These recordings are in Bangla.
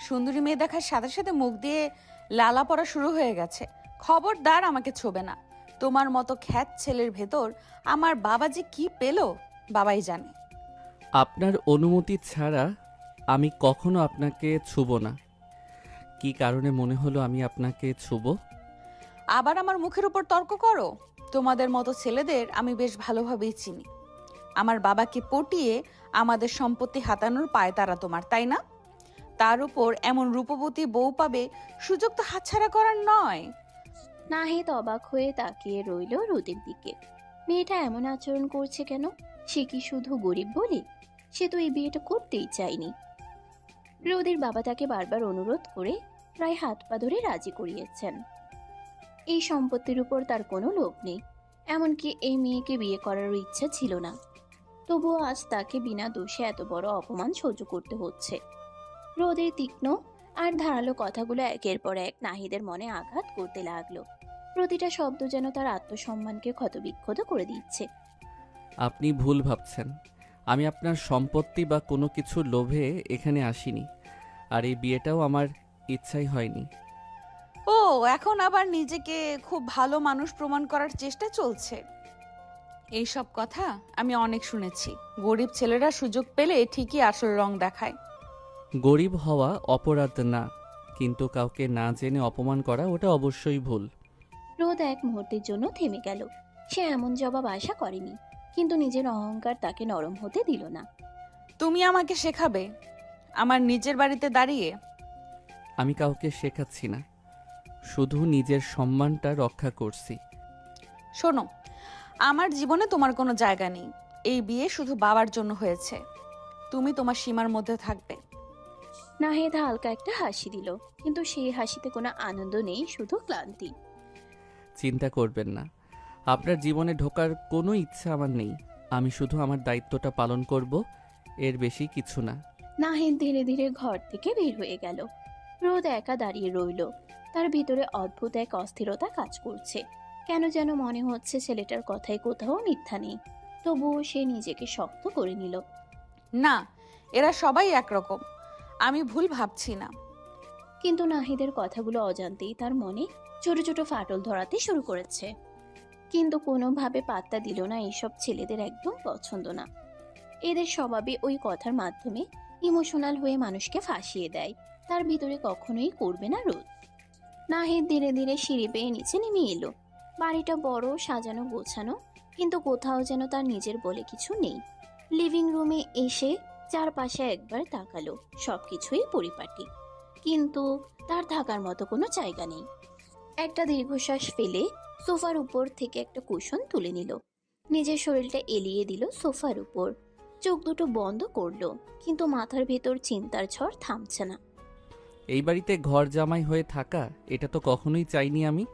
সুন্দরী মেয়ে দেখার সাথে সাথে মুখ দিয়ে লালা পড়া শুরু হয়ে গেছে। খবরদার আমাকে ছোবে না। তোমার মতো খ্যাত ছেলের ভেতর আমার বাবা যে কি পেল বাবাই জানে। আপনার অনুমতি ছাড়া আমি কখনো আপনাকে ছুব না। কি কারণে মনে হলো আমি আপনাকে ছুব? আবার আমার মুখের উপর তর্ক করো। তোমাদের মতো ছেলেদের আমি বেশ ভালোভাবেই চিনি। আমার বাবাকে পটিয়ে আমাদের সম্পত্তি হাতানোর পায়তারা তোমার, তাই না? তার উপর এমন রূপবতী বউ পাবে, সুযোগ তো হাতছাড়া করার নয়। নাহিদ অবাক হয়ে তাকিয়ে রইল রোদের দিকে। মেয়েটা এমন আচরণ করছে কেন? সে কি শুধু গরিব বলে? সে তো এই বিয়েটা করতেই চায়নি। রোদের বাবা তাকে বারবার অনুরোধ করে প্রায় হাত পা ধরে রাজি করিয়েছেন। এই সম্পত্তির উপর তার কোনো লোভ নেই, এমনকি এই মেয়েকে বিয়ে করারও ইচ্ছা ছিল না। তবুও আজ তাকে বিনা দোষে এত বড় অপমান সহ্য করতে হচ্ছে। রোদের তীক্ষ্ণ আর ধারালো কথাগুলো একের পর এক নাহিদের মনে আঘাত করতে লাগলো। প্রতিটা শব্দ যেন তার আত্মসম্মানকে ক্ষতবিক্ষত করে দিচ্ছে। আপনি ভুল ভাবছেন। আমি আপনার সম্পত্তি বা কোনো কিছুর লোভে এখানে আসিনি। আর এই বিয়েটাও আমার ইচ্ছাই হয়নি। ও, এখন আবার নিজেকে খুব ভালো মানুষ প্রমাণ করার চেষ্টা চলছে। এইসব কথা আমি অনেক শুনেছি। গরিব ছেলেরা সুযোগ পেলে ঠিকই আসল রং দেখায়। গরিব হওয়া অপরাধ না, কিন্তু কাউকে না জেনে অপমান করা ওটা অবশ্যই ভুল। রোদ এক মুহূর্তের জন্য থেমে গেল। সে এমন জবাব আশা করেনি, কিন্তু নিজের অহংকার তাকে নরম হতে দিল না। তুমি আমাকে শেখাবে আমার নিজের বাড়িতে দাঁড়িয়ে? আমি কাউকে শেখাচ্ছি না, শুধু নিজের সম্মানটা রক্ষা করছি। শোনো, আমার জীবনে তোমার কোনো জায়গা নেই। এই বিয়ে শুধু বাবার জন্য হয়েছে। তুমি তোমার সীমার মধ্যে থাকবে। নাহিদ হালকা একটা হাসি দিল, কিন্তু সেই হাসিতে কোনো আনন্দ নেই, শুধু ক্লান্তি। চিন্তা করবেন না, আপনার জীবনে ঢোকার কোনো ইচ্ছা আমার নেই। আমি শুধু আমার দায়িত্বটা পালন করব, এর বেশি কিছু না। নাহিদ ধীরে ধীরে ঘর থেকে বের হয়ে গেল। রোদ একা দাঁড়িয়ে রইল। তার ভিতরে অদ্ভুত এক অস্থিরতা কাজ করছে। কেন যেন মনে হচ্ছে ছেলেটার কথায় কোথাও মিথ্যা নেই। তবুও সে নিজেকে শক্ত করে নিল। না, এরা সবাই একরকম। আমি ভুল ভাবছি না। কিন্তু নাহিদের কথাগুলো অজান্তেই তার মনে ছোট ছোট ফাটল ধরাতে শুরু করেছে। কিন্তু কোনোভাবে পাত্তা দিল না। এইসব ছেলেদের একদম পছন্দ না। এদের স্বভাবে ওই কথার মাধ্যমে ইমোশনাল হয়ে মানুষকে ফাঁসিয়ে দেয়। তার ভিতরে কখনোই করবে না রোদ। নাহিদ ধীরে ধীরে সিঁড়ি বেয়ে নিচে নেমে এলো। বাড়িটা বড়, সাজানো গোছানো, কিন্তু কোথাও যেন তার নিজের বলে কিছু নেই। লিভিং রুমে এসে চারপাশে একবার তাকালো। সবকিছুই পরিপাটি, কিন্তু তার থাকার মতো কোনো জায়গা নেই। একটা দীর্ঘশ্বাস ফেলে সোফার উপর থেকে একটা কুশন তুলে নিল। নিজের শরীরটা এলিয়ে দিল সোফার উপর। চোখ দুটো বন্ধ করলো, কিন্তু মাথার ভেতর চিন্তার ঝড় থামছে না। এই বাড়িতে ঘর জামাই হয়ে থাকা, এটা তো কখনোই চাইনি আমি।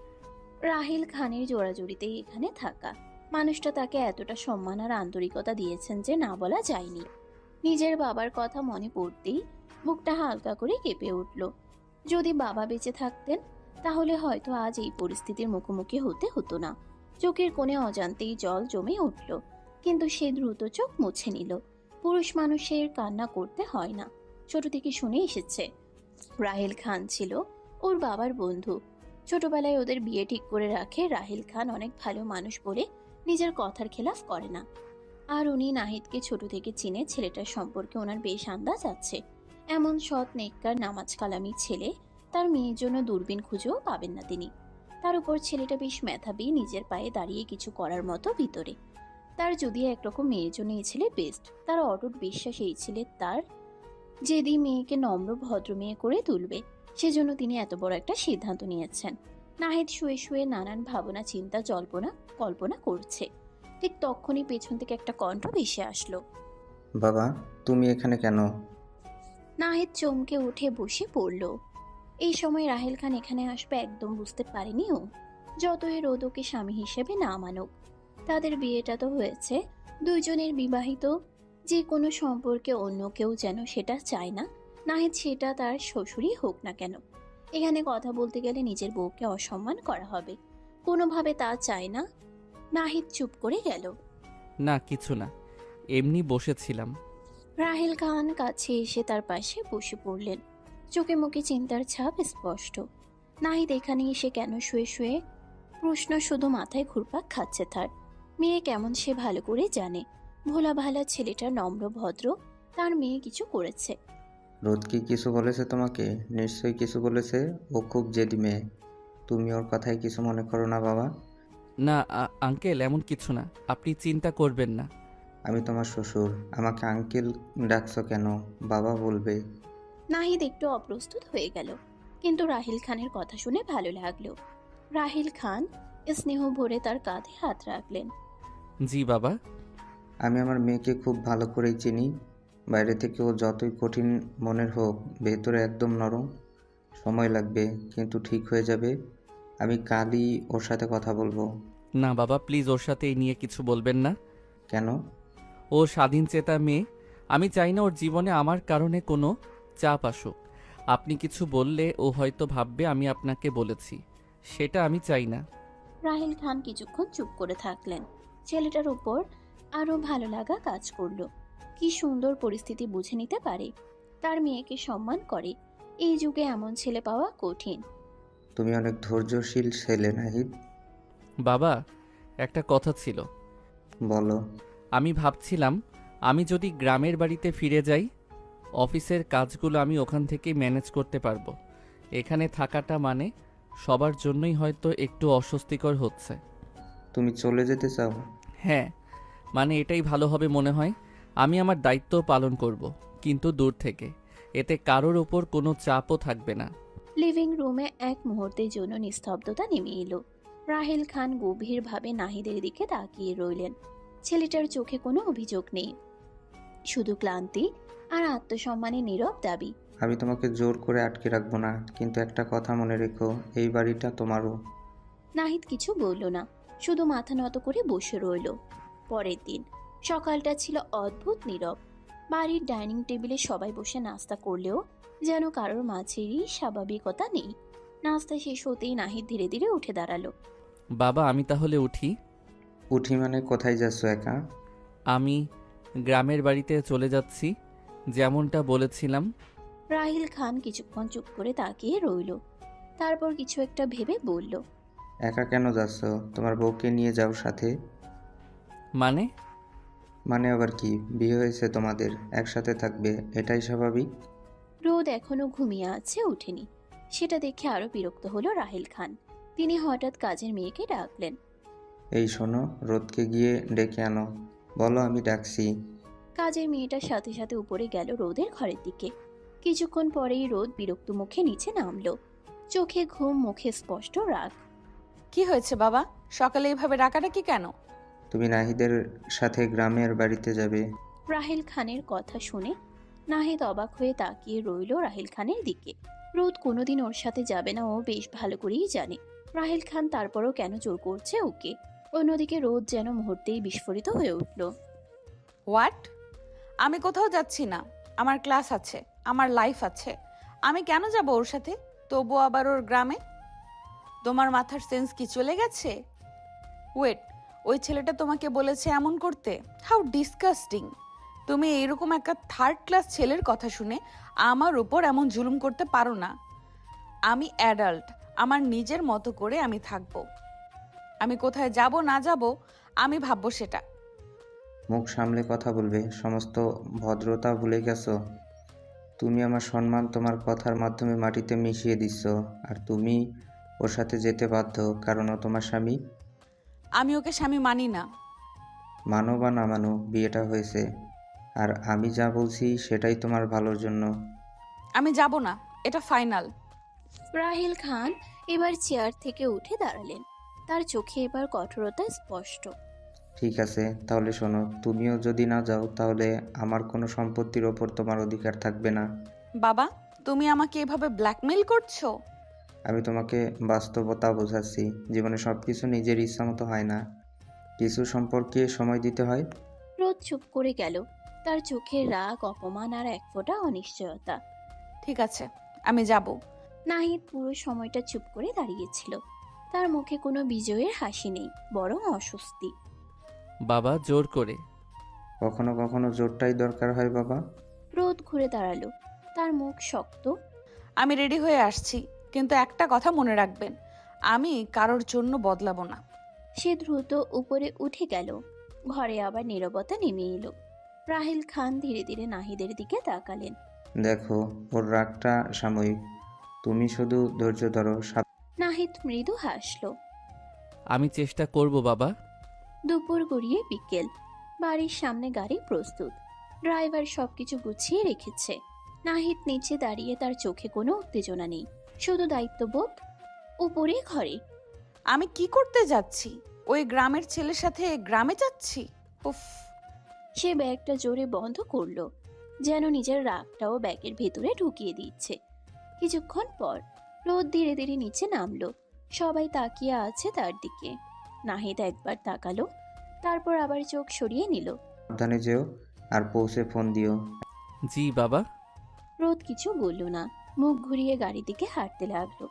রাহিল খানের জোড়াজুড়িতেই এখানে থাকা। মানুষটা তাকে এতটা সম্মান আর আন্তরিকতা দিয়েছেন যে না বলা যায়নি। নিজের বাবার কথা মনে পড়তেই বুকটা হালকা করে কেঁপে উঠল। যদি বাবা বেঁচে থাকতেন, তাহলে হয়তো আজ এই পরিস্থিতির মুখোমুখি হতে হতো না। চোখের কোণে অজান্তেই জল জমে উঠল, কিন্তু সে দ্রুত চোখ মুছে নিল। পুরুষ মানুষের কান্না করতে হয় না, ছোট থেকে শুনে এসেছে। রাহিল খান ছিল ওর বাবার বন্ধু। ছোটবেলায় ওদের বিয়ে ঠিক করে রাখে। রাহিল খান অনেক ভালো মানুষ বলে নিজের কথার খেলাফ করে না। আর উনি নাহিদকে ছোট থেকে চিনে। ছেলেটার সম্পর্কে ওনার বেশ আন্দাজ আছে। এমন সৎ নেককার নামাজ কালামি ছেলে তার মেয়ের জন্য দূরবীন খুঁজেও পাবেন না তিনি। তার উপর ছেলেটা বেশ মেধাবী, নিজের পায়ে দাঁড়িয়ে কিছু করার মতো ভিতরে। তার যদি একরকম মেয়ের জন্য এই ছেলে বেস্ট। তার অটুট বিশ্বাস এই ছেলে তার যেদি মেয়েকে নম্র ভদ্র মেয়ে করে তুলবে। সেজন্য তিনি এত বড় একটা সিদ্ধান্ত নিয়েছেন। নাহিদ শুয়ে শুয়ে নানান ভাবনা, চিন্তা, জল্পনা কল্পনা করছে। ঠিক তখনই পেছন থেকে একটা কণ্ঠ ভেসে আসলো। বাবা, তুমি এখানে কেন? নাহিদ চমকে উঠে বসে পড়ল। এই সময় রাহেল খান এখানে আসবে একদম বুঝতে পারেনি ও। যতই রোদ ওকে স্বামী হিসেবে না মানুক, তাদের বিয়েটা তো হয়েছে। দুইজনের বিবাহিত। যে কোনো সম্পর্কে অন্য কেউ যেন সেটা চায় না। নাহিদ সেটা তার শ্বশুরই হোক না কেন। এখানে কথা বলতে গেলে নিজের বউকে অসম্মান করা হবে। কোনোভাবে তা চায় না। নাহিদ চুপ করে গেল। না, কিছু না, এমনি বসেছিলাম। রাহেল খান কাছে এসে তার পাশে বসে পড়লেন। চোখে মুখে চিন্তার ছাপ স্পষ্ট। নাহিদ এখানে এসে কেন শুয়ে শুয়ে প্রশ্ন শুধু মাথায় ঘুরপাক খাচ্ছে তার। মেয়ে কেমন সে ভালো করে জানে। ভোলা ভালা ছেলেটা নম্র ভদ্র, তার মেয়ে কিছু করেছে। রোদ কি কিছু বলেছে তোমাকে? নিশ্চয়ই কিছু বলেছে। ও খুব জেদি মেয়ে। তুমি ওর কথায় কিছু মনে করো না বাবা। না আঙ্কেল, এমন কিছু না, আপনি চিন্তা করবেন না। আমি তোমার শ্বশুর, আমাকে আঙ্কেল ডাকছো কেন? বাবা বলবে। নাহিদ একটু অপ্রস্তুত হয়ে গেল, কিন্তু রাহিল খানের কথা শুনে ভালো লাগলো। রাহিল খান স্নেহ ভরে তার কাঁধে হাত রাখলেন। জি বাবা। আমি আমার মেয়েকে খুব ভালো করেই চিনি। বাইরে থেকে ও যতই কঠিন মনের হোক, ভেতরে একদম নরম। সময় লাগবে, কিন্তু ঠিক হয়ে যাবে। আমি কালই ওর সাথে কথা বলবো। না বাবা, প্লিজ ওর সাথে এই নিয়ে কিছু বলবেন না। কেন? ও স্বাধীনচেতা মেয়ে, আমি চাই না ওর জীবনে আমার কারণে কোনো চাপ আসুক। আপনি কিছু বললে ও হয়তো ভাববে আমি আপনাকে বলেছি, সেটা আমি চাই না। রাহিল খান কিছুক্ষণ চুপ করে থাকলেন। ছেলেটার উপর আরো ভালো লাগা কাজ করলো। কি সুন্দর পরিস্থিতি বুঝে নিতে পারে, তার মেয়েকে সম্মান করে। এই যুগে এমন ছেলে পাওয়া কঠিন। তুমি অনেক ধৈর্যশীল ছেলে নাহিদ। বাবা, একটা কথা ছিল। বলো। আমি ভাবছিলাম আমি যদি গ্রামের বাড়িতে ফিরে যাই, অফিসের কাজগুলো আমি ওখান থেকেই ম্যানেজ করতে পারবো। এখানে থাকাটা মানে সবার জন্যই হয়তো একটু অস্বস্তিকর হচ্ছে। তুমি চলে যেতে চাও? হ্যাঁ, মানে এটাই ভালো হবে মনে হয়। আমি আমার দায়িত্ব পালন করব, কিন্তু দূর থেকে। এতে কারোর ওপর কোনো চাপও থাকবে না। লিভিং রুমে এক মুহূর্তের জন্য নিস্তব্ধতা নেমে এলো। রাহিল খান গভীরভাবে নাহিদের দিকে তাকিয়ে রইলেন। ছেলেটার চোখে কোনো অভিযোগ নেই, শুধু ক্লান্তি আর আত্মসম্মানের নীরব দাবি। আমি তোমাকে জোর করে আটকে রাখবো না, কিন্তু একটা কথা মনে রেখো, এই বাড়িটা তোমারও। নাহিদ কিছু বলল না, শুধু মাথা নত করে বসে রইল। পরের দিন সকালটা ছিল অদ্ভুত নীরব। বাড়ির ডাইনিং টেবিলে সবাই বসে নাস্তা করলেও যেন কারোর মাঝেরই স্বাভাবিকতা নেই। নাস্তা শেষ হতেই নাহিদ ধীরে ধীরে উঠে দাঁড়ালো। বাবা, আমি তাহলে উঠি। উঠি মানে কোথায় যাচ্ছ একা? আমি গ্রামের বাড়িতে চলে যাচ্ছি, যেমনটা বলেছিলাম। রাহিল খান কিছুক্ষণ চুপ করে তাকিয়ে রইল, তারপর কিছু একটা ভেবে বলল, একা কেন যাচ্ছ? তোমার বউকে নিয়ে যাও সাথে। মানে? মানে আবার কি? বিয়ে হয়েছে তোমাদের, একসাথে থাকবে, এটাই স্বাভাবিক। রোদ এখনো ঘুমিয়ে আছে, ওঠেনি। সেটা দেখে আরো বিরক্ত হলো রাহিল খান। তিনি হঠাৎ কাজের মেয়েকে ডাকলেন। এই শোনো, রোদকে গিয়ে ডেকে আনো। বলো আমি ডাকছি। কাজের মেয়েটার সাথে সাথে উপরে গেল রোদের ঘরের দিকে। কিছুক্ষণ পরেই রোদ বিরক্ত মুখে নিচে নামলো। চোখে ঘুম, মুখে স্পষ্ট রাগ। কি হয়েছে বাবা? সকালে এইভাবে ডাকাডাকি কেন? তুমি নাহিদের সাথে গ্রামের বাড়িতে যাবে। রাহিল খানের কথা শুনে নাহিদ অবাক হয়ে তাকিয়ে রইল রাহিল খানের দিকে। রোদ কোনোদিন ওর সাথে যাবে না, ও বেশ ভালো করেই জানে। রাহিল খান তারপরও কেন জোর করছে ওকে। অন্যদিকে রোদ যেন মুহূর্তেই বিস্ফোরিত হয়ে উঠল। হোয়াট? আমি কোথাও যাচ্ছি না। আমার ক্লাস আছে, আমার লাইফ আছে। আমি কেন যাব ওর সাথে? তবু আবার ওর গ্রামে? তোমার মাথার সেন্স কি চলে গেছে? ওয়েট, ওই ছেলেটা তোমাকে বলেছে এমন করতে? How disgusting! তুমি এইরকম একটা থার্ড ক্লাস ছেলের কথা শুনে আমার উপর এমন জুলুম করতে পারো না। আমি অ্যাডাল্ট, আমার নিজের মতো করে আমি থাকবো। আমি কোথায় যাব না যাব আমি ভাববো সেটা। মুখ সামলে কথা বলবে, সমস্ত ভদ্রতা ভুলে গেছো। তুমি আমার সম্মান তোমার কথার মাধ্যমে মাটিতে মিশিয়ে দিচ্ছ। আর তুমি ওর সাথে যেতে বাধ্য, কারণ ও তোমার স্বামী। আমি ওকে স্বামী মানি না। মানো বা না মানো, বিয়েটা হয়েছে। আর আমি যা বলছি সেটাই তোমার ভালোর জন্য। আমি যাব না, এটা ফাইনাল। রাহিল খান এবার চেয়ার থেকে উঠে দাঁড়ালেন। তার চোখে এবার কঠোরতা স্পষ্ট। ঠিক আছে, তাহলে শোনো, তুমিও যদি না যাও তাহলে আমার কোনো সম্পত্তির ওপর তোমার অধিকার থাকবে না। বাবা, তুমি আমাকে এভাবে ব্ল্যাকমেল করছো? আমি তোমাকে বাস্তবতা বোঝাচ্ছি। জীবনে সব কিছু নিজের ইচ্ছা মতো হয় না, কিছু সম্পর্কে সময় দিতে হয়। রোদ চুপ করে গেল, তার চোখে রাগ, অপমান আর এক ফোঁটা অনিশ্চয়তা। ঠিক আছে, আমি যাব। নাহিদ পুরো সময়টা চুপ করে দাঁড়িয়েছিল। তার মুখে কোনো বিজয়ের হাসি নেই, বরং অস্বস্তি। বাবা, জোর করে। কখনো কখনো জোরটাই দরকার হয় বাবা। রোদ ঘুরে দাঁড়ালো, তার মুখ শক্ত। আমি রেডি হয়ে আসছি, কিন্তু একটা কথা মনে রাখবেন, আমি কারোর জন্য বদলাবো না। সে দ্রুত উপরে উঠে গেল। ঘরে আবার নীরবতা নেমে এলো। রাহিল খান ধীরে ধীরে নাহিদের দিকে তাকালেন। দেখো, ওর রাগটা সাময়িক, তুমি শুধু ধৈর্য ধরো। নাহিদ মৃদু হাসল। আমি চেষ্টা করব বাবা। দুপুর গড়িয়ে বিকেল। বাড়ির সামনে গাড়ি প্রস্তুত। ড্রাইভার সবকিছু গুছিয়ে রেখেছে। নাহিদ নিচে দাঁড়িয়ে, তার চোখে কোনো উত্তেজনা নেই, শুধু দায়িত্ববোধ। উপরে ঘরে আমি কি করতে যাচ্ছি? ওই গ্রামের ছেলের সাথে গ্রামে যাচ্ছি? উফ। সে ব্যাগটা জোরে বন্ধ করলো, যেন নিজের রাগটাও ব্যাগের ভেতরে ঢুকিয়ে দিচ্ছে। কিছুক্ষণ পর রোদ ধীরে ধীরে নিচে নামলো। সবাই তাকিয়ে আছে তার দিকে। নাহিদ একবার তাকালো, তারপর আবার চোখ সরিয়ে নিল। সাবধানে যেও, আর পৌঁছে ফোন দিও। জি বাবা। রোদ কিছু বলল না, মুখ ঘুরিয়ে গাড়ি দিকে হাঁটতে লাগলো।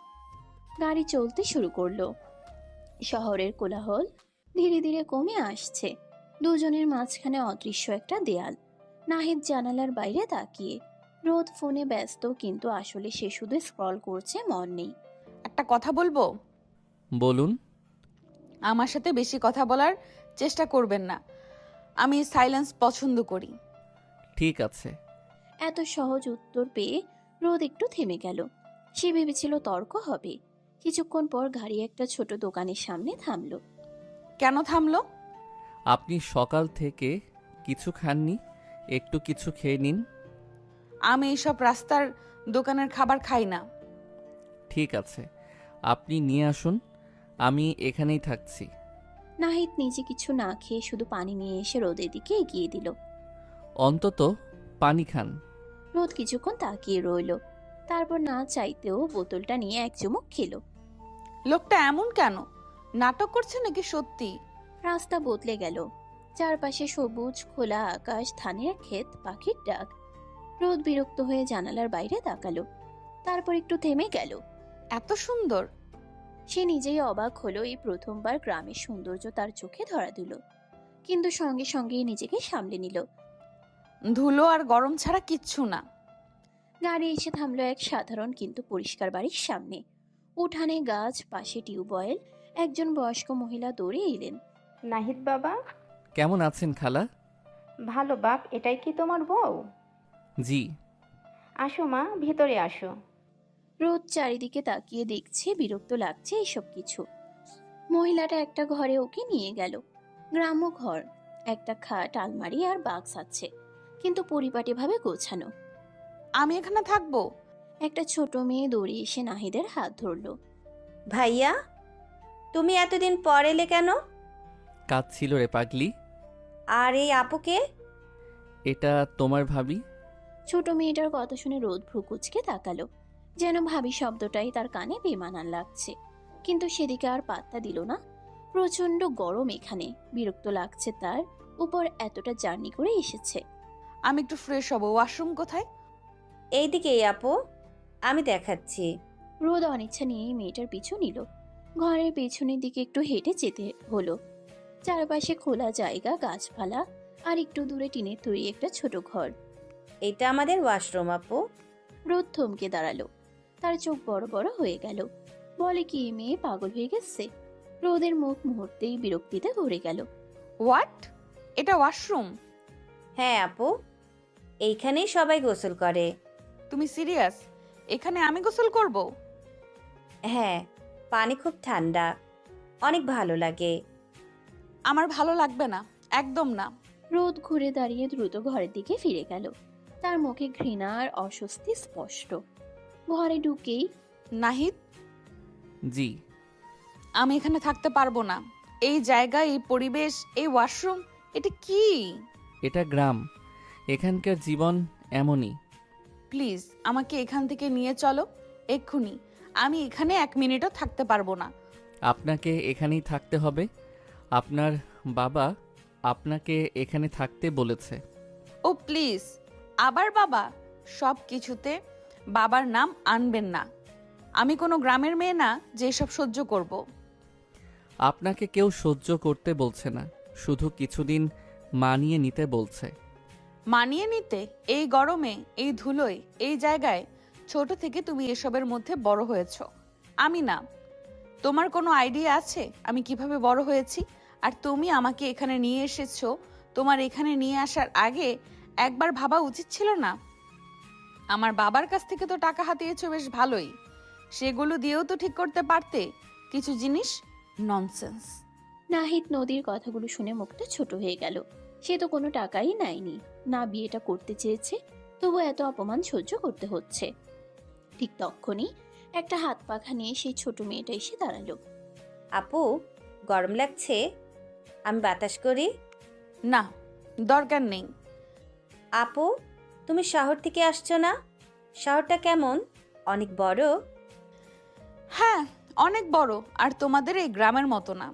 গাড়ি চলতে শুরু করলো। শহরের কোলাহল ধীরে ধীরে কমে আসছে। দুজনের মাঝখানে অদৃশ্য একটা দেয়াল। নাহিদ জানালার বাইরে তাকিয়ে। রোদ ফোনে ব্যস্ত, কিন্তু আসলে সে শুধু স্ক্রল করছে, মন নেই। একটা কথা বলবো? বলুন। আমার সাথে বেশি কথা বলার চেষ্টা করবেন না। আমি সাইলেন্স পছন্দ করি। ঠিক আছে। এত সহজ উত্তর পেয়ে রোদ একটু থেমে গেল। সে ভেবেছিল তর্ক হবে। কিছুক্ষণ পর গাড়ি একটা ছোট দোকানের সামনে থামলো। কেন থামলো? আপনি সকাল থেকে কিছু খাননি, একটু কিছু খেয়ে নিন। আমি এইসব রাস্তার দোকানের খাবার খাই না। ঠিক আছে, আপনি নিয়ে আসুন, আমি এখানেই থাকছি। নাহিদ নিজে কিছু না খেয়ে শুধু পানি নিয়ে এসে রোদের দিকে এগিয়ে দিল। অন্তত পানি খান। রোদ কিছুক্ষণ তাকিয়ে রইল, তারপর না চাইতেও বোতলটা নিয়ে এক চুমুক খেলো। লোকটা এমন কেন? নাটক করছে নাকি সত্যি? রাস্তা বদলে গেল। চারপাশে সবুজ খোলা আকাশ, ধানের ক্ষেত, পাখির ডাক। রোদ বিরক্ত হয়ে জানালার বাইরে তাকালো, তারপর একটু থেমে গেল। এত সুন্দর! সে নিজেই অবাক হলো, এই প্রথমবার গ্রামের সৌন্দর্য তার চোখে ধরা দিল। কিন্তু সঙ্গে সঙ্গেই নিজেকে সামলে নিল। ধুলো আর গরম ছাড়া কিচ্ছু না। গাড়ি এসে থামলো এক সাধারণ কিন্তু পরিষ্কার বাড়ির সামনে। উঠানে গাছ, পাশে টিউবওয়েল। একজন বয়স্ক মহিলা দৌড়ে এলেন। নাহিদ বাবা। কেমন আছেন খালা? ভালো বাপ, এটাই কি তোমার বউ? জি। আসো মা, ভিতরে আসো। রোদ চারিদিকে তাকিয়ে দেখছে, বিরক্ত লাগছে এসব কিছু। মহিলাটা একটা ঘরে ওকে নিয়ে গেল। গ্রাম্য ঘর, একটা খাট, আলমারি আর বাক্স আছে, কিন্তু পরিপাটিভাবে গোছানো। আমি এখানে থাকবো? একটা ছোট মেয়ে দৌড়ে এসে নাহিদের হাত ধরলো। ভাইয়া, তুমি এতদিন পর এলে কেন? কাজ ছিল রে পাগলি। আর এই আপুকে? এটা তোমার ভাবি। ছোট মেয়েটার কথা শুনে রোদ ভ্রু কুঁচকে তাকালো, যেন ভাবি শব্দটাই তার কানে বেমানান লাগছে। কিন্তু সেদিকে আর পাত্তা দিল না। প্রচন্ড গরম এখানে, বিরক্ত লাগছে তার উপর, এতটা জার্নি করে এসেছে। আমি একটু ফ্রেশ হব। ওয়াশরুম কোথায়? এইদিকেই আপু, আমি দেখাচ্ছি। রোদ অনিচ্ছা নিয়ে মেয়েটার পিছু নিল। ঘরের পেছনের দিকে একটু হেঁটে যেতে হলো। চারপাশে খোলা জায়গা, গাছপালা, আর একটু দূরে টিনের তৈরি একটা ছোট ঘর। এটা আমাদের ওয়াশরুম আপু। রোদ থমকে দাঁড়ালো, তার চোখ বড় বড় হয়ে গেল। বলে কি, এই মেয়ে পাগল হয়ে গেছে? রোদের মুখ মুহূর্তেই বিরক্তিতে ভরে গেল। হোয়াট? এটা ওয়াশরুম? হ্যাঁ আপু, এইখানেই সবাই গোসল করে। তুমি সিরিয়াস? এখানে আমি গোসল করব? হ্যাঁ, পানি খুব ঠান্ডা, অনেক ভালো লাগে। আমার ভালো লাগবে না, একদম না। রোদ ঘুরে দাঁড়িয়ে দ্রুত ঘরের দিকে ফিরে গেল। তার মুখে ঘৃণা আর অস্বস্তি স্পষ্ট। ঘরে ঢুকেই, নাহিদ, জি। আমি এখানে থাকতে পারবো না। এই জায়গা, এই পরিবেশ, এই ওয়াশরুম, এটা কি? এটা গ্রাম, এখানকার জীবন এমনই। প্লিজ আমাকে এখান থেকে নিয়ে চলো, এক্ষুনি। আমি এখানে 1 মিনিটও থাকতে পারবো না। আপনাকে এখানেই থাকতে হবে। আপনার বাবা আপনাকে এখানে থাকতে বলেছে। ও প্লিজ, আবার বাবা? সব কিছুতে বাবার নাম আনবেন না। আমি কোনো গ্রামের মেয়ে না যে এসব সহ্য করব। আপনাকে কেউ সহ্য করতে বলছে না, শুধু কিছুদিন মানিয়ে নিতে বলছে। মানিয়ে নিতে? এই গরমে, এই ধুলোয়, এই জায়গায়? ছোট থেকে তুমি এসবের মধ্যে বড় হয়েছো, আমি না। তোমার কোনো আইডিয়া আছে আমি কিভাবে বড় হয়েছি? আর তুমি আমাকে এখানে নিয়ে এসেছো, তোমার এখানে নিয়ে আসার আগে একবার ভাবা উচিত ছিল না? আমার বাবার কাছ থেকে তো টাকা হাতিয়েছো বেশ ভালোই, সেগুলো দিয়েও তো ঠিক করতে পারতে কিছু জিনিস। ননসেন্স। নাহিদ নদীর কথাগুলো শুনে মুখটা ছোট হয়ে গেল। সে তো কোনো টাকাই নেয়নি, না বিয়েটা করতে চেয়েছে, তবু এত অপমান সহ্য করতে হচ্ছে। ঠিক তখনই একটা হাত পাখা নিয়ে সেই ছোট মেয়েটা এসে দাঁড়ালো। আপু, গরম লাগছে? আমি বাতাস করি? না, দরকার নেই। আপু, তুমি শহর থেকে আসছো না? শহরটা কেমন? অনেক বড়? হ্যাঁ, অনেক বড়, আর তোমাদের এই গ্রামের মতো না।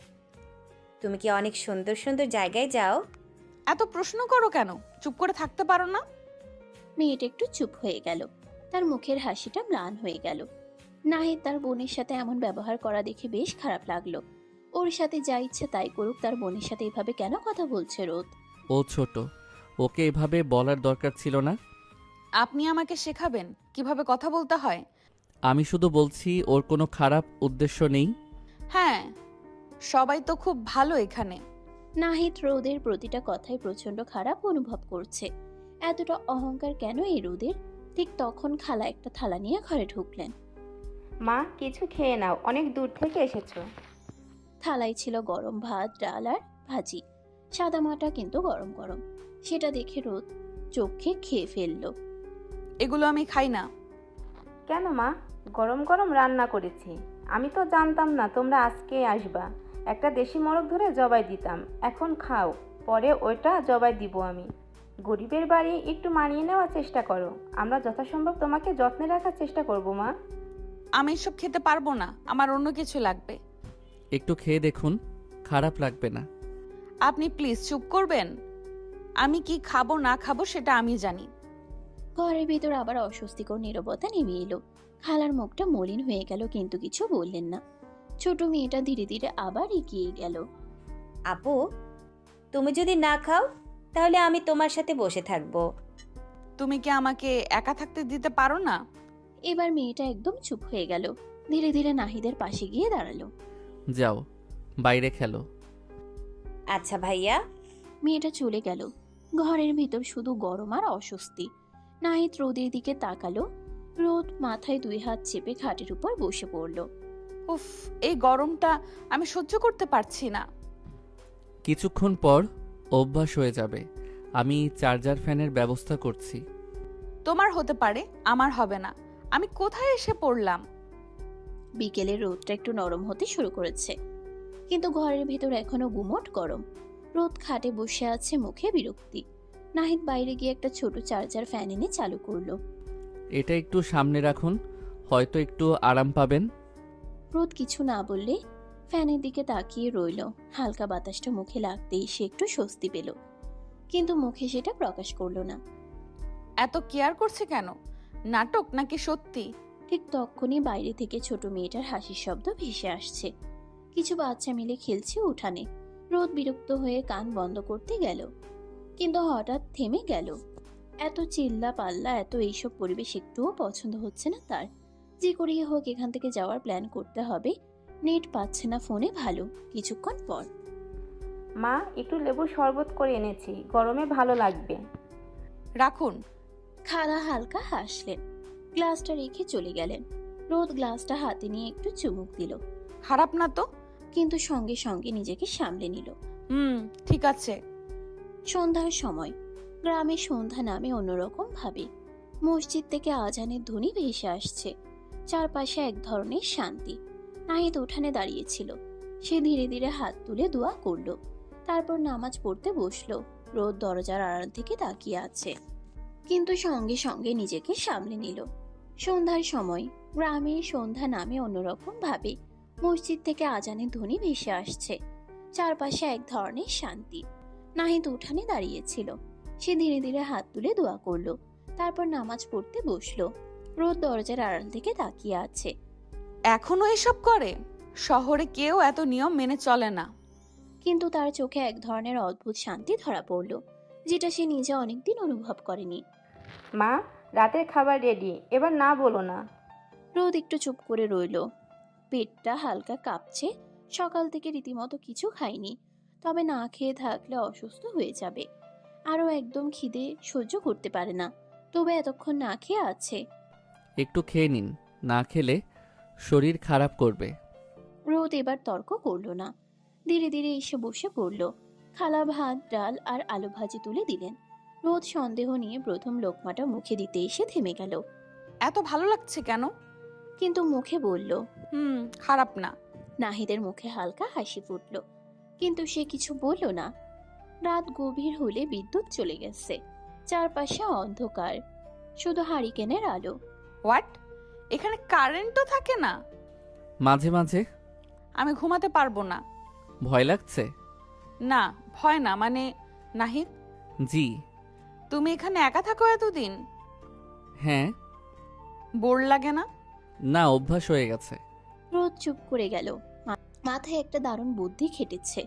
তুমি কি অনেক সুন্দর সুন্দর জায়গায় যাও? এত প্রশ্ন করো কেন? চুপ করে থাকতে পারো না? মেয়েটা একটু চুপ হয়ে গেল। তার মুখের হাসিটা ম্লান হয়ে গেল। নাহিদ তার বোনের সাথে এমন ব্যবহার করা দেখে বেশ খারাপ লাগলো। ওর সাথে যা ইচ্ছে তাই করুক, তার বোনের সাথে এভাবে কেন কথা বলছে রোদ? ও ছোট, ওকে এভাবে বলার দরকার ছিল না। আপনি আমাকে শেখাবেন কিভাবে কথা বলতে হয়? আমি শুধু বলছি ওর কোনো খারাপ উদ্দেশ্য নেই। হ্যাঁ, সবাই তো খুব ভালো এখানে। নাহিদ রোদের প্রতিটা কথাই প্রচন্ড খারাপ অনুভব করছে। এতটা অহংকার কেন এই রোদের? ঠিক তখন খালা একটা থালা নিয়ে ঘরে ঢুকলেন। মা, কিছু খেয়ে নাও, অনেক দূর থেকে এসেছো। থালায় ছিল গরম ভাত, ডাল আর ভাজি, সাদা মাটা কিন্তু গরম গরম। সেটা দেখে রোদ চোখে খেয়ে ফেললো। এগুলো আমি খাই না। কেন মা? গরম গরম রান্না করেছি। আমি তো জানতাম না তোমরা আজকে আসবা। একটা দেশি মোরগ ধরে জবাই দিতাম, এখন খাও, পরে ওইটা জবাই দিব আমি। গরিবের বাড়ি, একটু মানিয়ে নেওয়ার চেষ্টা করো। আমরা যথাসম্ভব তোমাকে যত্নে রাখার চেষ্টা করব মা। আমি এসব খেতে পারবো না, আমার অন্য কিছু লাগবে। একটু খেয়ে দেখুন, খারাপ লাগবে না। আপনি প্লিজ চুপ করবেন? আমি কি খাবো না খাবো সেটা আমি জানি। ঘরের ভিতর আবার অস্বস্তিকর নীরবতা নেমে এলো। খালার মুখটা মলিন হয়ে গেল, কিন্তু কিছু বললেন না। ছোট মেয়েটা ধীরে ধীরে আবার এগিয়ে গেল। আপু, তুমি যদি না খাও তাহলে আমি তোমার সাথে বসে থাকবো। তুমি কি আমাকে একা থাকতে দিতে পারো না? এবার মেয়েটা একদম চুপ হয়ে গেল। ধীরে ধীরে নাহিদের পাশে গিয়ে দাঁড়ালো। যাও, বাইরে খেলো। আচ্ছা ভাইয়া। মেয়েটা চলে গেল। ঘরের ভিতর শুধু গরম আর অস্বস্তি। নাহিদ রোদের দিকে তাকালো। রোদ মাথায় 2 হাত চেপে খাটের উপর বসে পড়ল। উফ, এই গরমটা আমি সহ্য করতে পারছি না। কিছুক্ষণ পর অভ্যাস হয়ে যাবে। আমি চার্জার ফ্যানের ব্যবস্থা করছি। তোমার হতে পারে, আমার হবে না। আমি কোথায় এসে পড়লাম? বিকেলের রোদটা একটু নরম হতে শুরু করেছে, কিন্তু ঘরের ভিতর এখনো গুমোট গরম। রোদ খাটে বসে আছে, মুখে বিরক্তি। নাহিদ বাইরে গিয়ে একটা ছোট চার্জার ফ্যান এনে চালু করলো। এটা একটু সামনে রাখুন, হয়তো একটু আরাম পাবেন। রোদ কিছু না বললে ফ্যানের দিকে তাকিয়ে রইল। হালকা বাতাসটা মুখে লাগতেই সে একটু স্বস্তি পেল, কিন্তু মুখে সেটা প্রকাশ করলো না। এত কেয়ার করছে কেন? নাটক নাকি সত্যি? ঠিক তখনই বাইরে থেকে ছোট মেয়েটার হাসির শব্দ ভেসে আসছে। কিছু বাচ্চা মিলে খেলছে উঠানে। রোদ বিরক্ত হয়ে কান বন্ধ করতে গেল, কিন্তু হঠাৎ থেমে গেল। এত চিল্লা পাল্লা, এত এইসব পরিবেশ একটুও পছন্দ হচ্ছে না তার। যে করেই হোক এখান থেকে যাওয়ার প্ল্যান করতে হবে। নেট পাচ্ছে না ফোনে ভালো। কিছুক্ষণ পর মা, একটু লেবুর শরবত করে এনেছি, গরমে ভালো লাগবে। রাখুন। খালা হালকা হাসলেন, গ্লাসটা রেখে চলে গেলেন। রোদ গ্লাসটা হাতে নিয়ে একটু চুমুক দিল, খারাপ না তো? কিন্তু সঙ্গে সঙ্গে নিজেকে সামলে নিল। ঠিক আছে। সন্ধ্যার সময় গ্রামে সন্ধ্যা নামে অন্যরকম ভাবে। মসজিদ থেকে আজানের ধ্বনি ভেসে আসছে। চারপাশে এক ধরনের শান্তি। নাহিদ উঠানে দাঁড়িয়েছিল। সে ধীরে ধীরে হাত তুলে দোয়া করলো, তারপর নামাজ পড়তে বসলো। রোদ দরজার আড়াল থেকে তাকিয়ে আছে, কিন্তু সঙ্গে সঙ্গে নিজেকে সামলে নিল। সন্ধ্যার সময় গ্রামে সন্ধ্যা নামে অন্যরকম ভাবে। মসজিদ থেকে আজানের ধ্বনি ভেসে আসছে। চারপাশে এক ধরনের শান্তি। নাহিদ উঠানে দাঁড়িয়েছিল। সে ধীরে ধীরে হাত তুলে দোয়া করলো, তারপর নামাজ পড়তে বসলো। রোদ দরজার আড়াল থেকে তাকিয়ে আছে। এখনো এসব করে? শহরে কেউ এত নিয়ম মেনে চলে না। কিন্তু তার চোখে এক ধরনের অদ্ভুত শান্তি ধরা পড়ল, যেটা সে নিজে অনেকদিন অনুভব করেনি। মা, রাতের খাবার রেডি, এবার না বলো না। রোদ একটু চুপ করে রইল। পেটটা হালকা কাঁপছে। সকাল থেকে রীতিমতো কিছু খায়নি, তবে না খেয়ে থাকলে অসুস্থ হয়ে যাবে। আরও একদম খিদে সহ্য করতে পারে না, তবে এতক্ষণ না খেয়ে আছে। একটু খেয়ে নিন, না খেলে শরীর খারাপ করবে। রোদ এবার তর্ক করল না, ধীরে ধীরে এসে বসে পড়ল। খালা ভাত, ডাল আর আলু ভাজি তুলে দিলেন। রোদ সন্দেহ নিয়ে প্রথম লোকমাটা মুখে দিতে এসে থেমে গেল, এত ভালো লাগছে কেন? কিন্তু মুখে বলল। খারাপ না। নাহিদের মুখে হালকা হাসি ফুটল, কিন্তু সে কিছু বলল না। রাত গভীর হলে বিদ্যুৎ চলে গেছে, চারপাশে অন্ধকার, শুধু হারিকেনের আলো। হোয়াট? এখানে কারেন্টও থাকে না? মাঝে মাঝে। আমি ঘুমাতে পারবো না। ভয় লাগছে? না, ভয় না, মানে নাহিদ, জি। তুমি এখানে একা থাকো এতদিন? হ্যাঁ। বোর লাগে না? না, অভ্যাস হয়ে গেছে। রোদ চুপ করে গেল। মাথায় একটা দারুণ বুদ্ধি খেটেছে।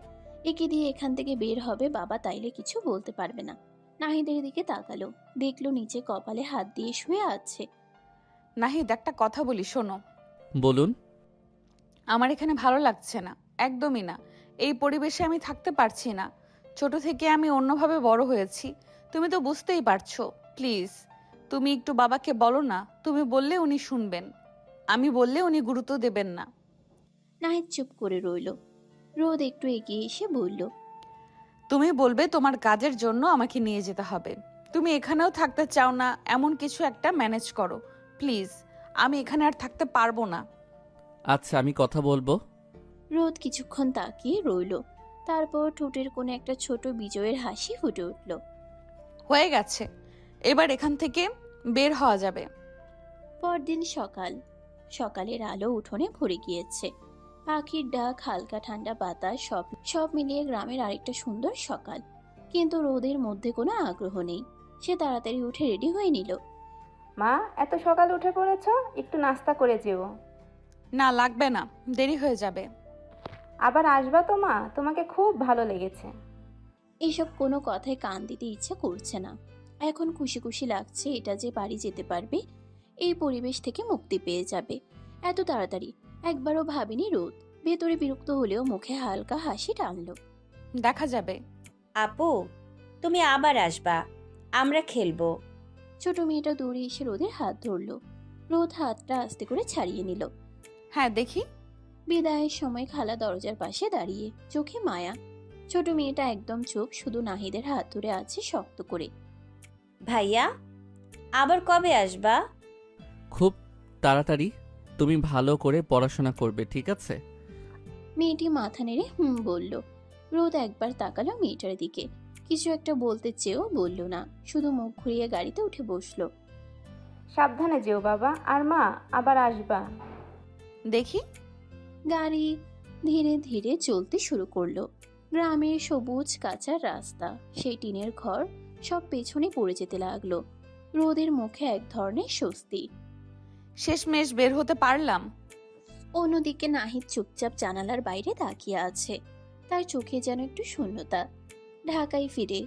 একে দিয়ে এখান থেকে বের হবে বাবা, তাইলে কিছু বলতে পারবে না। নাহিদের দিকে তাকালো, দেখলো নিচে কপালে হাত দিয়ে শুয়ে আছে। নাহিদ, একটা কথা বলি, শোনো। বলুন। আমার এখানে ভালো লাগছে না, একদমই না। এই পরিবেশে আমি থাকতে পারছি না। ছোট থেকে আমি অন্যভাবে বড় হয়েছি, তুমি তো বুঝতেই পারছো। প্লিজ, তুমি একটু বাবাকে বলো না। তুমি বললে উনি শুনবেন, আমি বললে উনি গুরুত্ব দেবেন না। নাহিদ চুপ করে রইল। রোদ একটু এগিয়ে এসে বলল, তুমি বলবে তোমার কাজের জন্য আমাকে নিয়ে যেতে হবে। তুমি এখানেও থাকতে চাও না, এমন কিছু একটা ম্যানেজ করো প্লিজ। আমি এখানে আর থাকতে পারবো না। আচ্ছা, আমি কথা বলবো। রোদ কিছুক্ষণ তাকিয়ে রইল, তারপর ঠোঁটের কোণে একটা ছোট বিজয়ের হাসি ফুটে উঠল। হয়ে গেছে, এবার এখান থেকে বের হওয়া যাবে। পরদিন সকাল। সকালের আলো উঠোনে ভরে গিয়েছে। পাখির ডাক, হালকা ঠান্ডা বাতাস, সব মিলিয়ে গ্রামের আরেকটা সুন্দর সকাল। কিন্তু রোদের মধ্যে কোনো আগ্রহ নেই। সে তাড়াতাড়ি উঠে রেডি হয়ে নিল। মা, এত সকালে উঠে পড়েছ, একটু নাস্তা করে যেও। না, লাগবে না, দেরি হয়ে যাবে। আবার আসবা তো মা, তোমাকে খুব ভালো লেগেছে। এইসব কোনো কথায় কান দিতে ইচ্ছে করছে না। এখন খুশি খুশি লাগছে, এটা যে বাড়ি যেতে পারবে, এই পরিবেশ থেকে মুক্তি পেয়ে যাবে। এত তাড়াতাড়ি একবারও ভাবিনি রোদ। ভেতরে বিরক্ত হলেও মুখে হালকা হাসি টানলো। দেখা যাবে। আপু, তুমি আবার আসবা, আমরা খেলবো। ছোট মেয়েটা দৌড়ে এসে রোদের হাত ধরলো। রোদ হাতটা আস্তে করে ছাড়িয়ে নিল। হ্যাঁ, দেখি। বিদায়ের সময় খালা দরজার পাশে দাঁড়িয়ে, চোখে মায়া। ছোট মেয়েটা একদম চুপ, শুধু নাহিদের হাত ধরে আছে শক্ত করে। ভাইয়া, আবার কবে আসবা? খুব তাড়াতাড়ি। তুমি ভালো করে পড়াশোনা করবে, ঠিক আছে? মেয়েটি মাথা নেড়ে বলল। রোদ একবার তাকালো মেয়েটার দিকে, কিছু একটা বলতে চেয়েও বলল না, শুধু মুখ ঘুরিয়ে গাড়িতে উঠে বসলো। সাবধানে যেও বাবা, আর মা, আবার আসবা। দেখি। গাড়ি ধীরে ধীরে চলতে শুরু করলো। গ্রামের সবুজ কাঁচা রাস্তা, সেই টিনের ঘর, সব পেছনে পড়ে যেতে লাগলো। রোদের মুখে এক ধরনের স্বস্তি। শেষমেশ বের হতে পারলাম। অন্যদিকে নাহিদ চুপচাপ জানালার বাইরে তাকিয়ে আছে, তার চোখে যেন একটু শূন্যতা। ঢাকায় ফিরে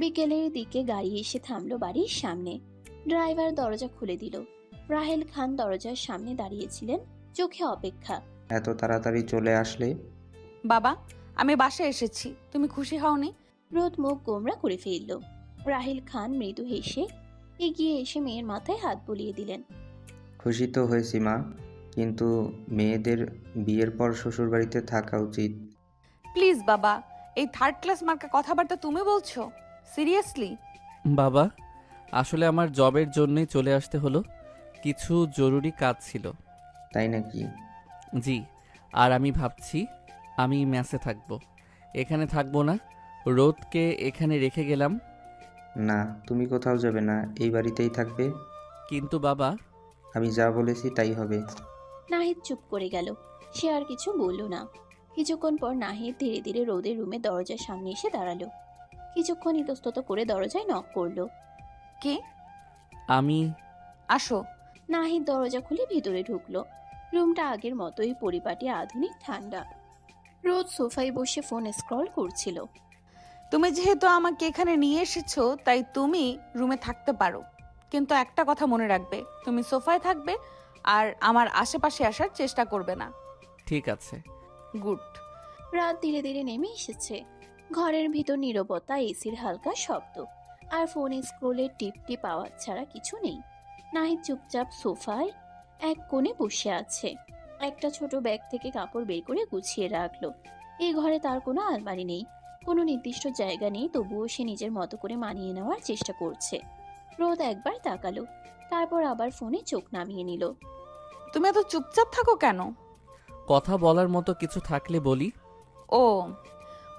বিকেলের দিকে গাড়ি এসে থামলো বাড়ির সামনে। ড্রাইভার দরজা খুলে দিল। রাহেল খান দরজার সামনে দাঁড়িয়েছিলেন, চোখে অপেক্ষা। এত তাড়াতাড়ি চলে আসলে? বাবা, আমি বাসায় এসেছি, তুমি খুশি হওনি? রোদ মুখ গোমরা করে ফেলল। রাহেল খান মৃদু হেসে এগিয়ে এসে মেয়ের মাথায় হাত বুলিয়ে দিলেন। খুশি তো হয়েছি মা, কিন্তু মেয়েদের বিয়ের পর শ্বশুরবাড়িতে থাকা উচিত। প্লিজ বাবা, এই থার্ড ক্লাস মার্কা কথাবার্তা তুমি বলছো? সিরিয়াসলি? বাবা, আসলে আমার জবের জন্যই চলে আসতে হলো, কিছু জরুরি কাজ ছিল। তাই নাকি? জি। আর আমি ভাবছি আমি ম্যাসে থাকবো, এখানে থাকবো না। রোদকে এখানে রেখে গেলাম। না, তুমি কোথাও যাবে না, এই বাড়িতেই থাকবে। কিন্তু বাবা। আমি যা বলেছি তাই হবে। নাহিদ চুপ করে গেল, সে আর কিছু বলল না। কিছুক্ষণ পর নাহিদ ধীরে ধীরে রোদের রুমে দরজার সামনে এসে দাঁড়ালো। কিছুক্ষণ ইতস্তত করে দরজায় নক করলো। কে? আমি। আসো। নাহিদ দরজা খুলে ভিতরে ঢুকলো। রুমটা আগের মতোই পরিপাটি, আধুনিক, ঠান্ডা। রোদ সোফায় বসে ফোন স্ক্রল করছিল। তুমি যেহেতু আমাকে এখানে নিয়ে এসেছো, তাই তুমি রুমে থাকতে পারো, কিন্তু একটা কথা মনে রাখবে, তুমি সোফায় থাকবে আর আমার আশেপাশে আসার চেষ্টা করবে না। ঠিক আছে। গুড। রাত ধীরে ধীরে নেমে এসেছে। ঘরের ভিতর নীরবতা, এসির হালকা শব্দ আর ফোনে স্ক্রোলের টিপ টিপ আওয়াজ ছাড়া কিছু নেই। নাহিদ চুপচাপ সোফায় এক কোণে বসে আছে। একটা ছোট ব্যাগ থেকে কাপড় বের করে গুছিয়ে রাখলো। এই ঘরে তার কোনো আলমারি নেই, কোনো নির্দিষ্ট জায়গা নেই, তবুও সে নিজের মতো করে মানিয়ে নেওয়ার চেষ্টা করছে। রোদ একবার তাকালো, তারপর আবার ফোনে চোখ নামিয়ে নিল। তুমি এত চুপচাপ থাকো কেন? কথা বলার মতো কিছু থাকলে বলি। ও,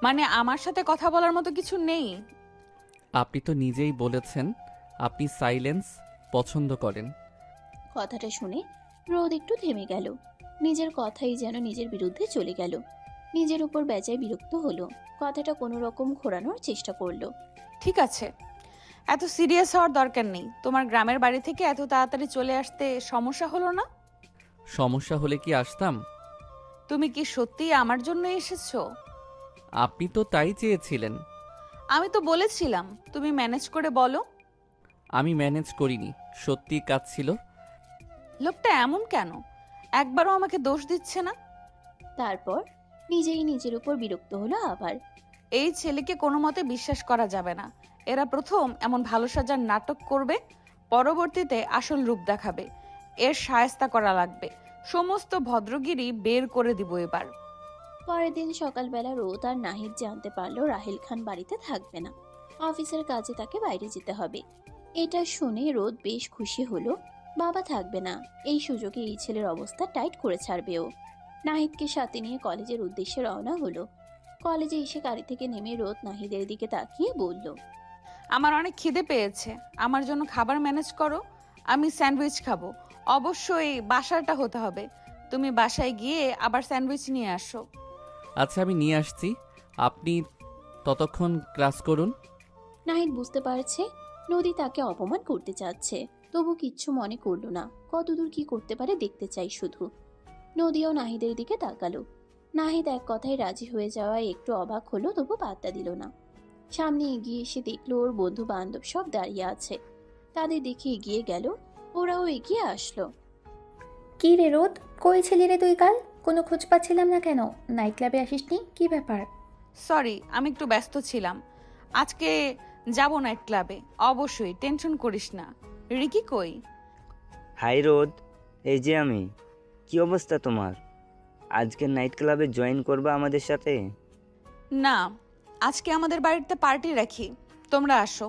মানে আমার সাথে কথা বলার মতো কিছু নেই? আপনি তো নিজেই বলেছেন আপনি সাইলেন্স পছন্দ করেন। কথাটা শুনে রোদ একটু থেমে গেল। নিজের কথাই যেন নিজের বিরুদ্ধে চলে গেল। নিজের উপর বেজায় বিরক্ত হলো। কথাটা কোনো রকম ঘোরানোর চেষ্টা করলো। ঠিক আছে, এত সিরিয়াস হওয়ার দরকার নেই। তোমার গ্রামের বাড়ি থেকে এত তাড়াতাড়ি চলে আসতে সমস্যা হলো না? সমস্যা হলে কি আসতাম? তুমি কি সত্যিই আমার জন্য এসেছো? আপনি তো তাই চেয়েছিলেন। আমি তো বলেছিলাম তুমি ম্যানেজ করে বলো। আমি ম্যানেজ করিনি, সত্যি কাজ ছিল। লোকটা এমন কেন? একবারও আমাকে দোষ দিচ্ছে না। তারপর নিজেই নিজের উপর বিরক্ত হলো আবার। এই ছেলেকে কোনো মতে বিশ্বাস করা যাবে না। এরা প্রথম এমন ভালো সাজার নাটক করবে, পরবর্তীতে আসল রূপ দেখাবে। এর শায়েস্তা করা লাগবে। সমস্ত ভদ্রগিরি বের করে দিব এবার। পরের দিন সকালবেলা রোদ আর নাহিদ জানতে পারলো রাহিল খান বাড়িতে থাকবে না। অফিসের কাজে তাকে বাইরে যেতে হবে। এটা শুনে রোদ বেশ খুশি হলো। বাবা থাকবে না, এই সুযোগে এই ছেলের অবস্থা টাইট করে ছাড়বে ও। নাহিদকে সাথে নিয়ে কলেজের উদ্দেশ্যে রওনা হলো। কলেজে এসে গাড়ি থেকে নেমে রোদ নাহিদের দিকে তাকিয়ে বলল, আমার অনেক খিদে পেয়েছে, আমার জন্য খাবার ম্যানেজ করো। আমি স্যান্ডউইচ খাবো। অবশ্যই বাসাটা হতে হবে। তুমি বাসায় গিয়ে আবার স্যান্ডউইচ নিয়ে আসো। আচ্ছা, আমি নিয়ে আসছি, আপনি ততক্ষণ ক্লাস করুন। নাহিদ বুঝতে পারছে নদী তাকে অপমান করতে চাচ্ছে, তবু কিচ্ছু মনে করলো না। কতদূর কি করতে পারে দেখতে চাই শুধু। নদীও নাহিদের দিকে তাকালো। নাহিদ এক কথায় রাজি হয়ে যাওয়ায় একটু অবাক হলো, তবু পাত্তা দিল না। সামনে এগিয়ে এসে দেখলো ওর বন্ধু বান্ধব সব দাঁড়িয়ে আছে। তাদের দেখে এগিয়ে গেল, ওরাও এগিয়ে আসলো। কি রে রোদ, কই ছিলি রে তুই কাল? কোনো খোঁজ পাচ্ছিলাম না কেন? নাইট ক্লাবে আসিসনি, কি ব্যাপার? সরি, আমি একটু ব্যস্ত ছিলাম। আজকে যাব নাইট ক্লাবে। অবশ্যই, টেনশন করিস না। রিকি কই? হাই রোদ, এই যে আমি। কি অবস্থা তোমার? আজকে নাইট ক্লাবে জয়েন করবা আমাদের সাথে? না, আজকে আমাদের বাড়িতে পার্টি রাখি, তোমরা আসো।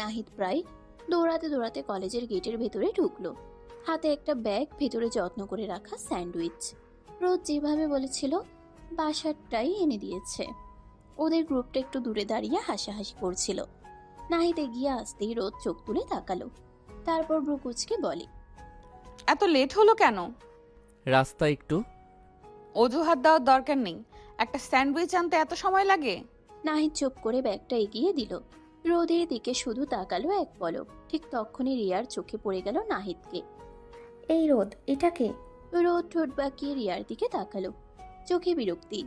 নাহিদ প্রায় দৌড়াতে দৌড়াতে কলেজের গেটের ভেতরে ঢুকলো। হাতে একটা ব্যাগ, ভেতরে যত্ন করে রাখা স্যান্ডউইচ। রোদ যেভাবে বলেছিল বাসারটাই এনে দিয়েছে। ওদের গ্রুপটা একটু দূরে দাঁড়িয়ে হাসাহাসি করছিল। নাহিদ এগিয়ে আসতেই রোদ চোখ তুলে তাকালো। তারপর ব্রুকুচকে বলে, এত লেট হলো কেন? রাস্তা একটু। অজুহাত দেওয়ার দরকার নেই। একটা স্যান্ডউইচ আনতে এত সময় লাগে? নাহিদ চুপ করে ব্যাগটা এগিয়ে দিল। রোদের দিকে শুধু তাকালো এক পলক। ঠিক তখনই রিয়ার চোখে পড়ে গেল নাহিদকে। এই রোদ, এটাকে? রোদ ঠোঁট বাঁকিয়ে রিয়ার দিকে তাকালো, চোখে বিরক্তি।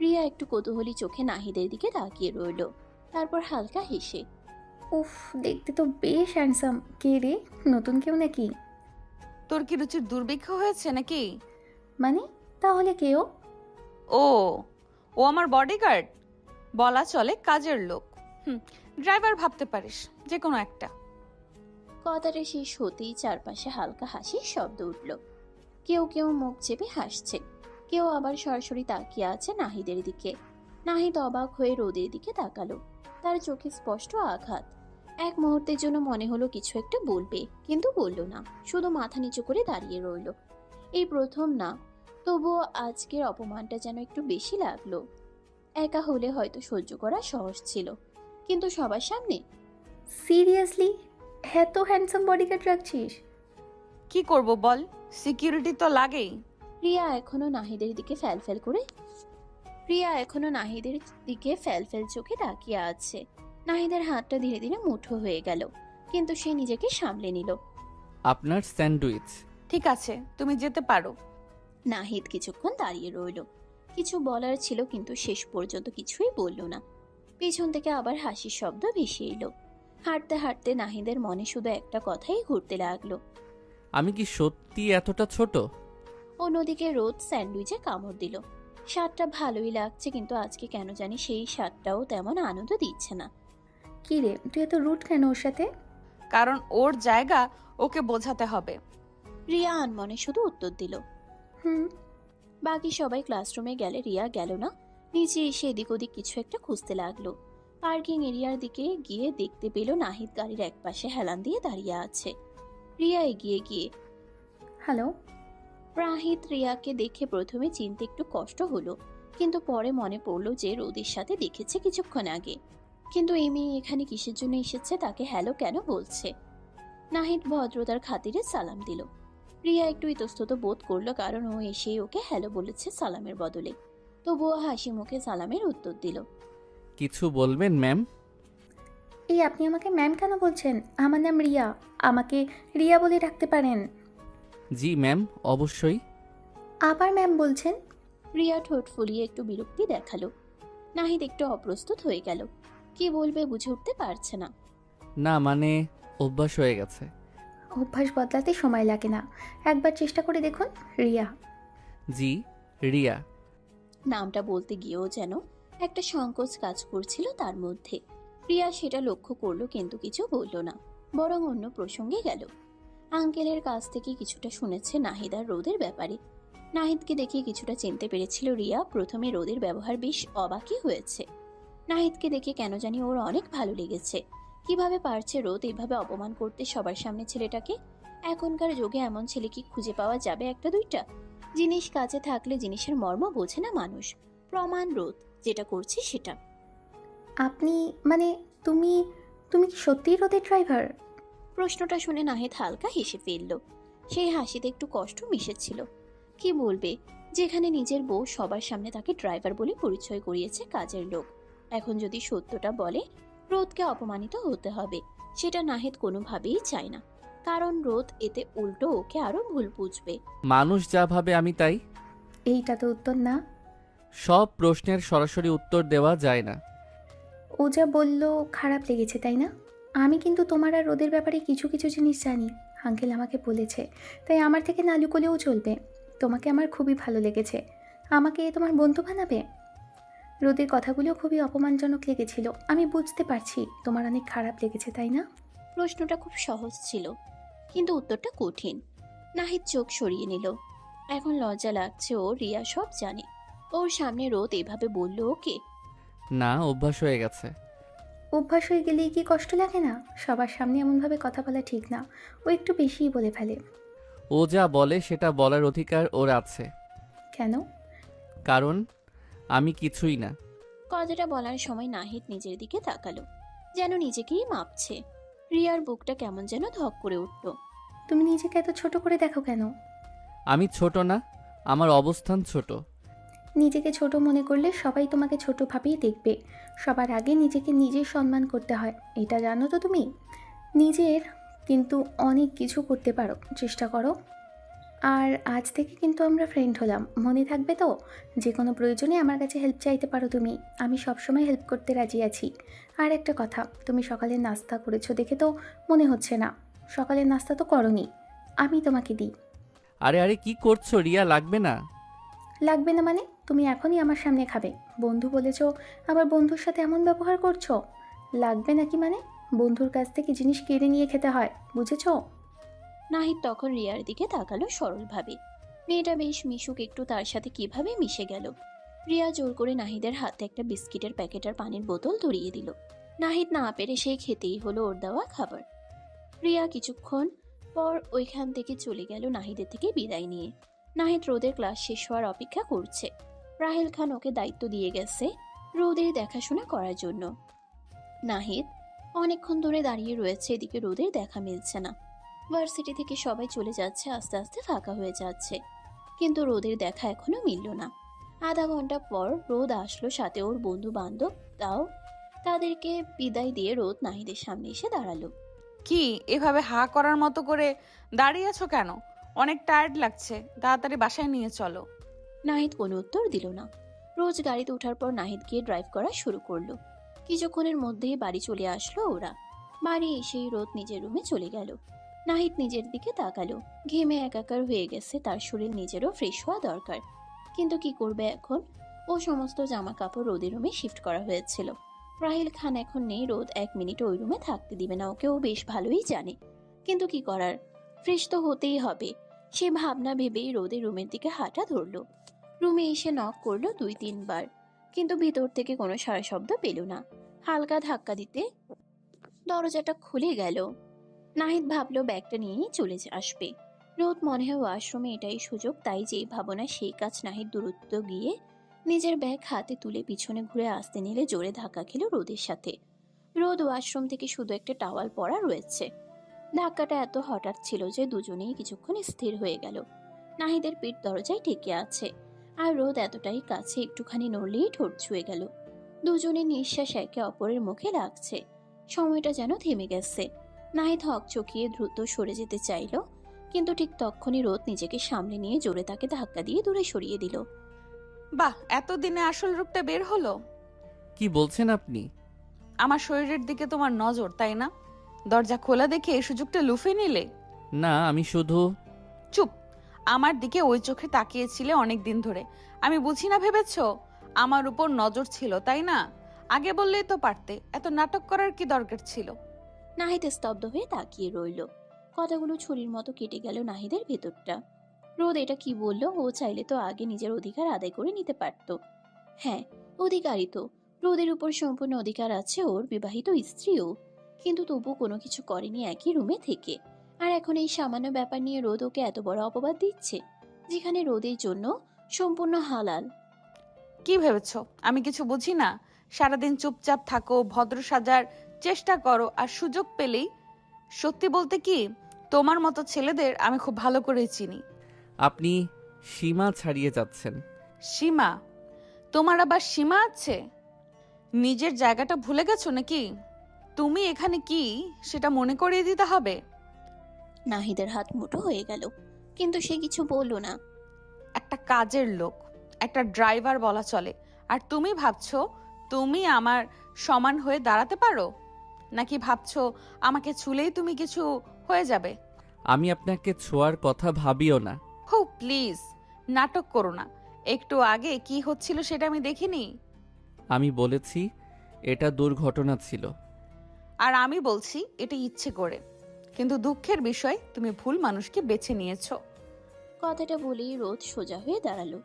রিয়া একটু কৌতূহলী চোখে নাহিদের দিকে তাকিয়ে রইল, তারপর হালকা হেসে, উফ, দেখতে তো বেশ হ্যান্ডসাম। কে রে, নতুন কেউ নাকি? তোর কি রুচির দুর্ভিক্ষ হয়েছে নাকি? মানে তাহলে কেউ? ও ও আমার বডিগার্ড, বলা চলে কাজের লোক। ড্রাইভার ভাবতে পারিস, যে কোনো একটা। কথাটা শেষ হতেই চারপাশে হালকা হাসির শব্দ উঠল। কেউ কেউ মুখ চেপে হাসছে, কেউ আবার সরাসরি তাকিয়ে আছে নাহিদের দিকে। নাহিদ অবাক হয়ে রোদের দিকে তাকালো। তার চোখে স্পষ্ট আঘাত। এক মুহূর্তের জন্য মনে হলো কিছু একটা বলবে, কিন্তু বলল না, শুধু মাথা নিচু করে দাঁড়িয়ে রইল। এই প্রথম না, তবুও আজকের অপমানটা যেন একটু বেশি লাগলো। একা হলে হয়তো সহ্য করা সহজ ছিল, কিন্তু সবার সামনে। সিরিয়াসলি, এত হ্যান্ডসাম বডিগার্ড রাখছিস? কি করব বল, সিকিউরিটি তো লাগেই। রিয়া এখনো নাহিদের দিকে ফ্যালফেল চোখে তাকিয়ে আছে। নাহিদের হাতটা ধীরে ধীরে মুঠো হয়ে গেল, কিন্তু সে নিজেকে সামলে নিল। আপনার স্যান্ডউইচ। ঠিক আছে, তুমি যেতে পারো। নাহিদ কিছুক্ষণ দাঁড়িয়ে রইল। কিছু বলার ছিল, কিন্তু শেষ পর্যন্ত কিছুই বলল না। পেছন থেকে আবার হাসির শব্দ ভেসে এলো। হাঁটতে হাঁটতে নাহিদের মনে শুধু একটা কথাই ঘুরতে লাগলো। আমি কি সত্যি এতটা ছোট? অন্যদিকে রোদ স্যান্ডউইচে কামড় দিল। স্বাদটা ভালোই লাগছে, কিন্তু আজকে কেন জানি সেই স্বাদটাও তেমন আনন্দ দিচ্ছে না। কী রে, তুই এত রুট কেন ওর সাথে? কারণ ওর জায়গা ওকে বোঝাতে হবে। রিয়া আনমনে শুধু উত্তর দিল। হুম। বাকি সবাই ক্লাসরুমে গেলে রিয়া গেল না। নিচে এসে এদিক ওদিক কিছু একটা খুঁজতে লাগলো। পার্কিং এরিয়ার দিকে গিয়ে দেখতে পেল নাহিদ গাড়ির একপাশে হেলান দিয়ে দাঁড়িয়ে আছে। রিয়া এগিয়ে গিয়ে, হ্যালো। নাহিদ রিয়াকে দেখে প্রথমে চিনতে একটু কষ্ট হলো, কিন্তু পরে মনে পড়লো যে রোদের সাথে দেখেছে কিছুক্ষণ আগে। কিন্তু এই মেয়ে এখানে কিসের জন্য এসেছে, তাকে হ্যালো কেন বলছে? নাহিদ ভদ্রতার খাতিরে সালাম দিল। রিয়া একটু ইতস্তত বোধ করলো, কারণ ও এসেই ওকে হ্যালো বলেছে সালামের বদলে। তবুও হাসি মুখে সালামের উত্তর দিল। কিছু বলবেন ম্যাম? এই আপনি আমাকে ম্যাম কেন বলছেন? আমার নাম রিয়া, আমাকে রিয়া বলে ডাকতে পারেন। জি ম্যাম, অবশ্যই। আবার ম্যাম বলছেন? রিয়া ঠোঁট ফুলিয়ে একটু বিরক্তি দেখালো। নাহিদ একটু অপ্রস্তুত হয়ে গেল, কি বলবে বুঝে উঠতে পারছে না। না মানে অভ্যাস হয়ে গেছে। অভ্যাস বদলাতে সময় লাগে না, একবার চেষ্টা করে দেখুন। রিয়া। জি, রিয়া। নামটা বলতে গিয়েও যেন একটা সংকোচ কাজ করছিল তার মধ্যে। রিয়া সেটা লক্ষ্য করলো, কিন্তু কিছু বলল না, বরং অন্য প্রসঙ্গে গেল। আঙ্কেলের কাছ থেকে কিছুটা শুনেছে নাহিদ আর রোদের ব্যাপারে। নাহিদকে দেখে কিছুটা চিনতে পেরেছিল রিয়া। প্রথমে রোদের ব্যবহার বেশ অবাকই হয়েছে। নাহিদকে দেখে কেন জানি ওর অনেক ভালো লেগেছে। কিভাবে পারছে রোদ এইভাবে অপমান করতে সবার সামনে ছেলেটাকে? এখনকার যুগে এমন ছেলে কি খুঁজে পাওয়া যাবে একটা দুইটা? জিনিস কাছে থাকলে জিনিসের মর্ম বোঝে না মানুষ। প্রমাণ রোদ যেটা করছে সেটা। আপনি মানে তুমি তুমি কি সত্যিই রোদের ড্রাইভার? প্রশ্নটা শুনে নাহিদ হালকা হেসে ফেলল। সেই হাসিতে একটু কষ্ট মিশেছিল। কি বলবে, যেখানে নিজের বউ সবার সামনে তাকে ড্রাইভার বলে পরিচয় করিয়েছে কাজের লোক, এখন যদি সত্যটা বলে রোদকে অপমানিত হতে হবে, সেটা নাহিদ কোনোভাবেই চায় না। কারণ রোদ এতে উল্টো ওকে আরো ভুল বুঝবে। মানুষ যা ভাবে আমি তাই। এইটা তো উত্তর না। সব প্রশ্নের সরাসরি উত্তর দেওয়া যায় না। ও যা বলল খারাপ লেগেছে তাই না? আমি কিন্তু তোমার আর রোদের ব্যাপারে কিছু কিছু জিনিস জানি, আঙ্কেল আমাকে বলেছে, তাই আমার থেকে না লুকোলেও চলবে। তোমাকে আমার খুবই ভালো লেগেছে, আমাকে তোমার বন্ধু বানাবে? রোদের কথাগুলো খুবই অপমানজনক লেগেছিল, আমি বুঝতে পারছি তোমার অনেক খারাপ লেগেছে তাই না? প্রশ্নটা খুব সহজ ছিল, কিন্তু উত্তরটা কঠিন। নাহিদ চোখ সরিয়ে নিল। এখন লজ্জা লাগছে, ও রিয়া সব জানে। ওর সামনে রোদ এভাবে বলল ওকে। না, অভ্যাস হয়ে গেছে। অভ্যাস হয়ে গেলেই কি কষ্ট লাগে না? সবার সামনে এমনভাবে কথা বলা ঠিক না, ও একটু বেশিই বলে ফেলে। ও যা বলে সেটা বলার অধিকার ওর আছে। কেন? কারণ আমি কিছুই না। কথাটা বলার সময় নাহিদ নিজের দিকে তাকালো, যেন নিজেকেই মাপছে। রিয়ার বুকটা কেমন যেন ধক করে উঠল। তুমি নিজেকে এত ছোট করে দেখো কেন? আমি ছোট না, আমার অবস্থান ছোট। নিজেকে ছোট মনে করলে সবাই তোমাকে ছোট ভাবেই দেখবে। সবার আগে নিজেকে নিজের সম্মান করতে হয়, এটা জানো তো তুমি? নিজের কিন্তু অনেক কিছু করতে পারো, চেষ্টা করো। আর আজ থেকে কিন্তু আমরা ফ্রেন্ড হলাম, মনে থাকবে তো? যে কোনো প্রয়োজনে আমার কাছে হেল্প চাইতে পারো তুমি, আমি সবসময় হেল্প করতে রাজি আছি। আর একটা কথা, তুমি সকালে নাস্তা করেছো দেখে তো মনে হচ্ছে না। সকালের নাস্তা তো করোনি, আমি তোমাকে দিই। আরে আরে কি করছো রিয়া, লাগবে না। লাগবে না মানে? তুমি এখনই আমার সামনে খাবে, বন্ধু বলেছো, আবার বন্ধুর সাথে এমন ব্যবহার করছো। লাগবে নাকি মানে? বন্ধুর কাছ থেকে জিনিস কেড়ে নিয়ে খেতে হয়, বুঝেছো? নাহিদ তখন রিয়ার দিকে তাকালো সরলভাবে। মেয়েটা বেশ মিশুক, একটু তার সাথে কিভাবে মিশে গেল। রিয়া জোর করে নাহিদের হাতে একটা বিস্কিটের প্যাকেট আর পানির বোতল ধরিয়ে দিল। নাহিদ না পেরে সেই খেতেই হলো ওর দেওয়া খাবার। রিয়া কিছুক্ষণ পর ওইখান থেকে চলে গেল নাহিদের থেকে বিদায় নিয়ে। নাহিদ রোদের ক্লাস শেষ হওয়ার অপেক্ষা করছে। রাহেল খান ওকে দায়িত্ব দিয়ে গেছে রোদের দেখাশোনা করার জন্য। নাহিদ অনেকক্ষণ ধরে দাঁড়িয়ে রয়েছে, এদিকে রোদের দেখা মিলছে না। ভার্সিটি থেকে সবাই চলে যাচ্ছে, আস্তে আস্তে ফাঁকা হয়ে যাচ্ছে, কিন্তু রোদের দেখা এখনো মিলল না। আধা ঘন্টা পর রোদ আসলো, সাথে ওর বন্ধু বান্ধব। তাও তাদেরকে বিদায় দিয়ে রোদ নাহিদের সামনে এসে দাঁড়ালো। কি এভাবে হা করার মতো করে দাঁড়িয়ে আছো কেন? অনেক টায়ার্ড লাগছে, তাড়াতাড়ি বাসায় নিয়ে চলো। নাহিদ কোনো উত্তর দিল না। রোজ গাড়িতে ওঠার পর নাহিদ গিয়ে ড্রাইভ করা শুরু করলো। কিছুক্ষণের মধ্যেই বাড়ি চলে আসলো ওরা। বাড়ি এসেই রোদ নিজের রুমে চলে গেল। নাহিদ নিজের দিকে তাকালো। ঘেমে একাকার হয়ে গেছে, তার শরীর নিজেরও ফ্রেশ হওয়া দরকার। কিন্তু কি করবে এখন? ও সমস্ত জামা কাপড় রোদের রুমে শিফট করা হয়েছিল। রাহিল খান এখন নেই, রোদ 1 মিনিট ওই রুমে থাকতে দিবে না ওকে, ও বেশ ভালোই জানে। কিন্তু কি করার, ফ্রেশ তো হতেই হবে। সে ভাবনা ভেবেই রোদের রুমের দিকে হাঁটা ধরলো। রুমে এসে নক করলো 2-3 বার, কিন্তু ভিতর থেকে কোনো সাড়া শব্দ পেল না। হালকা ধাক্কা দিতে দরজাটা খুলে গেল। নাহিদ ভাবলো ব্যাগটা নিয়েই চলে আসবে। রোদ মনে হয় ওয়াশরুমে এটাই সুযোগ, তাই যেই ভাবনা সেই কাজ। নাহিদ দূরত্ব গিয়ে নিজের ব্যাগ হাতে তুলে পিছনে ঘুরে আসতে নিলে জোরে ধাক্কা খেল রোদের সাথে। রোদ ওয়াশরুম থেকে শুধু একটা টাওয়াল পরা রয়েছে। ধাক্কাটা এত হঠাৎ ছিল যে দুজনেই কিছুক্ষণ স্থির হয়ে গেল। নাহিদের পিঠ দরজায় ঠেকে আছে, আর রোদ এতটাই কাছে একটুখানি নড়লেই ঠোঁট ছুঁয়ে গেল। দুজনের নিঃশ্বাস একে অপরের মুখে লাগছে। সময়টা যেন থেমে গেছে। নাহিদ হক চকিয়ে দ্রুত সরে যেতে চাইল, কিন্তু ঠিক তখনই রোদ নিজেকে সামলে নিয়ে জোরে তাকে ধাক্কা দিয়ে দূরে সরিয়ে দিল। বাহ, এতদিনে আসল রূপটা বের হলো। কি বলছেন আপনি? আমার শরীরের দিকে তোমার নজর, তাই না? দরজা খোলা দেখে এই সুযোগটা লুফে নিলে। না, আমি শুধু... চুপ। আমার দিকে ওই চোখে তাকিয়েছিলে অনেক দিন ধরে। আমি বুঝি না ভেবেছো আমার উপর নজর ছিল, তাই না? আগে বললেই তো পারতে, এত নাটক করার কি দরকার ছিল? নাহিদ স্তব্ধ হয়ে তাকিয়ে রইল। কথাগুলো ছুরির মতো কেটে গেল নাহিদের ভেতরটা। রোদ এটা কি বলল? ও চাইলে তো আগে নিজের অধিকার আদায় করে নিতে পারত। হ্যাঁ, অধিকারই তো। রোদের উপর সম্পূর্ণ অধিকার আছে ওর, বিবাহিত স্ত্রীও। কিন্তু তবু কোনো কিছু করেনি একই রুমে থেকে। আর এখন এই সামান্য ব্যাপার নিয়ে রোদ ওকে এত বড় অপবাদ দিচ্ছে, যেখানে রোদের জন্য সম্পূর্ণ হালাল। কি ভেবেছো আমি কিছু বুঝি না? সারাদিন চুপচাপ থাকো, ভদ্র সাজার চেষ্টা করো, আর সুযোগ পেলেই... সত্যি বলতে কি, তোমার মতো ছেলেদের আমি খুব ভালো করেই চিনি। আপনি সীমা ছাড়িয়ে যাচ্ছেন। সীমা? তোমার আবার সীমা আছে? নিজের জায়গাটা ভুলে গেছো নাকি? তুমি এখানে কি সেটা মনে করিয়ে দিতে হবে। নাহিদের হাত মুঠো হয়ে গেল, কিন্তু সে কিছু বলল না। একটা কাজের লোক, একটা ড্রাইভার বলা চলে, আর তুমি ভাবছো তুমি আমার সমান হয়ে দাঁড়াতে পারো? নাকি ভাবছো আমাকে ছুলেই তুমি কিছু হয়ে যাবে? আমি আপনাকে ছোঁয়ার কথা ভাবিও না। হো প্লিজ, নাটক করো না। একটু আগে কি হচ্ছিল সেটা আমি দেখিনি। আমি বলেছি এটা দুর্ঘটনা ছিল। আর আমি বলছি এটা ইচ্ছে করে। কিন্তু দুঃখের বিষয়, তুমি ভুল মানুষকে বেছে নিয়েছো। কথাটা বলেই রোদ সোজা হয়ে দাঁড়ালো।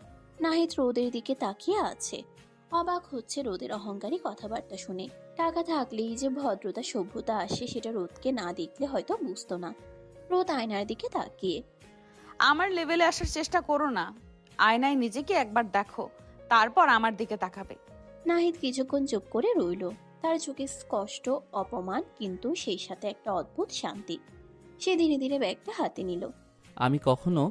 নাহিদ রোদের দিকে তাকিয়ে আছে, অবাক হচ্ছে রোদের অহংকারী কথাবার্তা শুনে। টাকা থাকলেই যে ভদ্রতা সভ্যতা আসে সেটা রোদকে না দেখলে হয়তো বুঝতো না। রোদ আয়নার দিকে তাকিয়ে, আমার লেভেলে আসার চেষ্টা করো না। আয়নায় নিজেকে একবার দেখো, তারপর আমার দিকে তাকাবে। নাহিদ কিছুক্ষণ চুপ করে রইল। তার চোখে স্পষ্ট অপমান, কিন্তু সেই সাথে একটা অদ্ভুত শান্তি। সে ধীরে ধীরে ব্যাগটা হাতে নিল। আমি কখনো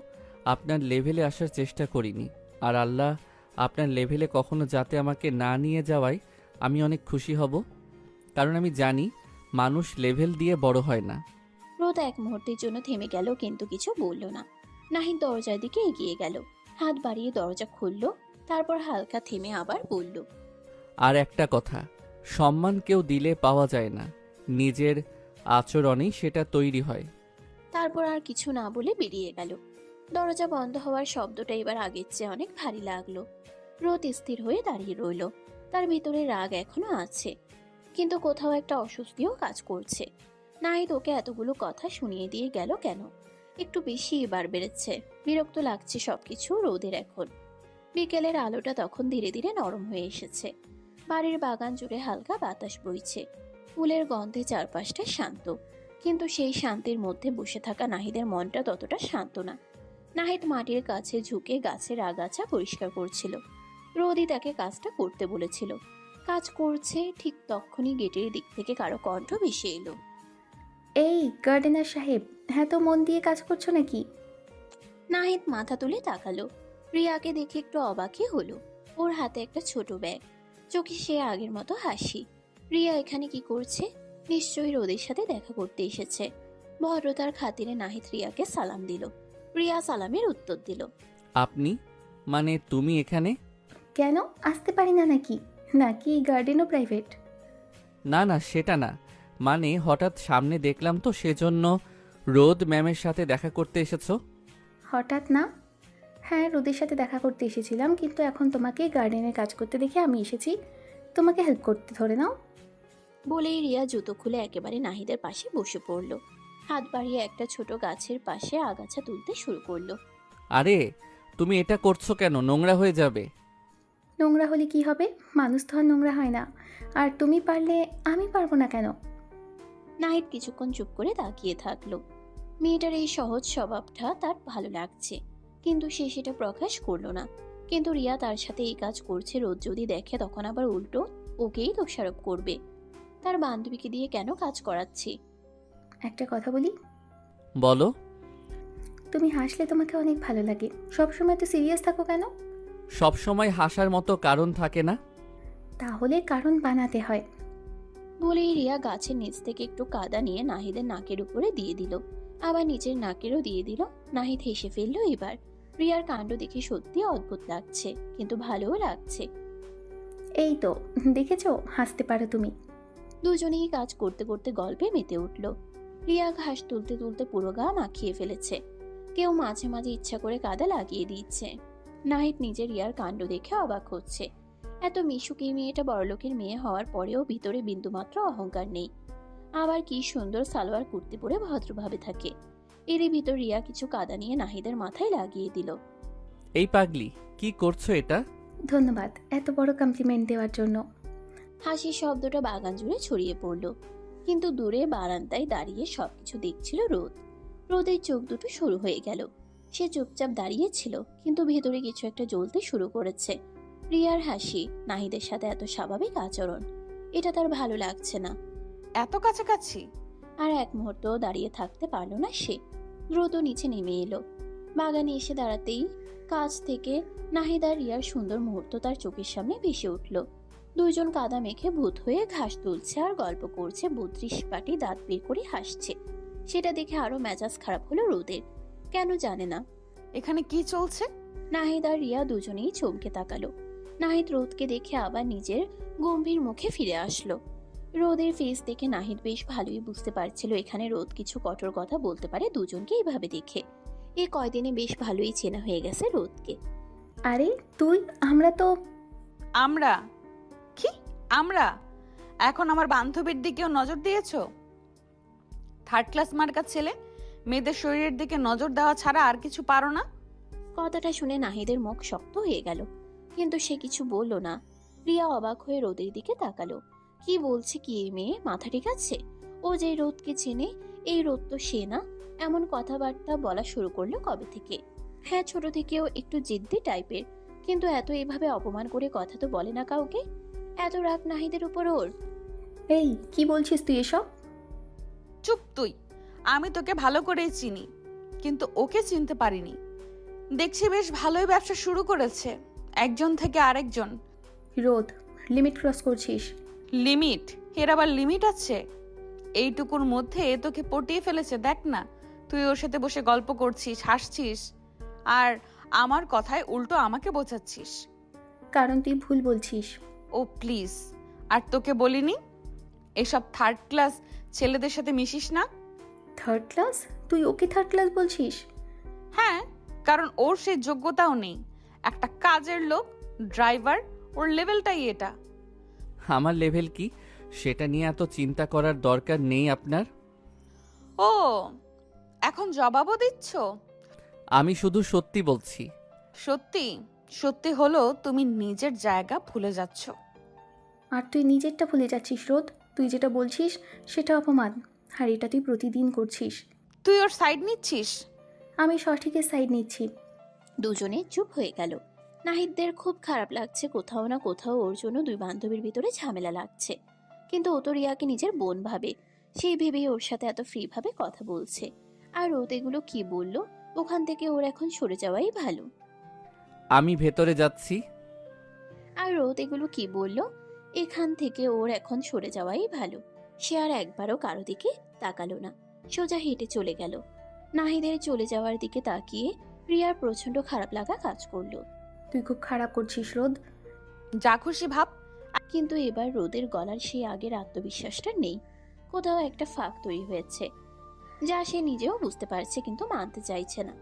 আপনার লেভেলে আসার চেষ্টা করিনি, আর আল্লাহ আপনার লেভেলে কখনো যাতে আমাকে না নিয়ে যাওয়ায় আমি অনেক খুশি হব, কারণ আমি জানি মানুষ লেভেল দিয়ে বড় হয় না। রোদ এক মুহূর্তের জন্য থেমে গেল, কিন্তু কিছু বলল না। নাহিদ দরজার দিকে এগিয়ে গেল, হাত বাড়িয়ে দরজা খুলল, তারপর হালকা থেমে আবার বলল, আর একটা কথা, সম্মান কেউ দিলে পাওয়া যায় না, নিজের আচরণেই সেটা তৈরি হয়। তারপর আর কিছু না বলে বেরিয়ে গেল। দরজা বন্ধ হওয়ার শব্দটা এবার আগের চেয়ে অনেক ভারী লাগলো। রোদ স্থির হয়ে দাঁড়িয়ে রইল। তার ভিতরে রাগ এখনো আছে, কিন্তু কোথাও একটা অস্বস্তিও কাজ করছে। নাহিদ ওকে এতগুলো কথা শুনিয়ে দিয়ে গেল কেন? একটু বেশি এবার বেড়েছে। বিরক্ত লাগছে সবকিছু রোদের এখন। বিকেলের আলোটা তখন ধীরে ধীরে নরম হয়ে এসেছে। বাড়ির বাগান জুড়ে হালকা বাতাস বইছে, ফুলের গন্ধে চারপাশটা শান্ত। কিন্তু সেই শান্তির মধ্যে বসে থাকা নাহিদের মনটা ততটা শান্ত না। নাহিদ মাটির কাছে ঝুঁকে গাছের আগাছা পরিষ্কার করছিল। রোদই তাকে কাজটা করতে বলেছিল। কাজ করছে, ঠিক তখনই গেটের দিক থেকে কারো কণ্ঠ ভেসে এলো। এই গার্ডেনার সাহেব, হ্যাঁ তো মন দিয়ে কাজ করছো নাকি? নাহিদ মাথা তুলে তাকালো। রিয়াকে দেখে একটু অবাকই হলো। ওর হাতে একটা ছোট ব্যাগ, চোখে সে আগের মতো হাসি। রিয়া এখানে কি করছে? নিশ্চয়ই রোদের সাথে দেখা করতে এসেছে। ভদ্রতার খাতিরে নাহিদ রিয়াকে সালাম দিল। রিয়া সালামের উত্তর দিল। আপনি মানে তুমি এখানে? কেন, আসতে পারি না নাকি? নাকি এই গার্ডেনও প্রাইভেট? না না, সেটা না, মানে হঠাৎ সামনে দেখলাম তো সেজন্য। রোদ ম্যামের সাথে দেখা করতে এসেছো? হঠাৎ না। হ্যাঁ, রোদের সাথে দেখা করতে এসেছিলাম, কিন্তু এখন তোমাকে গার্ডেনে কাজ করতে দেখে আমি এসেছি তোমাকে হেল্প করতে, ধরে নাও। বলেই রিয়া জুতো খুলে একেবারে নাহিদের পাশে বসে পড়ল। হাত বাড়িয়ে একটা ছোট গাছের পাশে আগাছা তুলতে শুরু করলো। আরে তুমি এটা করছো কেন? নোংরা হয়ে যাবে। নোংরা হলে কি হবে? মানুষ তো আর নোংরা হয় না। আর তুমি পারলে আমি পারবো না কেন? নাহিদ কিছুক্ষণ চুপ করে তাকিয়ে থাকলো। মেয়েটার এই সহজ স্বভাবটা তার ভালো লাগছে, কিন্তু সে সেটা প্রকাশ করলো না। কিন্তু রিয়া তার সাথে এই কাজ করছে, রোজ যদি দেখে তখন আবার উল্টো ওকেই দোষারোপ করবে। তার বান্ধবীকে দিয়ে কেন কাজ করাচ্ছি? একটা কথা বলি, বলো। তুমি হাসলে তোমাকে অনেক ভালো লাগে, সবসময় তো সিরিয়াস থাকো কেন? সব সময় হাসার মতো কারণ থাকে না। তাহলে কারণ বানাতে হয়। বলেই রিয়া গাছের নিচ থেকে একটু কাদা নিয়ে নাহিদের নাকের উপরে দিয়ে দিল, আবার নিচের নাকেরও দিয়ে দিল। নাহিদ হেসে ফেললো এবার। রিয়ার কাণ্ড দেখে সত্যি অদ্ভুত লাগছে, কিন্তু ভালোও লাগছে। এই তো দেখেছো, হাসতে পারো তুমি। দুজনেই কাজ করতে করতে গল্পে মেতে উঠল। রিয়া ঘাস তুলতে তুলতে পুরো গা মাখিয়ে ফেলেছে, কেউ মাঝে মাঝে ইচ্ছা করে কাদা লাগিয়ে দিচ্ছে। নাহিদ নিজে রিয়ার কাণ্ড দেখে অবাক হচ্ছে। এত মিশুকি মেয়েটা বড়লোকের মেয়ে হওয়ার পরেও ভিতরে বিন্দুমাত্র অহংকার নেই। আবার কি সুন্দর সালোয়ার কুর্তি পরে ভদ্রভাবে থাকে। এরই ভিতর রিয়া কিছু কাদা নিয়ে নাহিদের মাথায় লাগিয়ে দিল। এই পাগলি, কি করছো এটা? ধন্যবাদ এত বড় কমপ্লিমেন্ট দেওয়ার জন্য। হাসির শব্দটা বাগান জুড়ে ছড়িয়ে পড়ল। কিন্তু দূরে বারান্দায় দাঁড়িয়ে সবকিছু দেখছিল রোদ। রোদের চোখ দুটো শুরু হয়ে গেল। সে চুপচাপ দাঁড়িয়ে ছিল, কিন্তু ভেতরে কিছু একটা জ্বলতে শুরু করেছে। রিয়ার হাসি, নাহিদের সাথে এত স্বাভাবিক আচরণ, এটা তার ভালো লাগছে না। এত কাছাকাছি? আর এক মুহূর্ত দাঁড়িয়ে থাকতে পারল না সে। দ্রুত নিচে নেমে এলো। বাগানে এসে দাঁড়াতেই কাছ থেকে নাহিদ আর রিয়ার সুন্দর মুহূর্ত তার চোখের সামনে ভেসে উঠল। দুইজন কাদা মেখে ভূত হয়ে ঘাস তুলছে আর গল্প করছে, 32 পাটি দাঁত বের করে হাসছে। সেটা দেখে আরো মেজাজ খারাপ হলো রোদের, কেন জানে না। এখানে কি চলছে? নাহিদ আর রিয়া দুজনেই চমকে তাকালো। নাহিদ রোদকে দেখে আবার নিজের গম্ভীর মুখে ফিরে আসলো। রোদের ফেস দেখে নাহিদ বেশ ভালোই বুঝতে পারছিল এখানে রোদ কিছু কঠোর কথা বলতে পারে দুজনকে এইভাবে দেখে। এই কয়দিনে বেশ ভালোই চেনা হয়ে গেছে রোদকে। আরে তুই, আমরা তো। আমরা? কি আমরা? এখন আমার বান্ধবীর দিকেও নজর দিয়েছো? থার্ড ক্লাস মার্কা ছেলে, মেয়েদের শরীরের দিকে নজর দেওয়া ছাড়া আর কিছু পারো না? কথাটা শুনে নাহিদের মুখ শক্ত হয়ে গেল, কিন্তু সে কিছু বলল না। রিয়া অবাক হয়ে রোদের দিকে তাকালো। কি বলছে কি এই মেয়ে, মাথা ঠিক আছে? ও যে রোদকে চেনে, এই রোদ তো সে না। এমন কথাবার্তা বলা শুরু করলো কবে থেকে? হ্যাঁ, ছোট থেকেও একটু জিদ্দি টাইপের, কিন্তু এত এভাবে অপমান করে কথা তো বলে না কাউকে। এত রাগ নাহিদের উপর ওর। এই কি বলছিস তুই এসব? চুপ তুই। আমি তোকে ভালো করেই চিনি, কিন্তু ওকে চিনতে পারিনি। দেখছি বেশ ভালোই ব্যবসা শুরু করেছে, একজন থেকে আরেকজন। রোদ, লিমিট ক্রস করছিস। লিমিট? এর আবার লিমিট আছে? এইটুকুর মধ্যে তোকে পটিয়ে ফেলেছে, দেখ না। তুই ওর সাথে বসে গল্প করছিস, হাসছিস, আর আমার কথায় উল্টো আমাকে বোঝাচ্ছিস। কারণ তুই ভুল বলছিস। ও প্লিজ, আর তোকে বলিনি এসব থার্ড ক্লাস ছেলেদের সাথে মিশিস না? Third class? তুই ওকে থার্ড ক্লাস বলছিস? হ্যাঁ, কারণ ওর সেই যোগ্যতাও নেই। একটা কাজের লোক, ড্রাইভার, ওর লেভেলটাই এটা। আমার লেভেল কি সেটা নিয়ে এত চিন্তা করার দরকার নেই আপনার। ও, এখন জবাবও দিচ্ছ? আমি শুধু সত্যি বলছি। সত্যি? সত্যি হলো তুমি নিজের জায়গা ভুলে যাচ্ছ। আর তুই নিজেরটা ভুলে যাচ্ছিস রোদ। তুই যেটা বলছিস সেটা অপমান, আর এটা তুই প্রতিদিন করছিস। তুই ওর সাইড নিচ্ছিস? আমি সঠিকের সাইড নিচ্ছি। দুজনে চুপ হয়ে গেল। নাহিদদের খুব খারাপ লাগছে, কোথাও না কোথাও ওর জন্য দুই বান্ধবীর ভিতরে ঝামেলা লাগছে। কিন্তু ও তো রিয়াকে নিজের বোন ভাবে, সেই ভেবেই ওর সাথে এত ফ্রি ভাবে কথা বলছে। আর রোদ এগুলো কি বললো, ওখান থেকে ওর এখন সরে যাওয়াই ভালো। আমি ভেতরে যাচ্ছি। আর রোদ এগুলো কি বললো, এখান থেকে ওর এখন সরে যাওয়াই ভালো। সে আর একবারও কারো দিকে তাকালো না, সোজা হেঁটে চলে গেল। নাহিদের চলে যাওয়ার দিকে তাকিয়ে রিয়ার প্রচন্ড খারাপ লাগা কাজ করলো। তুই খুব খারাপ করছিস রোদ। যা খুশি ভাব। কিন্তু এবার রোদের গলার সেই আগের আত্মবিশ্বাসটা নেই। কোথাও একটা ফাঁক তৈরি হয়েছে, যা সে নিজেও বুঝতে পারছে কিন্তু মানতে চাইছে না।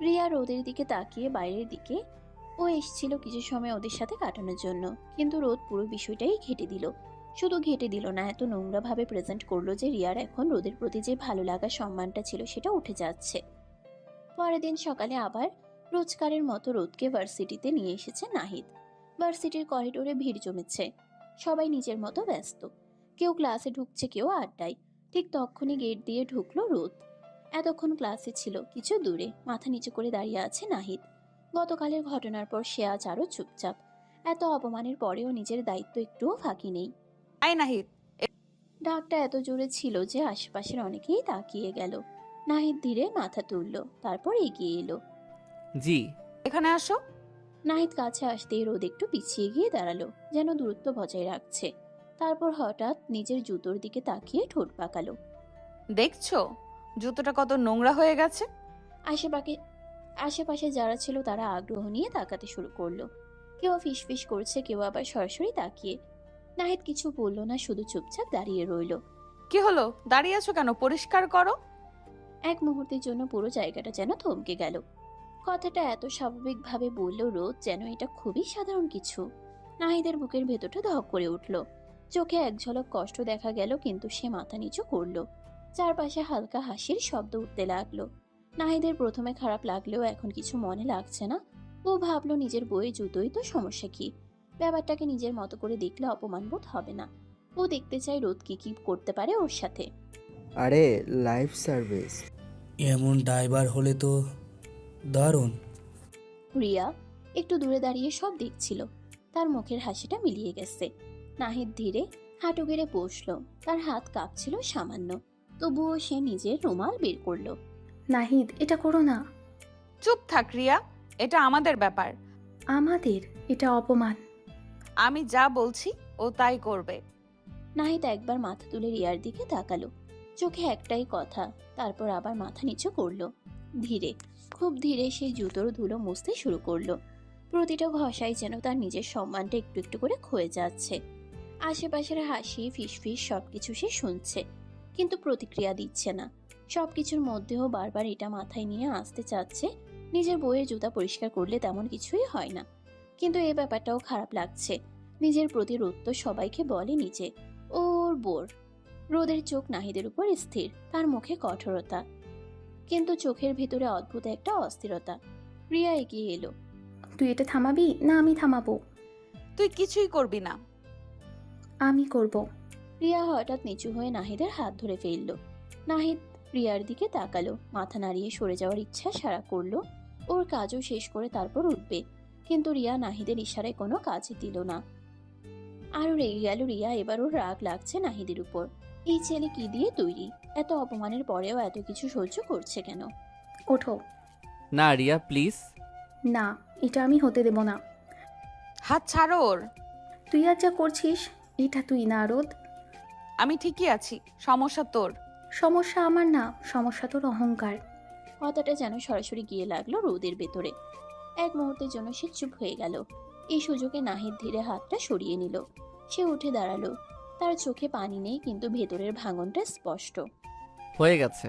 রিয়া রোদের দিকে তাকিয়ে বাইরের দিকে। ও এসেছিল কিছু সময় ওদের সাথে কাটানোর জন্য, কিন্তু রোদ পুরো বিষয়টাই ঘেঁটে দিল। শুধু ঘেঁটে দিল না, এত নোংরাভাবে প্রেজেন্ট করলো যে রিয়ার এখন রোদের প্রতি যে ভালো লাগা সম্মানটা ছিল সেটা উঠে যাচ্ছে। পরের দিন সকালে আবার রোজকারের মতো রোদকে ভার্সিটিতে নিয়ে এসেছে নাহিদ। ভার্সিটির করিডোরে ভিড় জমেছে, সবাই নিজের মতো ব্যস্ত। কেউ ক্লাসে ঢুকছে, কেউ আড্ডায়। ঠিক তখনই গেট দিয়ে ঢুকলো রোদ। এতক্ষণ ক্লাসে ছিল কিছু দূরে, মাথা নিচু করে দাঁড়িয়ে আছে নাহিদ। গতকালের ঘটনার পর সে আজ আরো চুপচাপ। এত অপমানের পরেও নিজের দায়িত্ব একটুও ফাঁকি নেই। আই নাহিদ, ডাকটা এত জোরে ছিল যে আশেপাশের অনেকেই তাকিয়ে গেল। নাহিদ ধীরে মাথা তুলল, তারপর এগিয়ে এলো। জি। এখানে আসো। নাহিদ কাছে আসতেই রোদ একটু পিছিয়ে গিয়ে দাঁড়ালো, যেন দূরত্ব বজায় রাখছে। তারপর হঠাৎ নিজের জুতোর দিকে তাকিয়ে ঠোঁট পাকালো। দেখছো জুতোটা কত নোংরা হয়ে গেছে? আশেপাশে যারা ছিল তারা আগ্রহ নিয়ে তাকাতে শুরু করলো। কেউ ফিসফিস করছে, কেউ আবার সরাসরি তাকিয়ে। নাহিদ কিছু বলল না, শুধু চুপচাপ দাঁড়িয়ে রইলো। কি হলো, দাঁড়িয়ে আছো কেন? পরিষ্কার করো। এক মুহূর্তের জন্য পুরো জায়গাটা যেন থমকে গেল। কথাটা এত স্বাভাবিকভাবে বলল রোদ, যেন এটা খুবই সাধারণ কিছু। নাহিদের বুকের ভেতরটা ধক করে উঠল। চোখে এক ঝলক কষ্ট দেখা গেল, কিন্তু সে মাথা নিচু করলো। চারপাশে হালকা হাসির শব্দ উঠতে লাগলো। নাহিদের প্রথমে খারাপ লাগলেও এখন কিছু মনে লাগছে না। ও ভাবলো নিজের বইয়ে জুতোই তো, সমস্যা কি? ব্যাপারটাকে নিজের মতো করে দেখলে অপমান বোধ হবে না। ও দেখতে চায় রোদ কি কি করতে পারে ওর সাথে। আরে লাইফ সার্ভিস, এমন ড্রাইভার হলে তো দারুণ। রিয়া একটু দূরে দাঁড়িয়ে সব দেখছিল। তার মুখের হাসিটা মিলিয়ে গেছে। নাহিদ ধীরে হাঁটু গেড়ে বসলো। তার হাত কাঁপছিল সামান্য, তবুও সে নিজের রুমাল বের করলো। নাহিদ, এটা করো না। চুপ থাক রিয়া, এটা আমাদের ব্যাপার। আমাদের? এটা অপমান। আমি যা বলছি ও তাই করবে। নাহিদ একবার মাথা তুলে রিয়ার দিকে তাকালো। চোখে একটাই কথা, তারপর আবার মাথা নিচু করলো। ধীরে, খুব ধীরে সে জুতোর ধুলো মুছতে শুরু করলো। প্রতিটা ঘষাই যেন তার নিজের সম্মানটা একটু একটু করে ক্ষয়ে যাচ্ছে। আশেপাশের হাসি ফিসফিস সবকিছু সে শুনছে, কিন্তু প্রতিক্রিয়া দিচ্ছে না। সবকিছুর মধ্যেও বারবার এটা মাথায় নিয়ে আসতে চাচ্ছে, নিজের বইয়ের জুতা পরিষ্কার করলে তেমন কিছুই হয় না। কিন্তু এই ব্যাপারটাও খারাপ লাগছে। নিজের প্রতি রোদ তো সবাইকে বলে নিজে ওর বোর। রোদের চোখ নাহিদের উপর স্থির, তার মুখে কঠোরতা, কিন্তু চোখের ভিতরে অদ্ভুত একটা অস্থিরতা। রিয়া এগিয়ে এলো। তুই এটা থামাবি না আমি থামাবো? তুই কিছুই করবি না। আমি করব। রিয়া হঠাৎ নিচু হয়ে নাহিদের হাত ধরে ফেলল। নাহিদ রিয়ার দিকে তাকালো, মাথা নাড়িয়ে সরে যাওয়ার ইচ্ছা সারা করলো। ওর কাজও শেষ করে তারপর উঠবে, কিন্তু রিয়া নাহিদের ইশারায় কোনো কাজই দিল না। আরো রেগে গেল রিয়া। এবার ওর রাগ লাগছে নাহিদের উপর। এই ছেলে কি দিয়ে তৈরি? এত অপমানের পরেও এত কিছু সহ্য করছে কেন? ওঠো। না রিয়া প্লিজ। না, এটা আমি হতে দেব না। হাত ছাড়ো ওর। তুই আর যা করছিস, এটা তুই না রোদ। আমি ঠিকই আছি, সমস্যা তোর। সমস্যা আমার না, সমস্যা তোর অহংকার। কথাটা যেন সরাসরি গিয়ে লাগলো রোদের ভেতরে। এক মুহূর্তের জন্য সে চুপ হয়ে গেল। এই সুযোগে নাহিদ ধীরে হাতটা সরিয়ে নিল। সে উঠে দাঁড়ালো। তার চোখে পানি নেই, কিন্তু ভেতরের ভাঙনটা স্পষ্ট। হয়ে গেছে।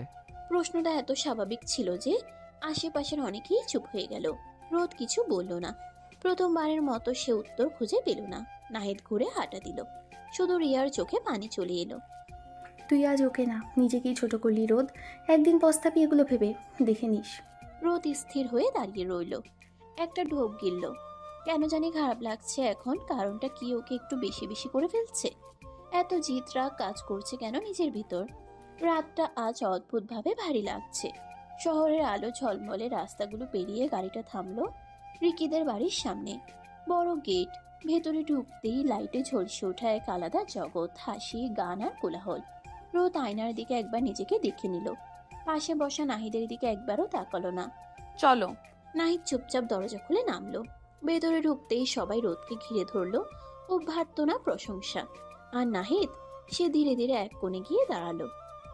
প্রশ্নটা এত স্বাভাবিক ছিল যে আশেপাশের অনেকেই চুপ হয়ে গেল। রোদ কিছু বলল না। প্রথমবারের মতো সে উত্তর খুঁজে পেল না। নাহিদ ঘুরে হাঁটা দিল। শুধু রিয়ার চোখে পানি চলে এলো। তুই আজ ওকে না, নিজেকেই ছোট করলি রোদ। একদিন পস্তাবি এগুলো ভেবে, দেখে নিস। রোদ স্থির হয়ে দাঁড়িয়ে রইল। একটা ঢোক গিলল। কেন জানি খারাপ লাগছে এখন। কারণটা কি? ওকে একটু বেশি বেশি করে ফেলছে? এত জিদ রাগ কাজ করছে কেন নিজের ভিতর? রাতটা আজ অদ্ভুতভাবে ভারী লাগছে। শহরের আলো ঝলমলে রাস্তাগুলো পেরিয়ে গাড়িটা থামলো রিকিদের বাড়ির সামনে। বড় গেট। ভেতরে ঢুকতেই লাইটে ঝলসে ওঠা এক আলাদা জগৎ, হাসি, গান আর কোলাহল। রোদ আয়নার দিকে একবার নিজেকে দেখে নিল। পাশে বসা নাহিদের দিকে একবারও তাকালো না। চলো। নাহিদ চুপচাপ দরজা খুলে নামলো। ভেতরে ঢুকতেই সবাই রোদকে ঘিরে ধরলো। অভ্যর্থনা, প্রশংসা। আর নাহিদ, সে ধীরে ধীরে এক কোণে গিয়ে দাঁড়ালো।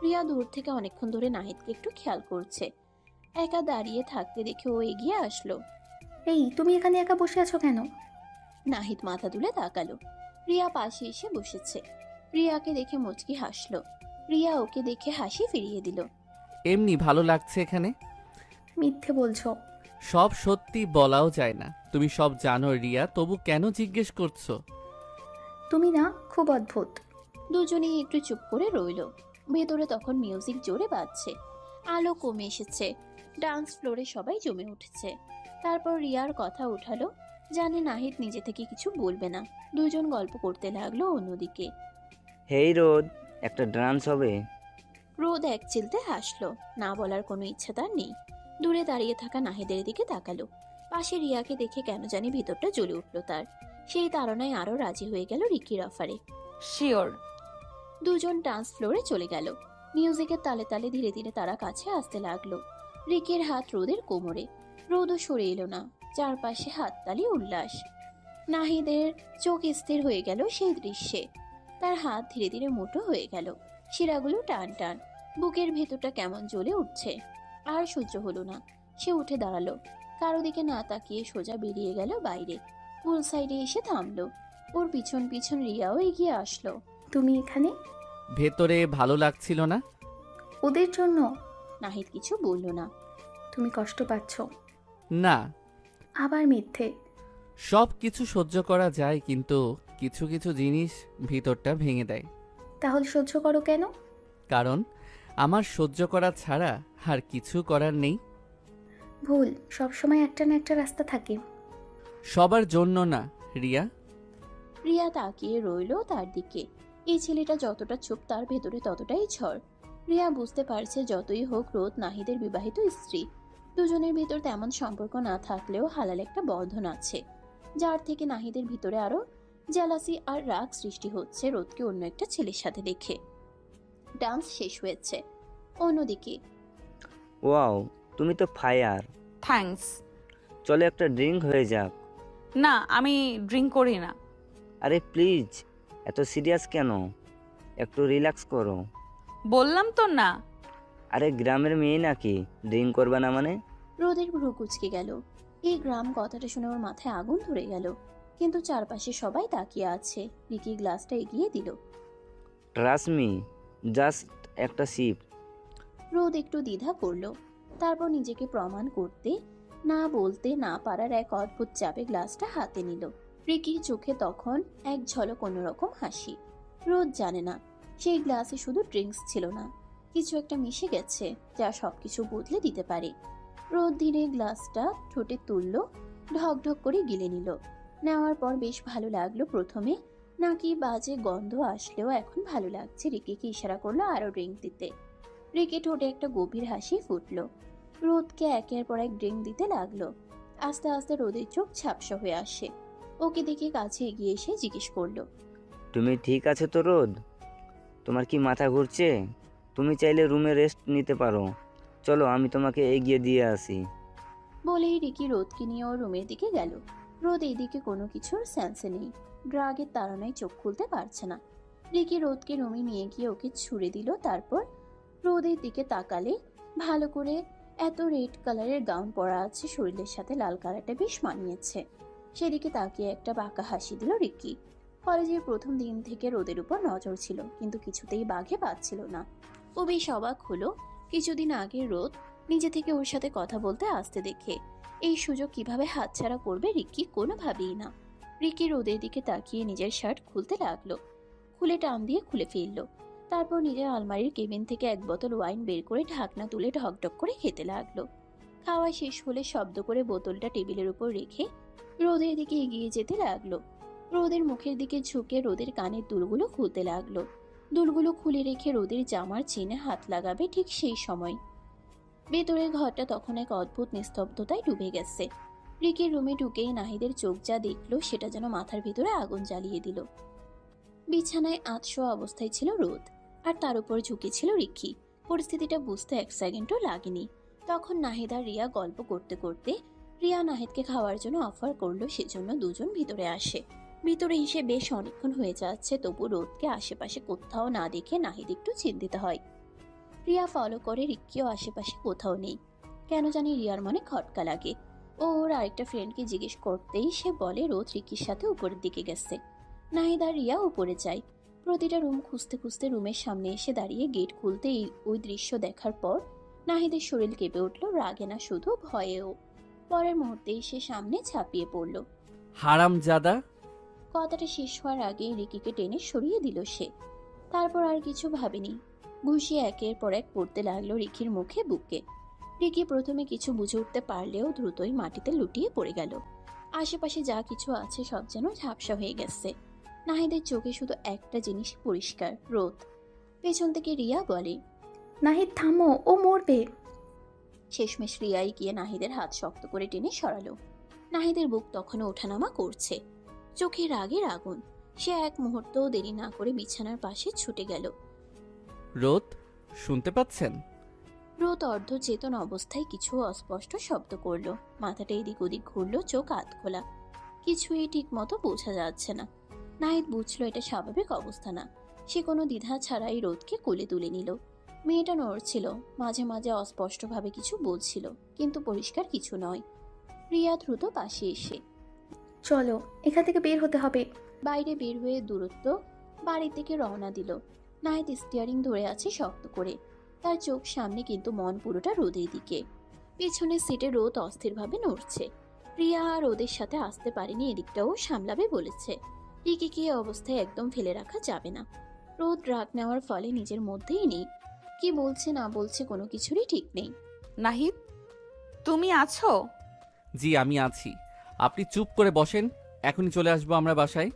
রিয়া দূর থেকে অনেকক্ষণ ধরে নাহিদকে একটু খেয়াল করছে। একা দাঁড়িয়ে থাকতে দেখে ও এগিয়ে আসলো। এই, তুমি এখানে একা বসে আছো কেন? নাহিদ মাথা তুলে তাকালো। রিয়া পাশে এসে বসেছে। রিয়াকে দেখে মুচকি হাসলো। রিয়া ওকে দেখে হাসি ফিরিয়ে দিল। এমনি ভালো লাগছে এখানে। মিথ্যে বলছো। সব সত্যি বলাও যায় না, তুমি সব জানো রিয়া, তবু কেন জিজ্ঞেস করছো? তুমি না খুব অদ্ভুত। দুজনেই একটু চুপ করে রইল। ভেতরে তখন মিউজিক জোরে বাজছে, আলো কমে এসেছে, ডান্স ফ্লোরে সবাই জমে উঠেছে। তারপর রিয়ার কথা উঠালো, জানে নাহিদ নিজে থেকে কিছু বলবে না। দুজন গল্প করতে লাগলো অন্যদিকে। হেই রোদ, একটা ডান্স হবে? রোদ এক চিলতে হাসলো, না বলার কোনো ইচ্ছা তার নেই। দূরে দাঁড়িয়ে থাকা নাহিদের দিকে তাকালো। পাশে রিয়াকে দেখে কেন জানি ভিতরটা জ্বলে উঠল তার। সেই তাড়নায় আরও রাজি হয়ে গেল রিকির অফারে। শিওর। দুজন ডান্স ফ্লোরে চলে গেল। মিউজিকের তালে তালে ধীরে ধীরে তারা কাছে আসতে লাগলো। রিকের হাত রোদের কোমরে, রোদও সরে এলো না। চারপাশে হাততালি, উল্লাস। নাহিদের চোখ স্থির হয়ে গেল সেই দৃশ্যে। তার হাত ধীরে ধীরে মোটো হয়ে গেল, শিরাগুলো টান টান, বুকের ভেতরটা কেমন জ্বলে উঠছে। আর সহ্য হলো না, সে উঠে দাঁড়ালো। কারো দিকে না তাকিয়ে সোজা বেরিয়ে গেল বাইরে। পুল সাইডে এসে থামলো। ওর পিছন পিছন রিয়াও এগিয়ে আসলো। তুমি এখানে? ভেতরে ভালো লাগছিল না? ওদের জন্য? নাহিদ কিছু বলল না। তুমি কষ্ট পাচ্ছ? না। আবার মিথ্যে। সব কিছু সহ্য করা যায়, কিন্তু কিছু কিছু জিনিস ভিতরটা ভেঙে দেয়। তাহলে সহ্য করো কেন? কারণ আমার সহ্য করা ছাড়া আর কিছু করার নেই। ভুল, সবসময় একটা না একটা রাস্তা থাকে। সবার জন্য না রিয়া। রিয়া তাকিয়ে রইল তার দিকে। এই ছেলেটা যতটা চুপ তার ভেতরে ততটাই ঝড়। রিয়া বুঝতে পারছে যতই হোক রোদ নাহিদের বিবাহিত স্ত্রী। দুজনের ভিতর তেমন সম্পর্ক না থাকলেও হালাল একটা বন্ধন আছে, যার থেকে নাহিদের ভিতরে আরো জেলাসি আর রাগ সৃষ্টি হচ্ছে রোদকে অন্য একটা ছেলের সাথে দেখে। ডান্স শেষ হয়েছে। অন্যদিকে ওয়াও, তুমি তো ফায়ার। থ্যাঙ্কস। চলো একটা ড্রিঙ্ক হয়ে যাক। না, আমি ড্রিঙ্ক করি না। আরে প্লিজ, এত সিরিয়াস কেন? একটু রিল্যাক্স করো। বললাম তো না। আরে গ্রামের মেয়ে নাকি ড্রিঙ্ক করবে না মানে? রোদের ভ্রু কুঁচকে গেল। এই গ্রাম কথাটা শুনে ওর মাথায় আগুন ধরে গেল। কিন্তু চারপাশে সবাই তাকিয়ে আছে। রিকি গ্লাসটা এগিয়ে দিল। ট্রাস্ট মি, জাস্ট একটা সিপ। রোদ একটু দ্বিধা করলো, তারপর নিজেকে প্রমাণ করতে না বলতে না পারার এক অদ্ভুত চাপে গ্লাসটা হাতে নিল। রিকির চোখে তখন এক ঝলক অন্যরকম হাসি। রোদ জানে না সেই গ্লাসে শুধু ড্রিঙ্কস ছিল না, কিছু একটা মিশে গেছে যা সবকিছু বদলে দিতে পারে। রোদ ধীরে গ্লাসটা ঠোঁটে তুলল, ঢকঢক করে গিলে নিল। নেওয়ার পর বেশ ভালো লাগলো প্রথমে, নাকি বাজে গন্ধ আসলেও এখন ভালো লাগছে। রিকিকে ইশারা করলো আরো ড্রিঙ্ক দিতে। রিকি ঠোঁটে একটা গভীর হাসি ফুটলো। রোদকে একের পর এক ড্রিঙ্ক দিতে লাগলো। আস্তে আস্তে রোদের চোখ ঝাপসা হয়ে আসে। ওকে দেখে কাছে এগিয়ে এসে জিজ্ঞেস করলো, তুমি ঠিক আছে তো রোদ? তোমার কি মাথা ঘুরছে? তুমি চাইলে রুমে রেস্ট নিতে পারো। চলো আমি তোমাকে এগিয়ে দিয়ে আসি। বলেই রিকি রোদকে নিয়ে ওর রুমের দিকে গেল। রোদ এইদিকে কোনো কিছুর সেন্সে নেই, ড্রাগের তাড়নায় চোখ খুলতে পারছে না। রিকি রোদকে রুমে নিয়ে গিয়ে ওকে ছুড়ে দিল। তারপর রোদের দিকে তাকালে ভালো করে এত রেড কালারের গাউন পরা আছে, শরীরের সাথে লাল কালারটা বেশ মানিয়েছে। সেদিকে তাকিয়ে একটা বাঁকা হাসি দিল রিকি। কলেজের প্রথম দিন থেকে রোদের উপর নজর ছিল, কিন্তু কিছুতেই বাঘে পাচ্ছিল না। ও বেশ অবাক হলো কিছুদিন আগে রোদ নিজে থেকে ওর সাথে কথা বলতে আসতে দেখে। এই সুযোগ কিভাবে হাতছাড়া করবে রিকি কোনোভাবেই না। রিকি রোদের দিকে তাকিয়ে নিজের শার্ট খুলতে লাগলো, খুলে টান দিয়ে খুলে ফেললো। তারপর নিজের আলমারির কেবিন থেকে এক বোতল ওয়াইন বের করে ঢাকনা তুলে ঢকঢক করে খেতে লাগলো। খাওয়া শেষ হলে শব্দ করে বোতলটা টেবিলের উপর রেখে রোদের দিকে এগিয়ে যেতে লাগলো। রোদের মুখের দিকে ঝুঁকে রোদের কানের দুলগুলো খুলতে লাগলো। দুলগুলো খুলে রেখে রোদের জামার চেনে হাত লাগাবে ঠিক সেই সময় ভেতরের ঘরটা তখন এক অদ্ভুত নিস্তব্ধতায় ডুবে গেছে। রিকির রুমে ঢুকেই নাহিদের চোখ যা দেখলো সেটা যেন মাথার ভিতরে আগুন জ্বালিয়ে দিল। বিছানায় আতশোয়া অবস্থায় ছিল রোদ, আর তার উপর ঝুঁকে ছিল রিকি। পরিস্থিতিটা বুঝতে এক সেকেন্ডও লাগেনি। তখন নাহিদ আর রিয়া গল্প করতে করতে রিয়া নাহিদকে খাওয়ার জন্য অফার করলো, সেজন্য দুজন ভিতরে আসে। ভিতরে এসে বেশ অনেকক্ষণ হয়ে যাচ্ছে, তবু রোদকে আশেপাশে কোথাও না দেখে নাহিদ একটু চিন্তিত হয়। রিয়া ফলো করে, রিক্কিও আশেপাশে কোথাও নেই। কেন জানি রিয়ার মনে খটকা লাগে। ও ওর আরেকটা ফ্রেন্ডকে জিজ্ঞেস করতেই সে বলে রোদ রিক্কির সাথে উপরের দিকে গেছে। নাহিদ আর রিয়া উপরে যায়। প্রতিটা রুম খুঁজতে খুঁজতে রুমের সামনে এসে দাঁড়িয়ে গেট খুলতেই ওই দৃশ্য দেখার পর নাহিদের শরীর কেঁপে উঠল, রাগে না শুধু ভয়েও। পরের মুহূর্তেই সে সামনে ঝাঁপিয়ে পড়ল। হারামজাদা! কথাটা শেষ হওয়ার আগেই রিকিকে টেনে সরিয়ে দিল সে। তারপর আর কিছু ভাবেনি, ঘুষি একের পর এক পড়তে লাগলো রিকির মুখে, বুকে। রিকি প্রথমে কিছু বুঝে উঠতে পারলেও দ্রুতই মাটিতে লুটিয়ে পড়ে গেল। আশেপাশে যা কিছু আছে সব যেন ঝাপসা হয়ে গেছে। নাহিদের চোখে শুধু একটা জিনিস পরিষ্কার, রোদ। পেছন থেকে রিয়া বলে, নাহিদ থামো, ও মরবে। শেষমেশ রিয়াই গিয়ে নাহিদের হাত শক্ত করে টেনে সরালো। নাহিদের বুক তখনও ওঠানামা করছে, চোখে রাগের আগুন। সে এক মুহূর্তও দেরি না করে বিছানার পাশে ছুটে গেল। রোদ, শুনতে পাচ্ছেন? রোদ অর্ধ চেতন অবস্থায় কিছু অস্পষ্ট শব্দ করলো, মাথাটা এদিক ওদিক ঘুরলো, চোখ আধ খোলা। কিছুই ঠিক মতো বোঝা যাচ্ছে না। নাহিদ বুঝলো এটা স্বাভাবিক অবস্থা না। সে কোনো দ্বিধা ছাড়াই রোদকে কোলে তুলে নিল। মেয়েটা নড়ছিল, মাঝে মাঝে অস্পষ্টভাবে কিছু বলছিল, কিন্তু পরিষ্কার কিছু নয়। রিয়া দ্রুত পাশে এসে, চলো, এখান থেকে বের হতে হবে। বাইরে বের হয়ে দূরত্ব বাড়ির দিকে রওনা দিল। নাহিদ স্টিয়ারিং ধরে আছে শক্ত করে, তার চোখ সামনে কিন্তু মন পুরোটা রোদের দিকে। পেছনের সিটে রোদ অস্থিরভাবে নড়ছে। রিয়া আর রোদের সাথে আসতে পারেনি, এদিকটাও সামলাবে বলেছে। রিকিকে এই অবস্থায় একদম ফেলে রাখা যাবে না। রোদ রাগ নেওয়ার ফলে নিজের মধ্যেই নেই, কি বলছে না বলছে কোনো কিছুরই ঠিক নেই। নাহিদ, তুমি আছো? জি, আমি আছি। আপনি চুপ করে বসেন, এখনই চলে আসবো আমরা বাসায়।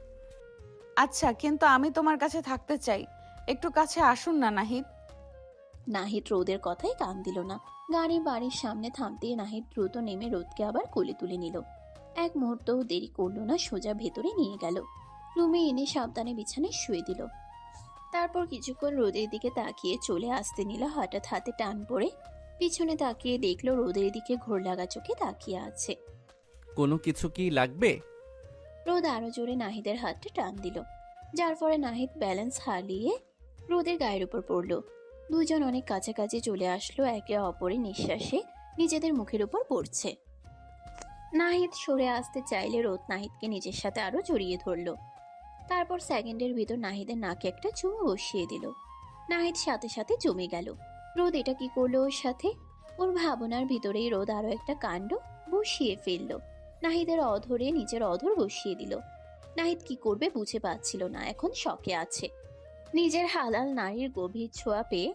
আচ্ছা, কিন্তু আমি তোমার কাছে থাকতে চাই। একটু কাছে আসুন না নাহিদ। নাহিদ রোদের কথাই কান দিল না। গাড়ি বাড়ির সামনে থামতেই নাহিদ দ্রুত নেমে রোদকে আবার কোলে তুলে নিল। এক মুহূর্তও দেরি করলো না, সোজা ভেতরে নিয়ে গেল। রুমে এনে সাবধানে বিছানায় শুয়ে দিল। তারপর কিছুক্ষণ রোদের দিকে তাকিয়ে চলে আসতে নিল। হঠাৎ হাতে টান পড়ে পিছনে তাকিয়ে দেখলো রোদের দিকে ঘোর লাগা চোখে তাকিয়ে আছে। কোনো কিছু কি লাগবে? রোদ আরো জোরে নাহিদের হাতটা টান দিল, যার ফলে নাহিদ ব্যালেন্স হারিয়ে রোদের গায়ের উপর পড়ল। দুজন অনেক কাছাকাছি চলে আসলো, একে অপরের নিঃশ্বাসে নিজেদের মুখের উপর পড়ছে। নাহিদ সরে আসতে চাইলে রোদ নাহিদকে নিজের সাথে আরো জড়িয়ে ধরল। তারপর সেকেন্ডের ভিতর নাহিদের নাকে একটা চুমু বসিয়ে দিল। নাহিদ সাথে সাথে জমে গেল। রোদ এটা কি করলো ওর সাথে? ওর ভাবনার ভিতরেই রোদ আরো একটা কাণ্ড বসিয়ে ফেললো। নাহিদের অধরে নিজের অধর বসিয়ে দিল। নাহিদ কি করবে বুঝে পাচ্ছিল না, এখন শকে আছে। নিজের হালাল নারীর গভীর ছোঁয়া পেয়ে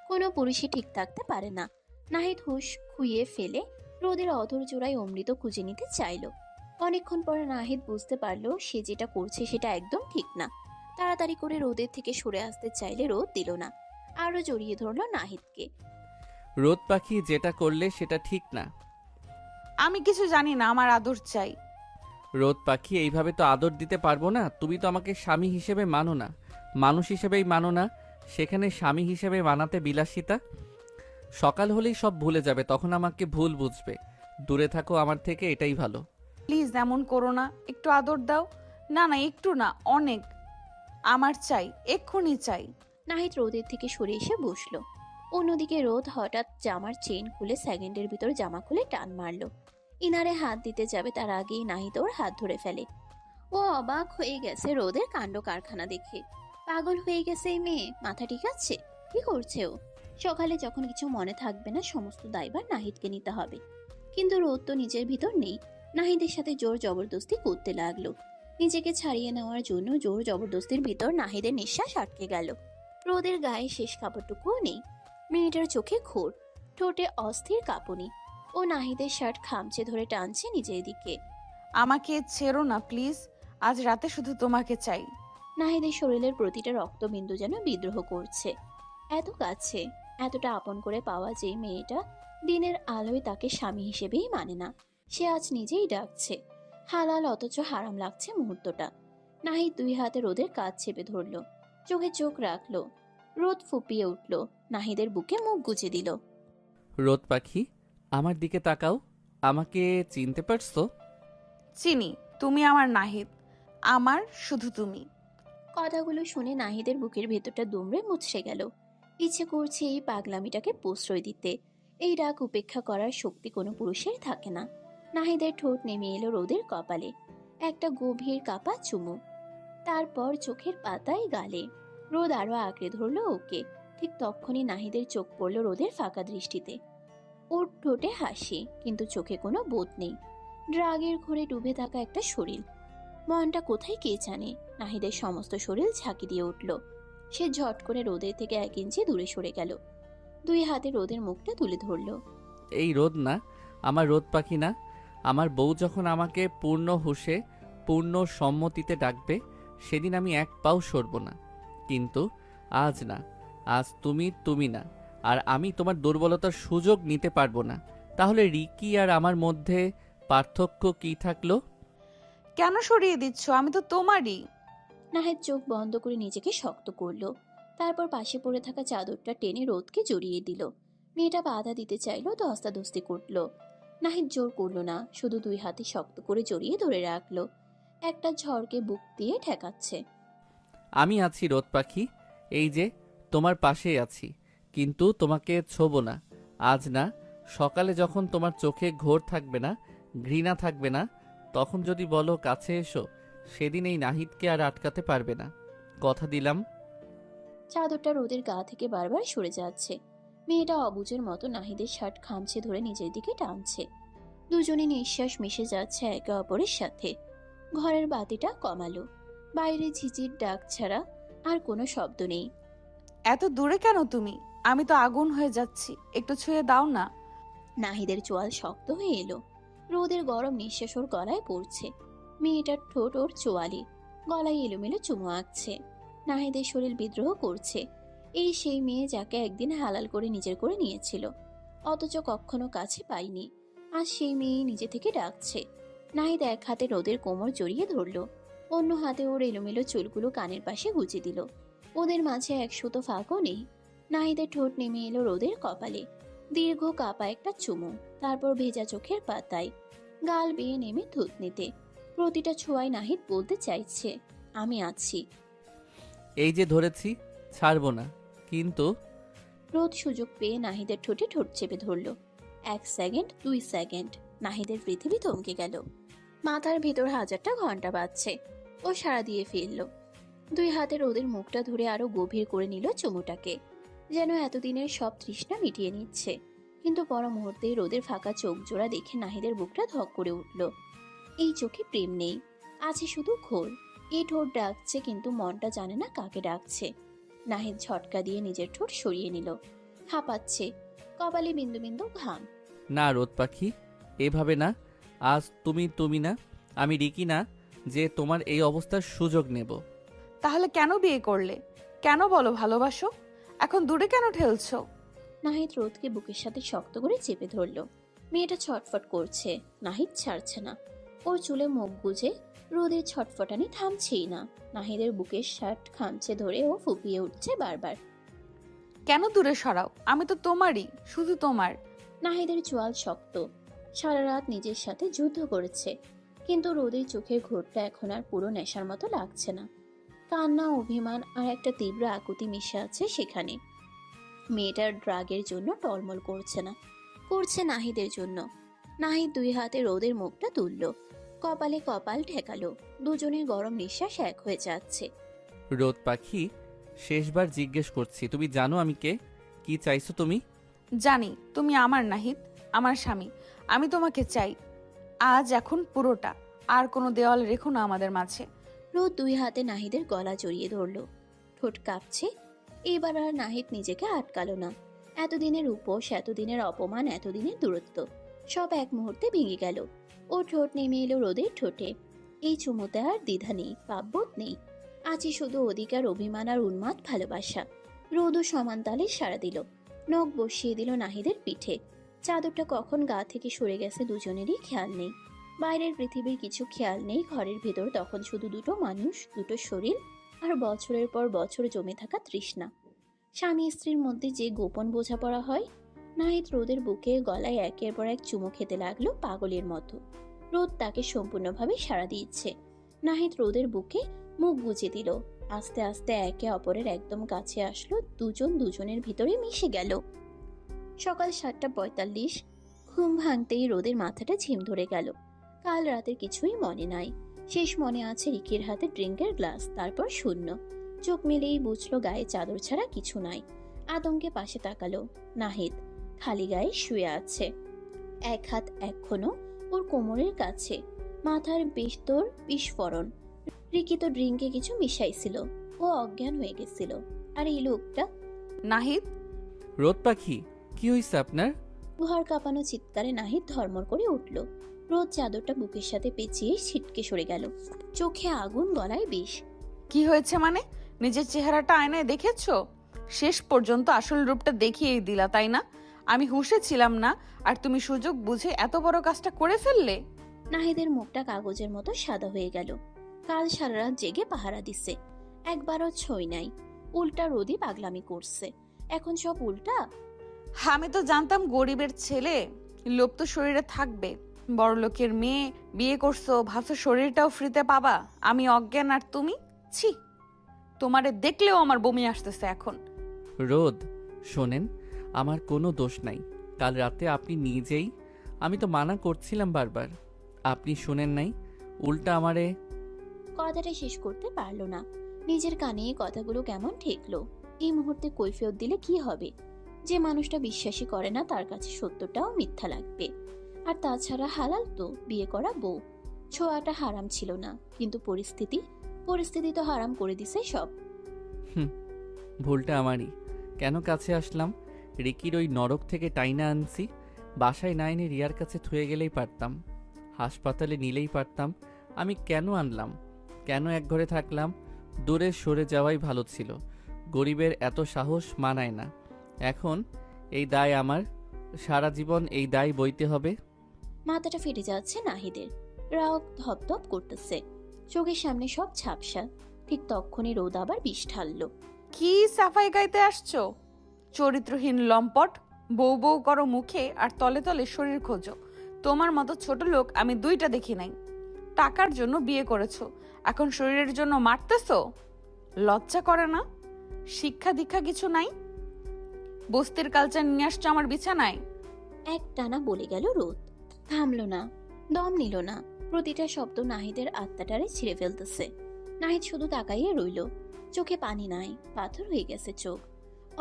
কোনো পুরুষই ঠিক থাকতে পারে না। নাহিদ হুঁশ খুইয়ে ফেলে রোদের অধর জোড়ায় অমৃত খুঁজে নিতে চাইল। অনেকক্ষণ পরে নাহিদ বুঝতে পারলো সে যেটা করছে সেটা একদম ঠিক না। তাড়াতাড়ি করে রোদের থেকে সরে আসতে চাইলে রোদ দিল না, আরো জড়িয়ে ধরলো নাহিদকে। রোদ পাখি, যেটা করলে সেটা ঠিক না। আমি কিছু জানি না, আমার আদর চাই। রোদ পাখি, এইভাবে তো আদর দিতে পারবো না। তুমি তো আমাকে স্বামী হিসেবে মানো না, মানুষ হিসেবেই মানো না। সেখানে স্বামী হিসেবে মানাতে বিলাসিতা। সকাল হলেই সব ভুলে যাবে, তখন আমাকে ভুল বুঝবে। দূরে থাকো আমার থেকে, এটাই ভালো। প্লিজ এমন করো না, একটু আদর দাও। না না, একটু না, অনেক। আমার চাই, এক্ষুনি চাই। নাহিদ রোদের থেকে সরে এসে বসলো। অন্যদিকে রোদ হঠাৎ জামার চেইন খুলে সেকেন্ডের ভিতর জামা খুলে টান মারলো। ইনারে হাত দিতে যাবে তার আগেই নাহিদ ওর হাত ধরে ফেলে। ও অবাক হয়ে গেছে রোদের কাণ্ড কারখানা দেখে। পাগল হয়ে গেছে এই মেয়ে, মাথা ঠিক আছে? কি করছে ও? সকালে যখন কিছু মনে থাকবে না, সমস্ত দায়ভার নাহিদকে নিতে হবে। কিন্তু রোদ তো নিজের ভিতর নেই। নাহিদের সাথে জোর জবরদস্তি করতে লাগলো। নিজেকে ছাড়িয়ে নেওয়ার জন্য জোর জবরদস্তির ভিতর নাহিদের নিঃশ্বাস আটকে গেল। রোদের গায়ে শেষ কাপড়টুকুও নেই। মেয়েটার চোখে ঘোর, ঠোঁটে অস্থির কাঁপুনি। ও নাহিদের শার্ট খামচে ধরে টানছে নিজের দিকে। আমাকে ছেড়ো না প্লিজ, আজ রাতে শুধু তোমাকে চাই। নাহিদের শরীরের প্রতিটা রক্তবিন্দু যেন বিদ্রোহ করছে। এত কাছে, এতটা আপন করে পাওয়া যে মেয়েটা দিনের আলোয় তাকে স্বামী হিসেবেই মানে না, সে আজ নিজেই ডাকছে। হালাল অথচ হারাম লাগছে মুহূর্তটা। নাহিদ দুই হাতে রোদের কাঁধ চেপে ধরলো, চোখে চোখ রাখলো। রোদ ফুপিয়ে উঠল, নাহিদের বুকে মুখ গুজে দিল। রোদ পাখি, আমার দিকে তাকাও। আমাকে চিনতে পারছো? চিনি, তুমি আমার নাহিদ, আমার শুধু তুমি। কথাগুলো শুনে নাহিদের বুকের ভেতরটা দুমড়ে মুচড়ে গেল। ইচ্ছে করছে এই পাগলামিটাকে প্রশ্রয় দিতে। এই রাগ উপেক্ষা করার শক্তি কোনো পুরুষের থাকে না। নাহিদের ঠোঁট নেমে এলো রোদের কপালে, একটা গভীর কাপা চুমু। তারপর চোখের পাতায় গালে। রোদ আরো আঁকড়ে ধরলো ওকে। ঠিক তখনই নাহিদের চোখ পড়ল রোদের ফাঁকা দৃষ্টিতে। ওর ঠোঁটে হাসি, কিন্তু চোখে কোনো বোধ নেই। ড্রাগের ঘোরে ডুবে থাকা একটা শরীর। মনটা কোথায় কে জানে। নাহিদের সমস্ত শরীর ঝাঁকি দিয়ে উঠল। সে ঝট করে রোদের থেকে 1 ইঞ্চি দূরে সরে গেল। 2 হাতে রোদের মুখটা তুলে ধরল। এই রোদ না, আমার রোদ পাখি না। আমার বউ যখন আমাকে পূর্ণ হুঁশে পূর্ণ সম্মতিতে ডাকবে, সেদিন আমি 1 পাও সরব না। কিন্তু আজ না, আজ তুমি না, আর আমি তোমার দুর্বলতার সুযোগ নিতে পারবো না। তাহলে রিকি আর আমার মধ্যে পার্থক্য কি থাকলো? কেন সরিয়ে দিচ্ছ? আমি তো তোমারই। নাহিদ চোখ বন্ধ করে নিজেকে শক্ত করলো। তারপর পাশে পড়ে থাকা চাদরটা টেনে রোদকে জড়িয়ে দিল। মেয়েটা বাধা দিতে চাইলো, ধস্তাধস্তি করলো। নাহিদ জোর করলো না, শুধু 2 হাতে শক্ত করে জড়িয়ে ধরে রাখলো। একটা ঝড়কে বুক দিয়ে ঠেকাচ্ছে। আমি আছি রোদ পাখি, এই যে তোমার পাশেই আছি, কিন্তু তোমাকে ছোবো না। আজ না, সকালে যখন তোমার চোখে ঘোর থাকবে না, ঘৃণা থাকবে না, তখন যদি বলো কাছে এসো, সেদিন এই নাহিদকে আর আটকাতে পারবে না। কথা দিলাম। চাদরটা রোদের গা থেকে বারবার সরে যাচ্ছে। মেয়েটা অবুঝের মতো নাহিদের শার্ট খামচে ধরে নিজের দিকে টানছে। দুজনে নিঃশ্বাস মিশে যাচ্ছে একে অপরের সাথে। ঘরের বাতিটা কমালো। বাইরে ঝিঝির ডাক ছাড়া আর কোনো শব্দ নেই। এত দূরে কেন তুমি? আমি তো আগুন হয়ে যাচ্ছি, একটু ছুঁয়ে দাও না। নাহিদের চোয়াল শক্ত হয়ে এলো। রোদের গরম নিঃশ্বাস ওর গলায় পড়ছে। মেয়েটার ঠোঁট ওর চোয়ালে, গলায় এলোমেলো চুমু আঁকছে। নাহিদের শরীর বিদ্রোহ করছে। এই সেই মেয়ে যাকে একদিন হালাল করে নিজের করে নিয়েছিল, অথচ কখনো কাছে পাইনি। আজ সেই মেয়ে নিজে থেকে ডাকছে। নাহিদ 1 হাতে রোদের কোমর জড়িয়ে ধরল, অন্য হাতে ওর এলোমেলো চুলগুলো কানের পাশে গুজে দিল। ওদের মাঝে 1 সুতো ফাঁকও নেই। নাহিদের ঠোঁট নেমে এলো রোদের কপালে। দীর্ঘ কাপা একটা চুমু, তারপর ভেজা চোখের পাতায়, গাল বেয়ে নেমে থুতনিতে। প্রতিটা ছোঁয়ায় নাহিদ বলতে চাইছে, আমি আছি। এই যে ধরেছি, ছাড়বো না। কিন্তু রোদ সুযোগ পেয়ে নাহিদের ঠোঁটে ঠোঁট চেপে ধরল। 1 সেকেন্ড, 2 সেকেন্ড, নাহিদের পৃথিবী থমকে গেল। মাথার ভেতর 1000টা ঘন্টা বাজছে। ও সাড়া দিয়ে ফেলল। 2 হাতে রোদের মুখটা ধরে আরো গভীর করে নিল চুমুটাকে, যেন এতদিনের সব তৃষ্ণা মিটিয়ে নিচ্ছে। কিন্তু পর মুহূর্তেই রোদের ফাঁকা চোখ জোড়া দেখে নাহিদের বুকটা ধক করে উঠল। এই চোখে প্রেম নেই, আছে শুধু ঘোর। এই ঠোঁট ডাকছে, কিন্তু মনটা জানে না কাকে ডাকছে। নাহিদ ঝটকা দিয়ে নিজের ঠোঁট সরিয়ে নিল। হাঁপাচ্ছে, কপালে বিন্দু বিন্দু ঘাম। না রোদ পাখি, এভাবে না। আজ তুমি না, আমি রিকি না, যে তোমার এই অবস্থার সুযোগ নেব। তাহলে কেন বিয়ে করলে? কেন বলো ভালোবাসো? এখন দূরে কেন ঠেলছো? নাহিদ রোদকে বুকের সাথে শক্ত করে চেপে ধরল। মেয়েটা ছটফট করছে, নাহিদ ছাড়ছে না। ওর চুলে মুখ গুজে রোদের ছটফটানি থামছেই না। নাহিদের বুকের শার্ট খামচে ধরে ও ফুপিয়ে উঠছে বারবার। কেন দূরে সরাও? আমি তো তোমারই, শুধু তোমার। নাহিদের চোয়াল শক্ত। সারা রাত নিজের সাথে যুদ্ধ করেছে, কিন্তু রোদের চোখের ঘোরটা এখন আর পুরো নেশার মতো লাগছে না। কান্না, অভিমান আর একটা তীব্র আকুতি মিশে আছে সেখানে। মেয়েটার ড্রাগের জন্য টলমল করছে না, করছে নাহিদের জন্য। নাহিদ 2 হাতে রোদের মুখটা তুলল, কপালে কপাল ঠেকালো। দুজনের গরম নিঃশ্বাস এক হয়ে যাচ্ছে। রোদ পাখি, শেষবার জিজ্ঞেস করছি, তুমি জানো আমি কে? কি চাইছো তুমি? জানি তুমি আমার নাহিদ, আমার স্বামী। আমি তোমাকে চাই, আজ এখন পুরোটা। আর কোনো দেওয়াল রেখো না আমাদের মাঝে। রোদ 2 হাতে নাহিদের গলা জড়িয়ে ধরল। ঠোঁট কাঁপছে। এবার আর নাহিদ নিজেকে আটকালো না। এতদিনের উপোস, এতদিনের অপমান, এতদিনের দূরত্ব সব এক মুহূর্তে ভেঙে গেল। ও ঠোঁট নেমে এলো রোদের ঠোঁটে। এই চুমুতে আর দ্বিধা নেই, পাপবোধ নেই। আছে শুধু অধিকার, অভিমান আর উন্মাদ ভালোবাসা। রোদও সমান তালে সাড়া দিল। নখ বসিয়ে দিল নাহিদের পিঠে। চাদরটা কখন গা থেকে সরে গেছে দুজনেরই খেয়াল নেই। বাইরের পৃথিবীর কিছু খেয়াল নেই। ঘরের ভেতর তখন শুধু 2টো মানুষ, 2টো শরীর, আর বছরের পর বছর জমে থাকা তৃষ্ণা। স্বামী স্ত্রীর মধ্যে যে গোপন বোঝাপড়া হয়। নাহিদ রোদের বুকে গলায় একের পর এক চুমু খেতে লাগলো পাগলের মতো। রোদ তাকে সম্পূর্ণভাবে সাড়া দিচ্ছে। নাহিদ রোদের বুকে মুখ গুজে দিল। আস্তে আস্তে একে অপরের একদম কাছে আসলো। দুজন দুজনের ভিতরে মিশে গেল। সকাল 7:45। ঘুম ভাঙতেই রোদের মাথাটা ঝিম ধরে গেল। কাল রাতের কিছুই মনে নাই। শেষ মনে আছে রিকির হাতে ড্রিঙ্কের গ্লাস, তারপর শূন্য। চোখ মেলেই বুঝলো গায়ে চাদর ছাড়া কিছু নাই। আতঙ্কে পাশে তাকালো। নাহিদ খালি গায়ে শুয়ে আছে, এক হাত এখনো ওর কোমরের কাছে, মাথার বেস্তর বিস্ফোরণ। রিকি তো ড্রিঙ্কে কিছু মিশাইছিল, ও অজ্ঞান হয়ে গেছিল। আর এই লোকটা? নাহিদ, রোদ পাখি, কি হয়েছে আপনার? ঘর কাঁপানো চিৎকারে নাহিদ ধর্মর করে উঠল। রোদ চাদরটা বুকের সাথে পেঁচিয়ে ছিটকে সরে গেল, চোখে আগুন, গলায় বিষ। কি হয়েছে মানে? নিজের চেহারাটা আয়নায় দেখেছো? শেষ পর্যন্ত আসল রূপটা দেখিয়েই দিলা, তাই না? আমি হুঁশে ছিলাম না, আর তুমি সুযোগ বুঝে এত বড় কাজটা করে ফেললে। নাহিদের মুখটা কাগজের মতো সাদা হয়ে গেল। কাল সারা রাত জেগে পাহারা দিছে, একবারও ছই নাই। উল্টা রোদই পাগলামি করছে, এখন সব উল্টা। আমি তো জানতাম গরিবের ছেলে, লোভ তো শরীরে থাকবে। বড় লোকের মেয়ে বিয়ে করছো, ভাবছো শরীরটাও ফ্রিতে পাবা। আমি অজ্ঞান আর তুমি? ছি, তোমারে দেখলেও আমার বমি আসতেছে এখন। রোদ, শোনেন, আমার কোনো দোষ নাই। কাল রাতে আপনি নিজেই, আমি তো মানা করছিলাম বারবার, আপনি শুনেন নাই, উল্টা আমারে। কথাটা শেষ করতে পারলো না। নিজের কানে কথাগুলো কেমন ঠেকলো। এই মুহূর্তে কৈফিয়ত দিলে কি হবে? যে মানুষটা বিশ্বাসই করে না, তার কাছে সত্যটাও মিথ্যা লাগবে। আর তাছাড়া হালাল তো বিয়ে করা বউ, ছোঁয়াটা হারাম ছিল না, কিন্তু পরিস্থিতি তো হারাম করে দিছে সব। ভুলটা আমারই। কেন কাছে আসলাম? রিকির ওই নরক থেকে টাইনা আনছি, বাসায় না এনে রিয়ার কাছে থুয়ে গেলেই পারতাম, হাসপাতালে নিলেই পারতাম। আমি কেন আনলাম? কেন এক ঘরে থাকলাম? দূরে সরে যাওয়াই ভালো ছিল। গরিবের এত সাহস মানায় না। এখন এই দায় আমার, সারা জীবন এই দায় বইতে হবে। মাথাটা ফেটে যাচ্ছে নাহিদের, রাগ ধপধপ করতেছে, চোখের সামনে সব ঝাপসা। ঠিক তক্ষণি রোদ আবার বিষ ঢাললো। কি সাফাই গাইতে আসছো? চরিত্রহীন লম্পট, বউ বউ করো মুখে আর তলে তলে শরীর খোঁজো। তোমার মতো ছোট লোক আমি দুইটা দেখি নাই। টাকার জন্য বিয়ে করেছো, এখন শরীরের জন্য মারতেছো? লজ্জা করে না? শিক্ষা দীক্ষা কিছু নাই? বস্তির কালচার নিয়ে আসছো আমার বিছানায়। এক টানা বলে গেল রোদ, থামলো না, দম নিল না। প্রতিটা শব্দ নাহিদের আত্মাটারে ছিঁড়ে ফেলতেছে। নাহিদ শুধু তাকাইয়ে রইল, চোখে পানি নাই, পাথর হয়ে গেছে চোখ।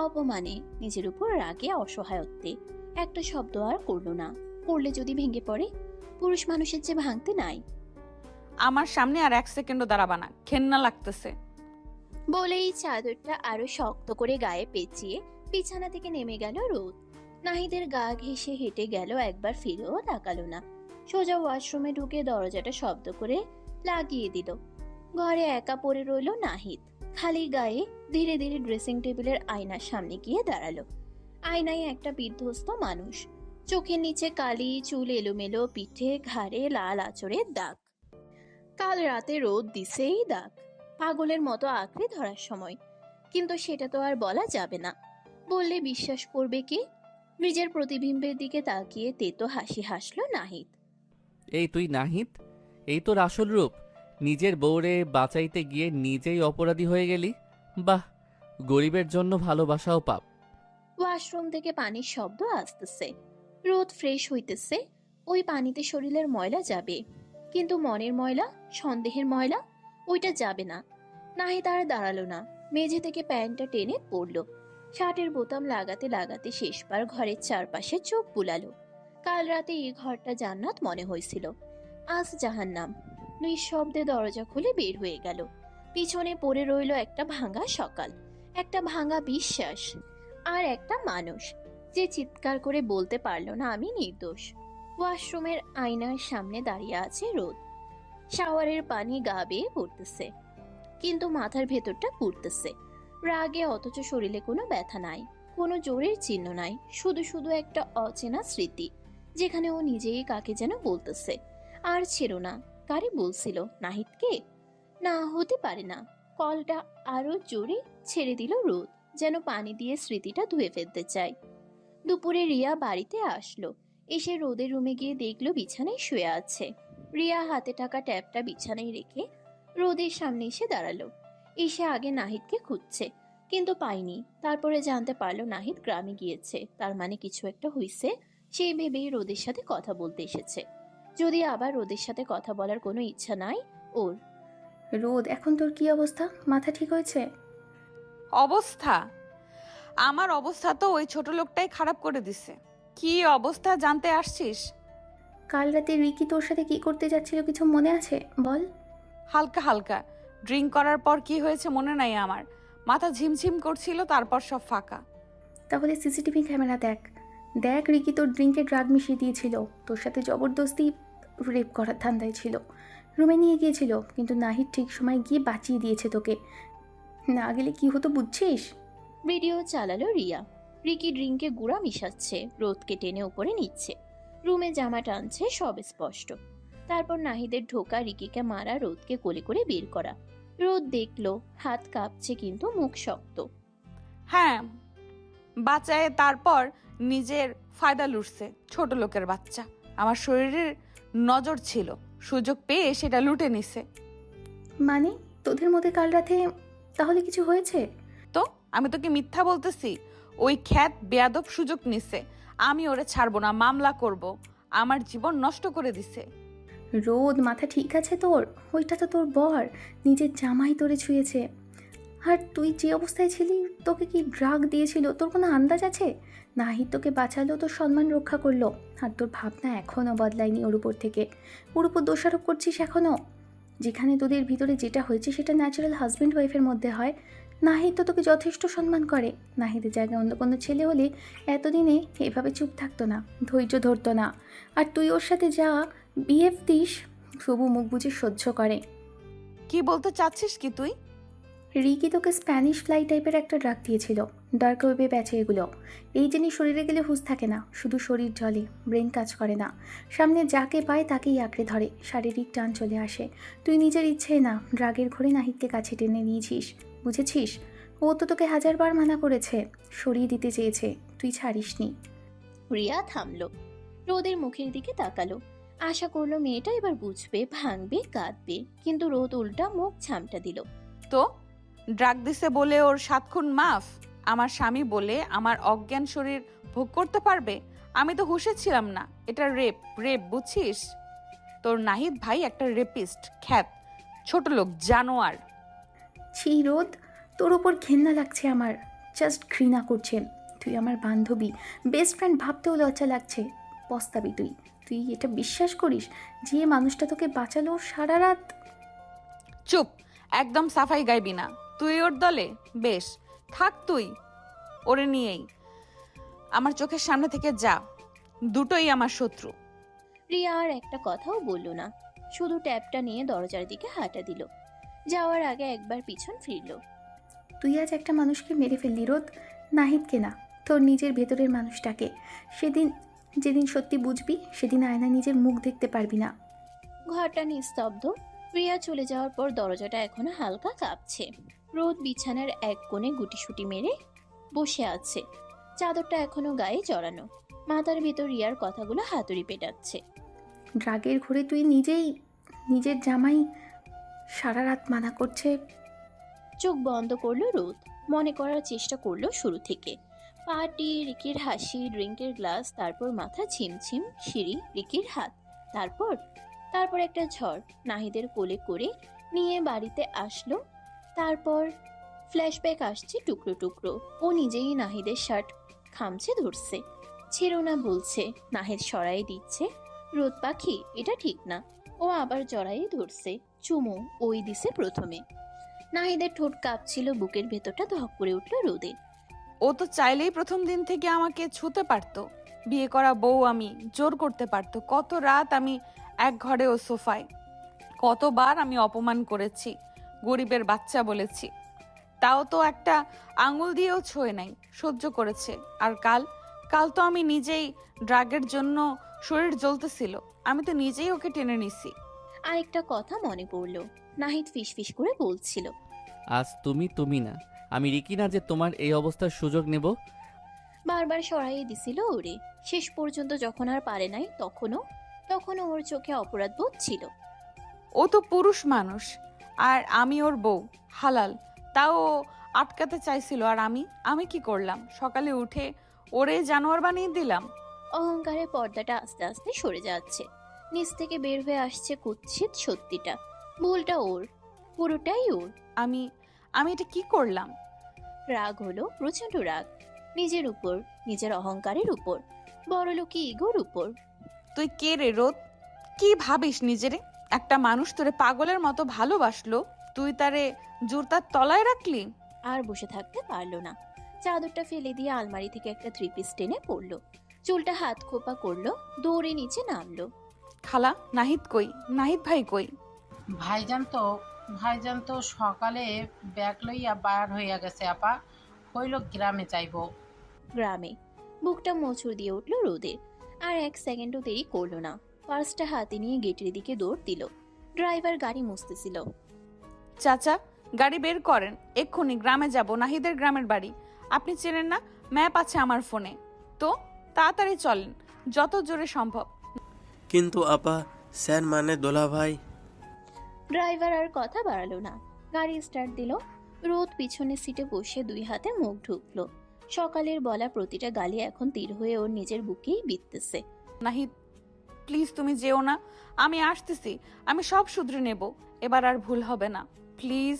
অপমানে, নিজের উপর রাগে, অসহায়ত্বে একটা শব্দ আর করলো না। করলে যদি ভেঙে পড়ে, পুরুষ মানুষের যে ভাঙতে নাই। আমার সামনে আর এক সেকেন্ডও দাঁড়াবা না, ঘেন্না লাগতেছে। বলেই চাদরটা আরো শক্ত করে গায়ে পেঁচিয়ে বিছানা থেকে নেমে গেল রোদ। নাহিদের গা ঘেঁষে হেঁটে গেল, একবার ফিরেও তাকালো না। সোজা ওয়াশরুমে ঢুকে দরজাটা শব্দ করে লাগিয়ে দিল। ঘরে একা পড়ে রইল নাহিদ, খালি গায়ে। ধীরে ধীরে ড্রেসিং টেবিলের আয়নার সামনে গিয়ে দাঁড়ালো। আয়নায় একটা বিধ্বস্ত মানুষ, চোখের নিচে কালি, চুল এলোমেলো, পিঠে ঘাড়ে লাল আঁচড়ের দাগ। কাল রাতে রোদ দিছে এই দাগ, পাগলের মতো আঁকড়ে ধরার সময়। কিন্তু সেটা তো আর বলা যাবে না, বললে বিশ্বাস করবে কে? নিজের প্রতিবিম্বের দিকে তাকিয়ে তেতো হাসি হাসলো নাহিদ। এই তুই নাহিদ? এই তোর আসল রূপ? নিজের বউরে বাঁচাইতে গিয়ে নিজেই অপরাধী হয়ে গেলি। বাহ, গরিবের জন্য ভালোবাসাও পাপ। ওয়াশরুম থেকে পানির শব্দ আসতেছে। রোদ ফ্রেশ হইতেছে। ওই পানিতে শরীরের ময়লা যাবে, কিন্তু মনের ময়লা, সন্দেহের ময়লা, ওইটা যাবে না। নাহিদ আর দাঁড়ালো না, মেঝে থেকে প্যান্টটা টেনে পড়লো। শার্টের বোতাম লাগাতে লাগাতে শেষবার ঘরের চারপাশে চোখ বুলালো। কাল রাতে এই ঘরটা জান্নাত মনে হয়েছিল, আজ জাহান্নাম। নিঃশব্দে দরজা খুলে বের হয়ে গেল। পিছনে পড়ে রইল একটা ভাঙা সকাল, একটা ভাঙা বিশ্বাস, আর একটা মানুষ যে চিৎকার করে বলতে পারলো না আমি নির্দোষ। ওয়াশরুমের আয়নার সামনে দাঁড়িয়ে আছে রোদ। শাওয়ারের পানি গা বেয়ে পড়তেছে, কিন্তু মাথার ভেতরটা পুড়তেছে রাগে। অথচ শরীরে কোনো ব্যথা নাই, কোনো জোরের চিহ্ন নাই, শুধু শুধু একটা অচেনা স্মৃতি, যেখানে ও নিজেই কাকে যেন বলতেছে। আর ছিল না, কারে বলছিল? নাহিদকে? না, হতে পারে না। কলটা আরো জোরে ছেড়ে দিল রোদ, যেন পানি দিয়ে স্মৃতিটা ধুয়ে ফেলতে চায়। দুপুরে রিয়া বাড়িতে আসলো। এসে রোদের রুমে গিয়ে দেখলো বিছানায় শুয়ে আছে। রিয়া হাতে টাকা ট্যাপটা বিছানায় রেখে রোদের সামনে এসে দাঁড়ালো। এসে আগে নাহিদকে খুঁজছে, কিন্তু পাইনি। তারপরে জানতে পারলো নাহিদ গ্রামে গিয়েছে, তার মানে কিছু একটা হইছে। সেই ভেবেই রোদের সাথে কথা বলতে এসেছে, যদি আবার রোদের সাথে কথা বলার কোনো ইচ্ছা নাই ওর। রোদ, এখন তোর কি অবস্থা? মাথা ঠিক হয়েছে? অবস্থা? আমার অবস্থা তো ওই ছোট লোকটাই খারাপ করে দিছে। কি অবস্থা জানতে আসছিস? কাল রাতে রিকি তোর সাথে কি করতে যাচ্ছিল কিছু মনে আছে বল? হালকা হালকা ড্রিঙ্ক করার পর কি হয়েছে মনে নাই আমার। মাথা ঝিমঝিম করছিল, তারপর সব ফাঁকা। তাহলে সিসিটিভি ক্যামেরা দেখ। দেখ রিকি তোর ড্রিঙ্কে ড্রাগ মিশিয়ে দিয়েছিল, তোর সাথে জবরদস্তি রেপ করার ধান্দায় ছিল। রুমে নিয়ে গিয়েছিল, কিন্তু নাহিদ ঠিক সময় গিয়ে বাঁচিয়ে দিয়েছে তোকে। না গেলে কি হতো বুঝছিস? ভিডিও চালালো রিয়া। রিকি ড্রিঙ্কে গুঁড়া মিশাচ্ছে, রোদকে টেনে উপরে নিচ্ছে, রুমে জামা টানছে, সব স্পষ্ট। তারপর নাহিদের ঢোকা, রিকিকে মারা, রোদকে কোলে করে বের করা। রোদ দেখলো হাত কাঁপছে কিন্তু মুখ শক্ত। হ্যাঁ, বাঁচায় তারপর নিজের ফায়দা লুটছে। ছোট লোকের বাচ্চা। আমার শরীরের নজর ছিল, সুযোগ পেয়ে সেটা লুটে নিছে। মানে তোদের মধ্যে কাল রাতে তাহলে কিছু হয়েছে? তো আমি তোকে মিথ্যা বলতেছি? ওই খ্যাত বেয়াদব সুযোগ নিছে। আমি ওরে ছাড়বো না, মামলা করব। আমার জীবন নষ্ট করে দিছে। রোদ, মাথা ঠিক আছে তোর? ওইটা তো তোর বর, নিজের জামাই তোরে ছুঁয়েছে। আর তুই যে অবস্থায় ছিলি, তোকে কি ড্রাগ দিয়েছিল তোর কোনো আন্দাজ আছে? নাহিদ তোকে বাঁচালো, তোর সম্মান রক্ষা করলো, আর তোর ভাবনা এখনও বদলায়নি ওর উপর থেকে। ওর উপর দোষারোপ করছিস এখনও। যেখানে তোদের ভিতরে যেটা হয়েছে সেটা ন্যাচারাল হাজব্যান্ড ওয়াইফের মধ্যে হয়। নাহিদ তো তোকে যথেষ্ট সম্মান করে। নাহিদের জায়গায় অন্য কোনো ছেলে হলে এতদিনে এভাবে চুপ থাকতো না, ধৈর্য ধরতো না। আর তুই ওর সাথে যা বিহেভ দিস, তবু মুখ বুঝে সহ্য করে। কি বলতে চাচ্ছিস কি তুই? রিকি তোকে স্প্যানিশ ফ্লাই টাইপের একটা ড্রাগ দিয়েছিল, ডার্ক ওয়েবে বেচে এগুলো। এই জিনিস শরীরে গেলে হুঁশ থাকে না, শুধু শরীর জ্বলে, ব্রেন কাজ করে না। সামনে যাকে পায় তাকেই আঁকড়ে ধরে, শারীরিক টান চলে আসে। তুই নিজের ইচ্ছে না, ড্রাগের ঘরে নাহিদকে কাছে টেনে নিয়েছিস, বুঝেছিস? ও তো তোকে হাজারবার মানা করেছে, সরিয়ে দিতে চেয়েছে, তুই ছাড়িসনি। রিয়া থামলো, রোদের মুখের দিকে তাকালো। আশা করলো মেয়েটা এবার বুঝবে, ভাঙবে, কাঁদবে, কিন্তু রোদ উল্টা মুখ ছামটা দিল। তো ড্রাগ দিছে বলে ওর 7 খুন মাফ? আমার স্বামী বলে আমার অজ্ঞান শরীর ভোগ করতে পারবে? আমি তো হুঁশে ছিলাম না। এটা রেপ, রেপ, বুঝছিস? তোর নাহিদ ভাই একটা রেপিস্ট, খ্যাত, ছোট লোক, জানোয়ার। ছি রোদ, তোর ওপর ঘেন্না লাগছে আমার, জাস্ট ঘৃণা করছে। তুই আমার বান্ধবী, বেস্ট ফ্রেন্ড ভাবতেও লজ্জা লাগছে। পস্তাবি তুই। তুই এটা বিশ্বাস করিস যে মানুষটা তোকে বাঁচালো সারা রাত? চুপ, একদম সাফাই গাইবি না। তুই ওর দলে? বেশ, থাক তুই ওরে নিয়েই। আমার চোখের সামনে থেকে যা, দুটোই আমার শত্রু। রিয়া আর একটা কথাও বলল না, শুধু ট্যাবটা নিয়ে দরজার দিকে হাঁটা দিল। যাওয়ার আগে একবার পিছন ফিরল। তুই আজ একটা মানুষকে মেরে ফেললি রোদ, নাহিদকে না, তোর নিজের ভেতরের মানুষটাকে। যেদিন সত্যি বুঝবি, সেদিন আয়না নিজের মুখ দেখতে পারবি না। ঘরটা নিস্তব্ধ। রিয়া চলে যাওয়ার পর দরজাটা এখনো হালকা কাঁপছে। রোদ বিছানার এক কোণে গুটিসুটি মেরে বসে আছে, চাদরটা এখনো গায়ে জড়ানো। মাথার ভিতর রিয়ার কথাগুলো হাতুড়ি পেটাচ্ছে। ড্রাগের ঘরে তুই নিজের জামাই সারা রাত মানা করছে। চোখ বন্ধ করলো রোদ, মনে করার চেষ্টা করলো শুরু থেকে। পার্টি, রিকির হাসি, ড্রিঙ্কের গ্লাস, তারপর মাথা ছিমছিম, সিঁড়ি, রিকির হাত, তারপর একটা ঝড় নাহিদের কোলে করে নিয়ে বাড়িতে আসলো। তারপর ফ্ল্যাশব্যাক আসছে টুকরো টুকরো। ও নিজেই নাহিদের শার্ট খামচে ধরছে, ছেড়ো না বলছে, নাহিদ সরাই দিচ্ছে। রোদ পাখি, এটা ঠিক না। ও আবার জড়াই ধরছে, চুমু ওই দিছে প্রথমে। নাহিদের ঠোঁট কাঁপছিল, বুকের ভেতরটা ধক করে উঠল রোদে। ও তো চাইলেই প্রথম দিন থেকে আমাকে ছুতে পারতো। বিয়ে করা বউ আমি, জোর করতে পারতো। কত রাত আমি এক ঘরে ও সোফায়, কতবার আমি অপমান করেছি, গরিবের বাচ্চা বলেছি। তাও তো একটা আঙুল দিয়েও ছোঁয় নাই, সহ্য করেছে। আর কাল তো আমি নিজেই, ড্রাগের জন্য শরীর জ্বলতেছিল, আমি তো নিজেই ওকে টেনে নিছি। আরেকটা কথা মনে পড়ল, নাহিদ ফিসফিস করে বলছিল, আজ তুমি না, আমি রিকি না যে তোমার এই অবস্থার সুযোগ নেব। বারবার সরাইয়ে দিছিল ওরে। শেষ পর্যন্ত যখন আর পারে নাই, তখনও ওর চোখে অপরাধ বোধ ছিল। ও তো পুরুষ মানুষ, আর আমি ওর বউ, হালাল। তাও ও আটকাতে চাইছিল, আর আমি কি করলাম? সকালে উঠে ওরে জানোয়ার বানিয়ে দিলাম। অহংকারে পর্দাটা আস্তে আস্তে সরে যাচ্ছে, নিচ থেকে বের হয়ে আসছে কুৎসিত সত্যিটা। ভুলটা ওর, পুরোটাই ওর। আমি এটা কি করলাম? রাগ হলো প্রচন্ড রাগ, নিজের উপর, নিজের অহংকারের উপর, বড়লোকি ইগোর উপর। তুই কে রে রোদ? কি ভাবিস নিজেরে? একটা মানুষ তোরে পাগলের মতো ভালোবাসলো, তুই তারে জুতার তলায় রাখলি? আর বসে থাকতে পারলো না, চাদরটা ফেলে দিয়ে আলমারি থেকে একটা থ্রি পিস টেনে পড়লো, চুলটা হাত খোপা করলো, দৌড়ে নিচে নামলো। খালা, নাহিদ কই? নাহিদ ভাই কই? ভাইজান তো সকালে ব্যাগ লইয়া বার হইয়া গেছে আপা, হইল গ্রামে যাইব। গ্রামে? বুকটা মোচড় দিয়ে উঠলো রোদের। আর এক সেকেন্ডও দেরি করলো না, পার্সটা হাতে নিয়ে গেটের দিকে দৌড় দিল। ড্রাইভার গাড়ি মুছতেছিল। চাচা, গাড়ি বের করেন, এক্ষুনি গ্রামে যাব, নাহিদের গ্রামের বাড়ি। আপনি চেনেন না? ম্যাপ আছে আমার ফোনে। তো তাড়াতাড়ি চলেন, যত জোরে সম্ভব। কিন্তু আপা, স্যার মানে দোলা ভাই। ড্রাইভার আর কথা বাড়ালো না, গাড়ি স্টার্ট দিল। রোদ পিছনের সিটে বসে দুই হাতে মুখ ঢুকলো। সকালের বলা প্রতিটা গালি এখন তীর হয়ে ওর নিজের বুকেই বিঁধতেছে। নাহিদ, প্লিজ তুমি যেও না, আমি আসতেছি, আমি সব শুধরে নেব, এবার আর ভুল হবে না, প্লিজ।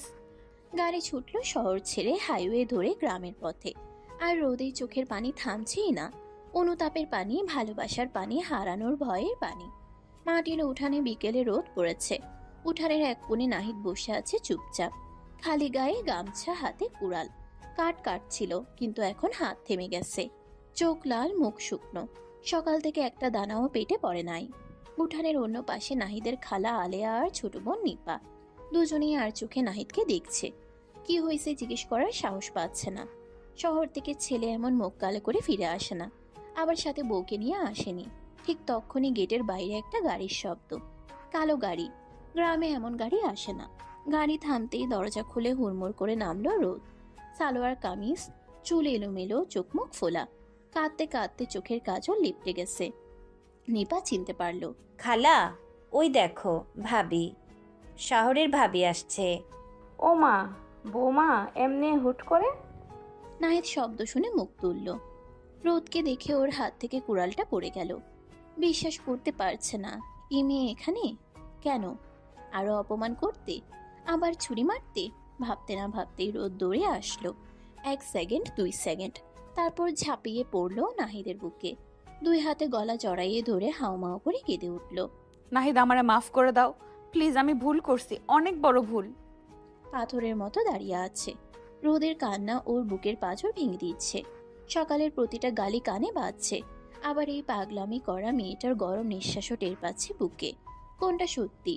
গাড়ি ছুটলো শহর ছেড়ে হাইওয়ে ধরে গ্রামের পথে। আর রোদের চোখের পানি থামছেই না। অনুতাপের পানি, ভালোবাসার পানি, হারানোর ভয়ের পানি। মাটির উঠানে বিকেলে রোদ পড়েছে। উঠানের এক কোণে নাহিদ বসে আছে চুপচাপ, খালি গায়ে, গামছা হাতে, কুড়াল। কাট কাটছিল, কিন্তু এখন হাত থেমে গেছে। চোখ লাল, মুখ শুকনো। সকাল থেকে একটা দানাও পেটে পড়ে নাই। উঠানের অন্য পাশে নাহিদের খালা আলেয়া আর ছোট বোন নিপা। দুজনেই আর চোখে নাহিদকে দেখছে। কি হয়েছে জিজ্ঞেস করার সাহস পাচ্ছে না। শহর থেকে ছেলে এমন মুখ কালো করে ফিরে আসে না, আবার সাথে বউকে নিয়ে আসেনি। ঠিক তখনই গেটের বাইরে একটা গাড়ির শব্দ। কালো গাড়ি। গ্রামে এমন গাড়ি আসে না। গাড়ি থামতেই দরজা খুলে হুড়মুড় করে নামলো রোদ। সালোয়ার কামিজ, চুল এলোমেলো, চোখ মুখ ফোলা। কাঁদতে কাঁদতে চোখের কাজল লিপটে গেছে। নিপা চিনতে পারলো। খালা, ওই দেখো ভাবি, শহরের ভাবি আসছে। ও মা, বৌমা এমনি হুট করে? নাহিদ শব্দ শুনে মুখ তুলল। রোদকে দেখে ওর হাত থেকে কুড়ালটা পড়ে গেল। বিশ্বাস করতে পারছে না, এই মেয়ে এখানে কেন? আরো অপমান করতে, আবার ছুরি মারতে? ভাবতে না ভাবতেই রোদ দৌড়ে আসলো। 1 সেকেন্ড, 2 সেকেন্ড, তারপর ঝাঁপিয়ে পড়লো নাহিদের বুকে। দুই হাতে গলা জড়াইয়ে ধরে হাউমাউ করে কেঁদে উঠল। নাহিদ, আমারে মাফ করে দাও প্লিজ, আমি ভুল করছি, অনেক বড় ভুল। পাথরের মতো দাঁড়িয়ে আছে। রোদের কান্না ওর বুকের পাঁজর ভেঙে দিচ্ছে। সকালের প্রতিটা গালি কানে বাজছে। আবার এই পাগলামি করা মেয়েটার গরম নিঃশ্বাসও টের পাচ্ছে বুকে। কোনটা সত্যি?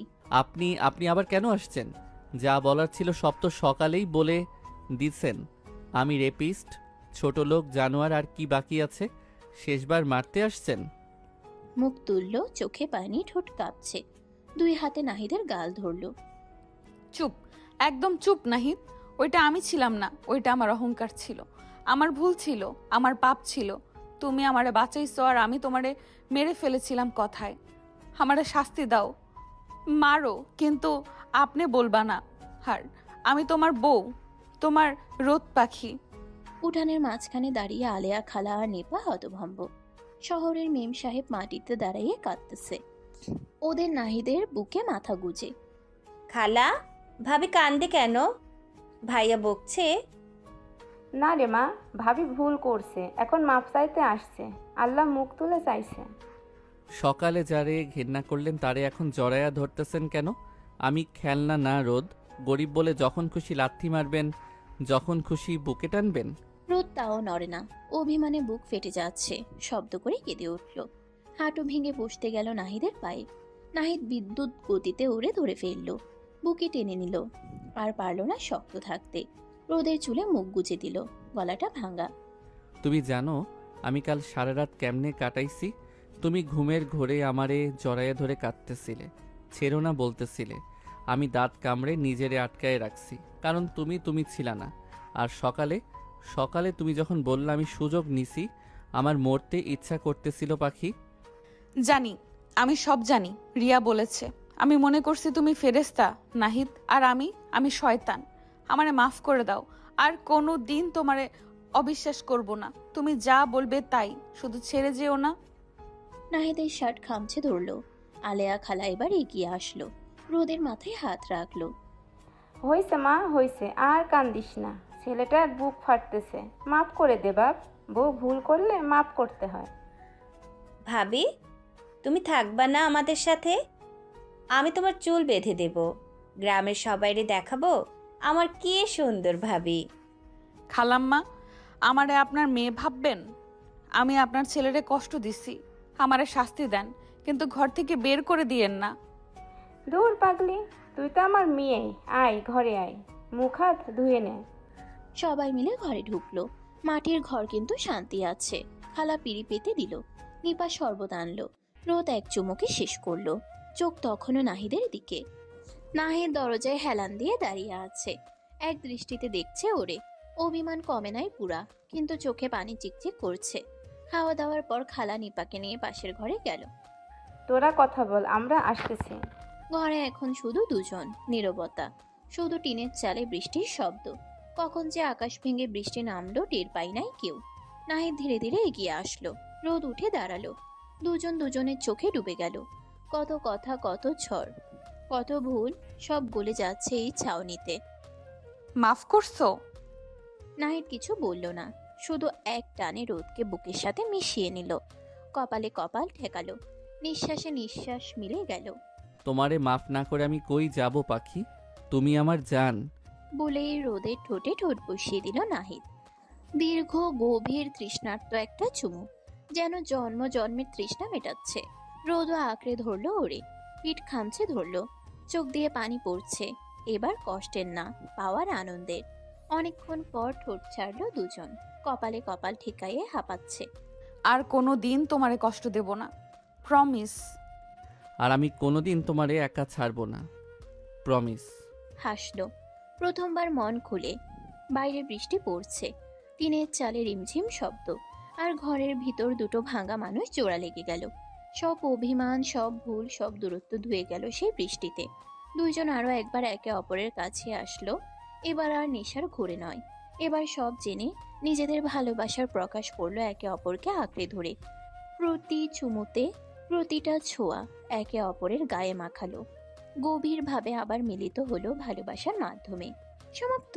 আপনি আবার কেন আসছেন? যা বলার ছিল সব তো সকালেই বলে দিছেন। আমি রেপিস্ট, ছোট লোক, জানোয়ার, আর কি বাকি আছে? শেষবার মারতে আসছেন? মুখ তুলল, চোখে পানি, ঠোঁট কাঁপছে। দুই হাতে নাহিদের গাল ধরল। চুপ, একদম চুপ নাহিদ। ওইটা আমি ছিলাম না, ওইটা আমার অহংকার ছিল, আমার ভুল ছিল, আমার পাপ ছিল। তুমি আমারে বাঁচাইছো আর আমি তোমারে মেরে ফেলেছিলাম কথায়। আমারে শাস্তি দাও, মারো, কিন্তু আপনি বলবা না। আর আমি তোমার বউ, তোমার রোদ পাখি। উঠানের মাঝখানে দাঁড়িয়ে আলেয়া খালা আর নেপা হতভম্ব। শহরের মেম সাহেব মাটিতে দাঁড়িয়ে কাঁদতেছে। ওদের নাহিদের বুকে মাথা গুজে। খালা, ভাবি কান্দে কেন? ভাইয়া বকছে? না রে মা, ভাবি ভুল করছে, এখন মাপ চাইতে আসছে, আল্লাহ মুখ তুলে চাইছে। সকালে যারে ঘেন্না করলেন তারে এখন জড়ায়া ধরতেছেন কেন? আমি খেলনা না রোদ, গরিব বলে যখন খুশি লাথি মারবেন, যখন খুশি বুকে টানবেন। রোদ তাও নড়ে না, অভিমানে বুক ফেটে যাচ্ছে, শব্দ করে কেঁদে উঠল। হাঁটু ভেঙে বসতে গেল নাহিদের পায়ে। নাহিদ বিদ্যুৎ গতিতে উড়ে ধরে ফেলল, বুকে টেনে নিল। আর পারল না শক্ত থাকতে। রোদের চুলে মুখ গুজে দিল, গলাটা ভাঙা। তুমি জানো আমি কাল সারা রাত কেমনে কাটাইছি? তুমি ঘুমের ঘোরে আমারে জড়াইয়া ধরে কাঁদতেছিলে, ছেড়ো না বলতেছিলে। আমি দাঁত কামড়ে নিজেরে আটকায় রাখছি, কারণ তুমি ছিলা না। আর সকালে তুমি যখন বললে আমি সুযোগ নিছি, আমার মরতে ইচ্ছা করতেছিল পাখি। জানি, আমি সব জানি, রিয়া বলেছে। আমি মনে করছি তুমি ফেরেশতা নাহিদ, আর আমি শয়তান। আমারে মাফ করে দাও, আর কোনো দিন তোমারে অবিশ্বাস করব না। তুমি যা বলবে তাই, শুধু ছেড়ে যেও না। নাহিদের শার্ট খামচে ধরল। আলেয়া খালা এবার এগিয়ে আসলো, রোদের মাথায় হাত রাখলো। হয়েছে মা, হয়েছে, আর কান্দিস না, ছেলেটার বুক ফাটতেছে, মাফ করে দে বাপ। বউ ভুল করলে মাফ করতে হয়। ভাবি, তুমি থাকবা না আমাদের সাথে? আমি তোমার চুল বেঁধে দেব, গ্রামের সবাইরে দেখাবো আমার কি সুন্দর ভাবি। খালাম্মা, আমারে আপনার মেয়ে ভাববেন? আমি আপনার ছেলেরে কষ্ট দিছি, আমারে শাস্তি দেন, কিন্তু ঘর থেকে বের করে দিয়েন না। দূর পাগলি, তুই তো আমার মেয়ে। আয় ঘরে আয়, মুখ হাত ধুয়ে নে। সবাই মিলে ঘরে ঢুকলো। মাটির ঘর কিন্তু শান্তি আছে। খালা পিড়ি পেতে দিল, নিপা শরবত আনলো। রোদ এক চুমুকে শেষ করলো, চোখ তখনও নাহিদের দিকে। নাহিদ দরজায় হেলান দিয়ে দাঁড়িয়ে আছে, এক দৃষ্টিতে দেখছে ওরে। অভিমান কমে নাই পুরা, কিন্তু চোখে পানি চিকচিক করছে। খাওয়া দাওয়ার পর খালা নিপাকে নিয়ে পাশের ঘরে গেল। তোরা কথা বল, আমরা আসতেছি। ঘরে এখন শুধু দুজন, নীরবতা। শুধু টিনের চালে বৃষ্টির শব্দ। কখন যে আকাশ ভেঙে বৃষ্টি নামলো টের পাই নাই কেউ। নাহিদ ধীরে ধীরে এগিয়ে আসলো, রোদ উঠে দাঁড়ালো। দুজন দুজনের চোখে ডুবে গেল। কত কথা, কত ঝড়, কত ভুল, সব গলে যাচ্ছে এই ছাউনিতে। মাফ করছো? নাহিদ কিছু বলল না, শুধু এক টানে রোদকে বুকের সাথে মিশিয়ে নিল। কপালে কপাল ঠেকালো, নিঃশ্বাসে নিঃশ্বাস মিলে গেল। তোমারে মাফ না করে আমি কই যাব পাখি? তুমি আমার জান। বলেই রোদের ঠোঁটে ঠোঁট বসিয়ে দিল নাহিদ। দীর্ঘ গভীর তৃষ্ণার্ত একটা চুমু, যেন জন্ম জন্মের তৃষ্ণা মেটাচ্ছে। রোদও আঁকড়ে ধরলো ওরে, পিঠ খামছে ধরলো। চোখ দিয়ে পানি পড়ছে, এবার কষ্টের না, পাওয়ার আনন্দের। অনেকক্ষণ পর ঠোঁট ছাড়লো দুজন, কপালে কপাল ঠেকাইয়ে হাঁপাচ্ছে। আর কোনো দিন তোমারে কষ্ট দেব না, প্রমিস। আর আমি কোনোদিন তোমারে একা ছাড়বো না, প্রমিস। হাসলো প্রথমবার মন খুলে। বাইরে বৃষ্টি পড়ছে, টিনের চালে রিমঝিম শব্দ। আর ঘরের ভিতর দুটো ভাঙা মানুষ জোড়া লেগে গেল। সব অভিমান, সব ভুল, সব দূরত্ব ধুয়ে গেল সেই বৃষ্টিতে। দুইজন আরো একবার একে অপরের কাছে আসলো। এবার আর নেশার ঘুরে নয়, এবার সব জেনে নিজেদের ভালোবাসার প্রকাশ করলো একে অপরকে আঁকড়ে ধরে। প্রতি চুমুতে, প্রতিটা ছোঁয়া একে অপরের গায়ে মাখালো। গভীরভাবে আবার মিলিত হলো ভালোবাসার মাধ্যমে। সমাপ্ত।